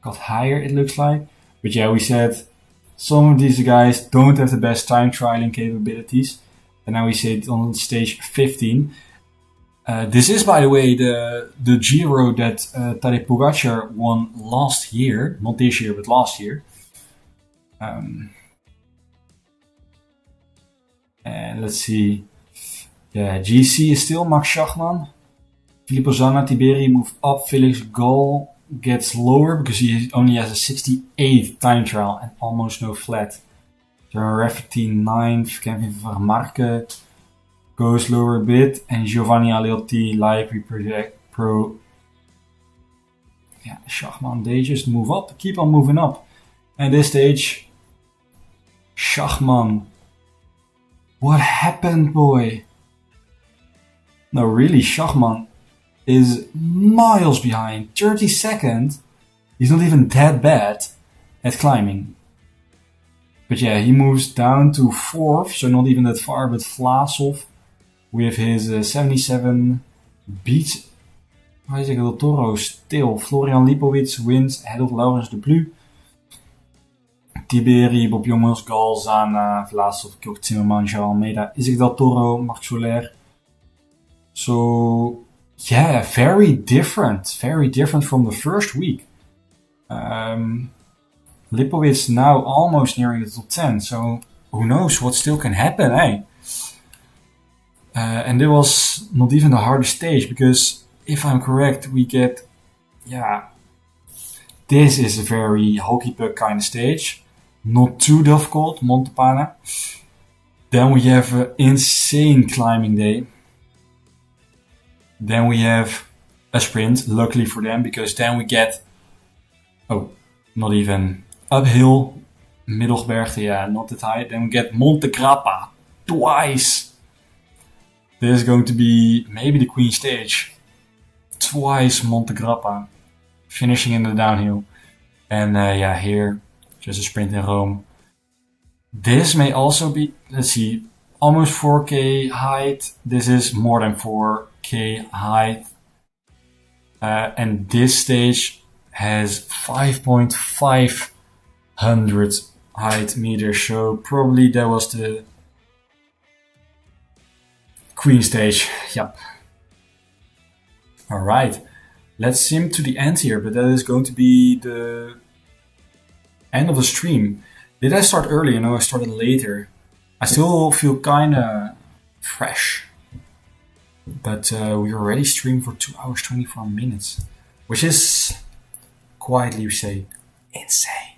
Speaker 1: got higher, it looks like. But yeah, we said some of these guys don't have the best time trialing capabilities. And now we see it on stage 15. This is, by the way, the Giro that Tadej Pogacar won last year. Not this year, but last year. And let's see. Yeah, GC is still Max Schachmann. Filippo Zanna, Tiberi move up. Felix Gall gets lower because he only has a 68 time trial and almost no flat. Darren Rafferty 9th. Kevin Vermarke goes lower a bit. And Giovanni Aliotti, like we yeah, Schachmann, they just move up. Keep on moving up. At this stage, Schachmann. What happened, boy? No, really, Schachmann is miles behind. 32nd. He's not even that bad at climbing. But yeah, he moves down to 4th, so not even that far, but Vlasov with his 77 beats Isaac Del Toro still. Florian Lipovic wins ahead of Laurens de Blu. Tiberi, Bob Jongens, Gal, Zana, Vlasov, Kjok Zimmerman, Jean Almeida, Isaac Del Toro, Marc Soler. So yeah, very different from the first week. Lipovic now almost nearing the top 10, so who knows what still can happen, eh? And it was not even the hardest stage, because if I'm correct, we get, yeah, this is a very hockey puck kind of stage. Not too difficult, Montepane. Then we have an insane climbing day. Then we have a sprint, luckily for them, because then we get, not even uphill, Middelberg, yeah, not that high. Then we get Monte Grappa twice. This is going to be maybe the Queen stage. Twice Monte Grappa, finishing in the downhill. And yeah, here, just a sprint in Rome. This may also be, let's see, almost 4K height. This is more than 4K height. And this stage has 5.5 hundred height meters, so probably that was the Queen stage. Yep. Alright, let's sim to the end here, but that is going to be the end of the stream. Did I start early? No, I started later. I still feel kinda fresh. But we already streamed for 2 hours 24 minutes, which is, quietly say, insane.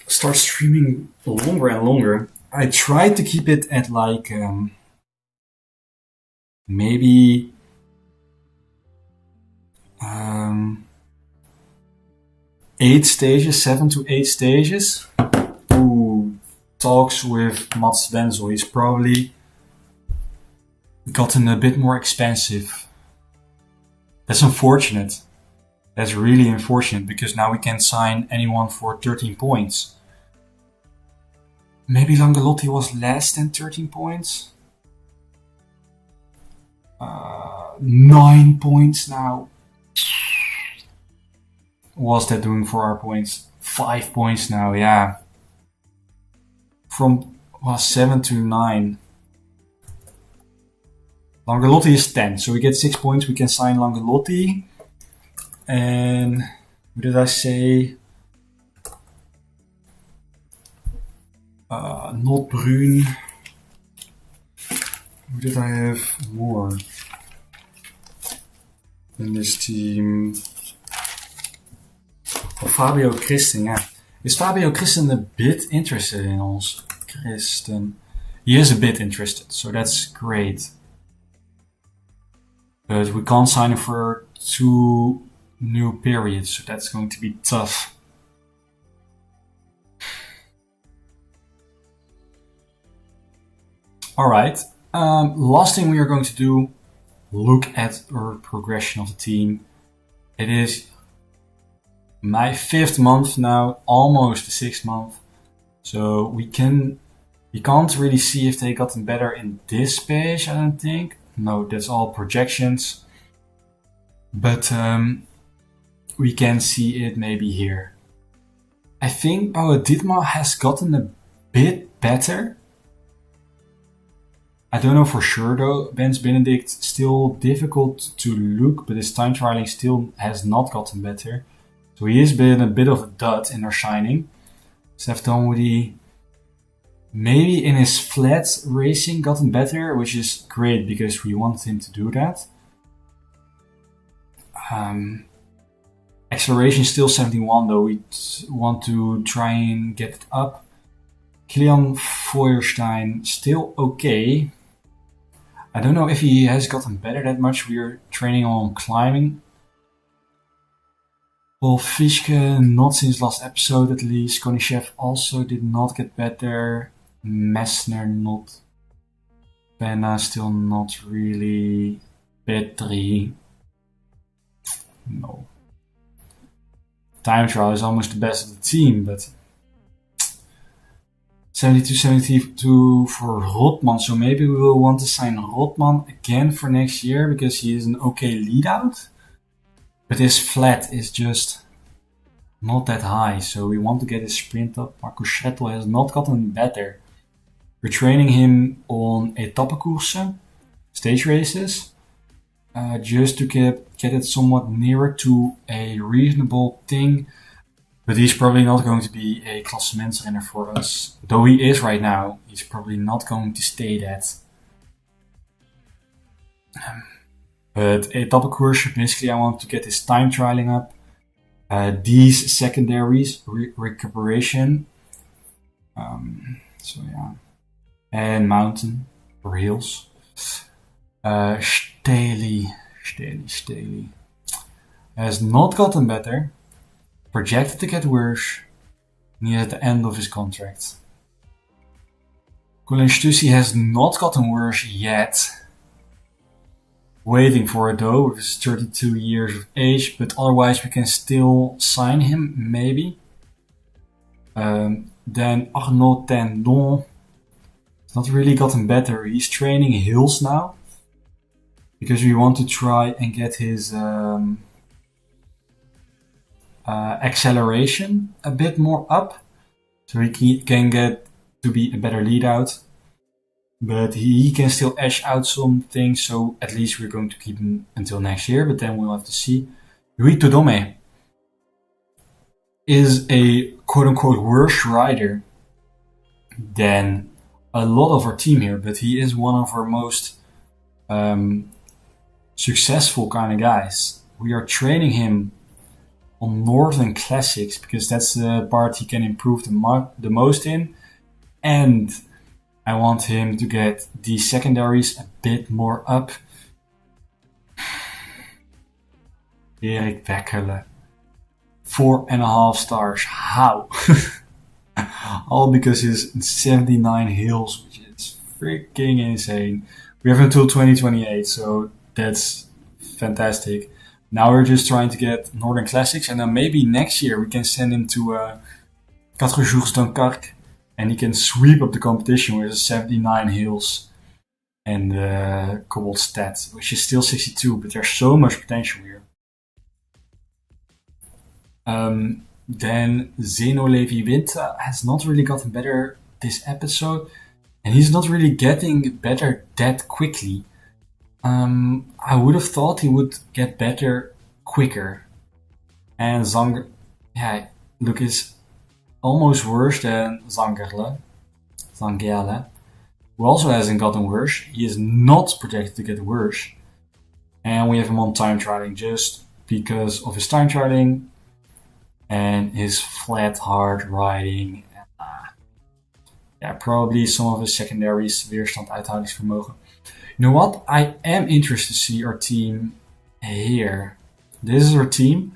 Speaker 1: Start streaming longer and longer. I tried to keep it at like maybe 8 stages, 7 to 8 stages. Ooh, talks with Mats Denzel. He's probably gotten a bit more expensive. That's unfortunate. That's really unfortunate because now we can sign anyone for 13 points. Maybe Langalotti was less than 13 points. 9 points now. What's that doing for our points? 5 points now, yeah. From 7 to 9. Langalotti is 10, so we get 6 points. We can sign Langalotti. And what did I say? Not Brun. Who did I have more in this team? Oh, Fabio Christen, yeah. Is Fabio Christen a bit interested in us? Christen. He is a bit interested, so that's great. But we can't sign him for 2 new periods, so that's going to be tough. Alright, last thing we are going to do, look at our progression of the team. It is my 5th month now, almost the 6th month. So we can't really see if they gotten better in this page, I don't think. No, that's all projections. But we can see it maybe here. I think Bauer Dietmar has gotten a bit better. I don't know for sure though. Benz Benedict still difficult to look, but his time trialing still has not gotten better. So he has been a bit of a dud in our signing. Seth Dunwoody maybe in his flat racing gotten better, which is great because we wanted him to do that. Acceleration still 71 though. We want to try and get it up. Kilian Feuerstein still okay. I don't know if he has gotten better that much. We are training on climbing. Well, Fischke, not since last episode at least. Konishev also did not get better. Messner not. Penna still not really. Petri. No. Time trial is almost the best of the team, but 72 for Rotman, so maybe we will want to sign Rotman again for next year because he is an okay lead out. But his flat is just not that high, so we want to get his sprint up. Marco Schrettel has not gotten better. We're training him on etappekoersen, stage races, just to get it somewhat nearer to a reasonable thing. But he's probably not going to be a klassementsrenner for us. Though he is right now, he's probably not going to stay that. But etappekoers, basically I want to get his time trialing up. These secondaries, recuperation. So yeah. And mountain, or hills. Staley. Has not gotten better. Projected to get worse, and he is at the end of his contract. Colin Stussy has not gotten worse yet. Waiting for it though, with his 32 years of age, but otherwise we can still sign him, maybe. Then Arnaud Tendon has not really gotten better. He's training hills now because we want to try and get his acceleration a bit more up, so he can get to be a better lead out. But he can still edge out some things, so at least we're going to keep him until next year, but then we'll have to see. Louis Todome is a quote-unquote worse rider than a lot of our team here, but he is one of our most successful kind of guys. We are training him on Northern Classics because that's the part he can improve the most in, and I want him to get the secondaries a bit more up. Erik Weckele, 4.5 stars. How? All because he's 79 hills, which is freaking insane. We have until 2028, so that's fantastic. Now we're just trying to get Northern Classics, and then maybe next year we can send him to 4 Jours Dunkerque, and he can sweep up the competition with 79 hills and cobbled stats, which is still 62, but there's so much potential here. Then Zeno Levi Winter has not really gotten better this episode, and he's not really getting better that quickly. I would have thought he would get better quicker. And look, is almost worse than Zangerle, who also hasn't gotten worse. He is not projected to get worse. And we have him on time trialing just because of his time trialing and his flat hard riding. Probably some of his secondaries, weerstand, uithoudingsvermogen. You know what? I am interested to see our team here. This is our team.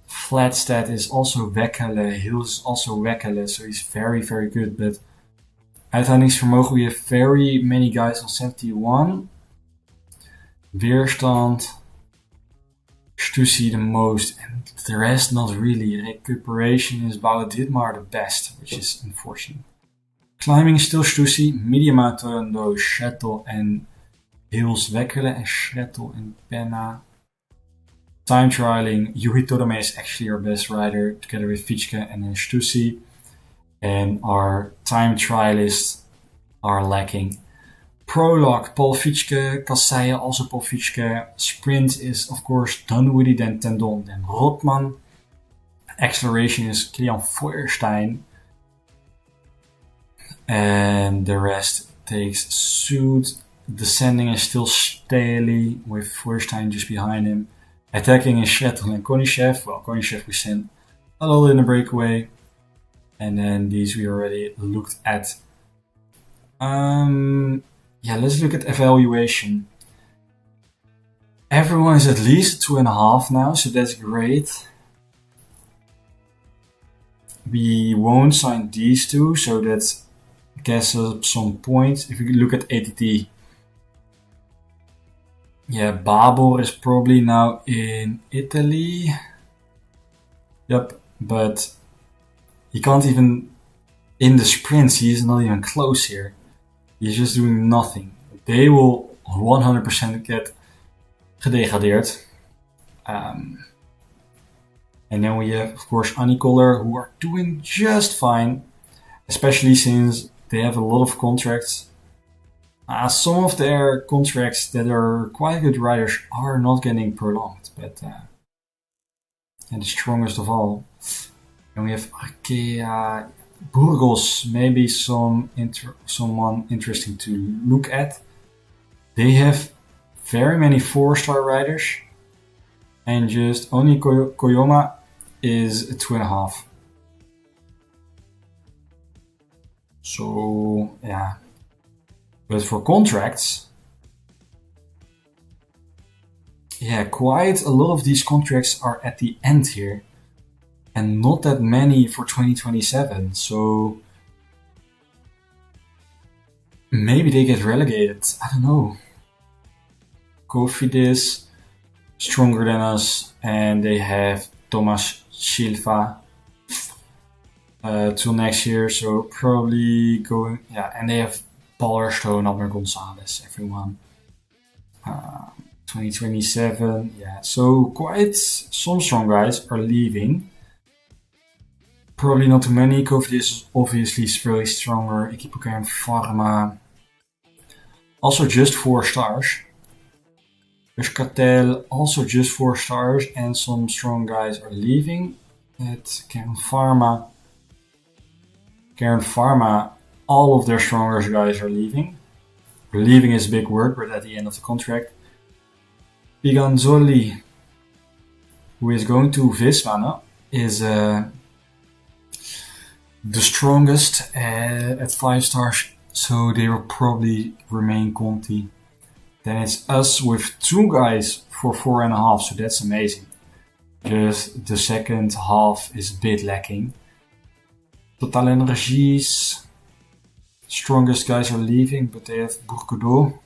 Speaker 1: Flat stat is also Weckele. Hills is also Weckele, so he's very, very good. But uithoudingsvermogen, we have very many guys on 71. Weerstand, Stussy the most, and the rest not really. Recuperation is Bouwe Ditmar the best, which is unfortunate. Climbing is still Stussy, medium outturn though Schettel and Hills Weckele and Schettel and Penna. Time trialing, Yuhi Todome is actually our best rider together with Fietske and then Stussy. And our time trialists are lacking. Prologue, Paul Fietske, Kasseien, also Paul Fietske. Sprint is of course Dunwoody, then Tendon, then Rotman. Acceleration is Kilian Feuerstein. And the rest takes suit. Descending is still Staley with Feuerstein just behind him. Attacking is Schettel and Konishev. Well, Konishev we sent a lot in the breakaway. And then these we already looked at. Let's look at evaluation. Everyone is at least 2.5 now, so that's great. We won't sign these two, so that gets up some points. If we look at ATT, Babor is probably now in Italy. Yep, but he can't even, in the sprints, he's not even close here. He's just doing nothing. They will 100% get gedegradeerd. And then we have, of course, Annie Koller, who are doing just fine, especially since they have a lot of contracts. Some of their contracts that are quite good riders are not getting prolonged, but and the strongest of all. And we have Arkea, Burgos, maybe someone interesting to look at. They have very many 4-star riders, and just only Koyoma is a 2.5. So but for contracts, quite a lot of these contracts are at the end here. And not that many for 2027, so maybe they get relegated. I don't know. Cofidis, stronger than us, and they have Thomas Silva. till next year. So probably going, yeah, and they have Ballerstone, Abner Gonzalez, everyone. 2027, yeah. So quite some strong guys are leaving. Probably not too many. COVID is obviously very stronger. Equipoker Pharma. Also just 4 stars. There's Cartel, also just 4 stars, and some strong guys are leaving. At Kern Pharma, all of their stronger guys are leaving. Leaving is a big word, but at the end of the contract. Piganzoli, who is going to Visma now, is the strongest at 5 stars, so they will probably remain Conti. Then it's us with 2 guys for 4.5, so that's amazing. Just the second half is a bit lacking. Total Energies, strongest guys are leaving, but they have Bourgodeau.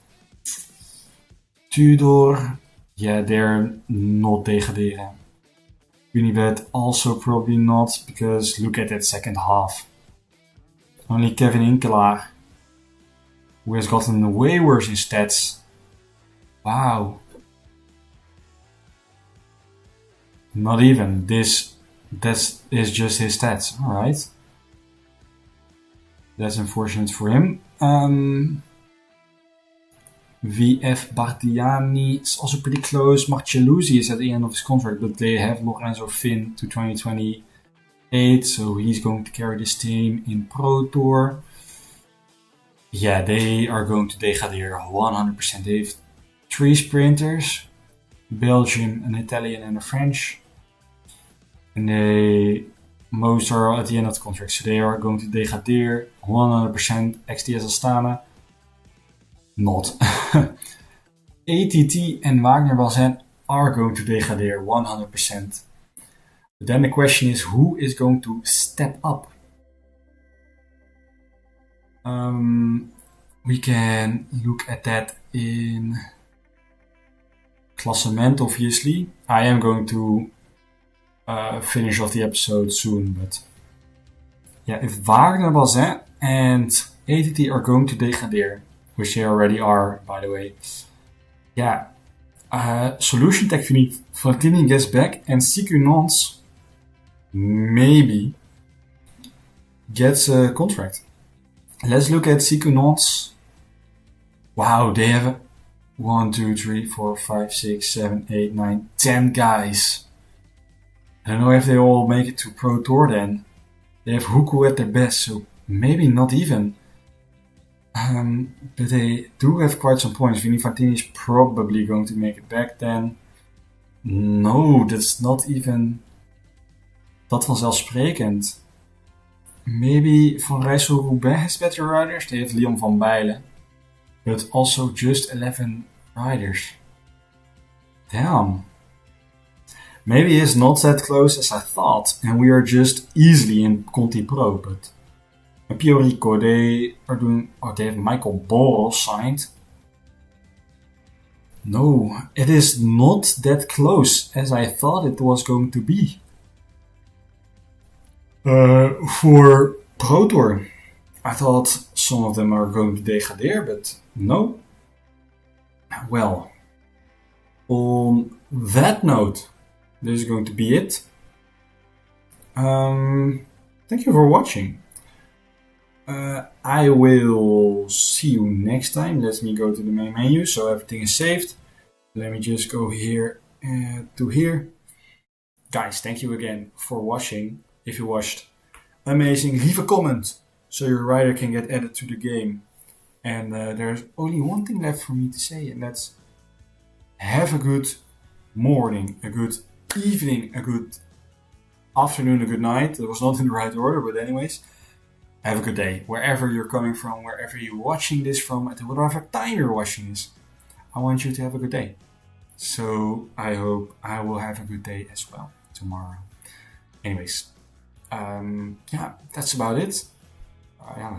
Speaker 1: Tudor, yeah, they're not degraderen. Unibet also probably not, because look at that second half. Only Kevin Inkelaar, who has gotten way worse in stats. Wow. Not even. That is just his stats. Alright. That's unfortunate for him. VF Bardiani is also pretty close. Marcelluzzi is at the end of his contract, but they have Lorenzo Finn to 2028, so he's going to carry this team in Pro Tour. Yeah, they are going to degradere 100%. They have 3 sprinters, Belgium, an Italian and a French. And most are at the end of the contract, so they are going to degradere 100%. XTS Astana, not. ATT and Wagner Bazin are going to degradere 100%. But then the question is, who is going to step up? We can look at that in Klassement, obviously. I am going to finish off the episode soon, but yeah, if Wagner Bazin and ATT are going to degradere, which they already are, by the way, yeah, Solution Tech Fantini gets back, and CQ Nantes maybe gets a contract. Let's look at CQ Nantes. Wow, they have 1, 2, 3, 4, 5, 6, 7, 8, 9, 10 guys. I don't know if they all make it to Pro Tour then. They have Huku at their best, so maybe not even. But they do have quite some points. Vini Fantini is probably going to make it back then. No, that's not even dat vanzelfsprekend. Maybe Van Rijssel-Roubaix has better riders. They have Leon van Bijlen. But also just 11 riders. Damn. Maybe it's not that close as I thought, and we are just easily in Conti Pro, but Piorico, they are doing, they have Michael Boros signed. No, it is not that close as I thought it was going to be. For Pro Tour, I thought some of them are going to degradere, but no. Well, on that note, this is going to be it. Thank you for watching. I will see you next time. Let me go to the main menu so everything is saved. Let me just go here to here. Guys, thank you again for watching. If you watched, amazing. Leave a comment so your rider can get added to the game. And there's only one thing left for me to say, and that's have a good morning, a good evening, a good afternoon, a good night. That was not in the right order, but anyways, have a good day. Wherever you're coming from, wherever you're watching this from, at whatever time you're watching this, I want you to have a good day. So I hope I will have a good day as well tomorrow. Anyways, yeah, that's about it. Yeah,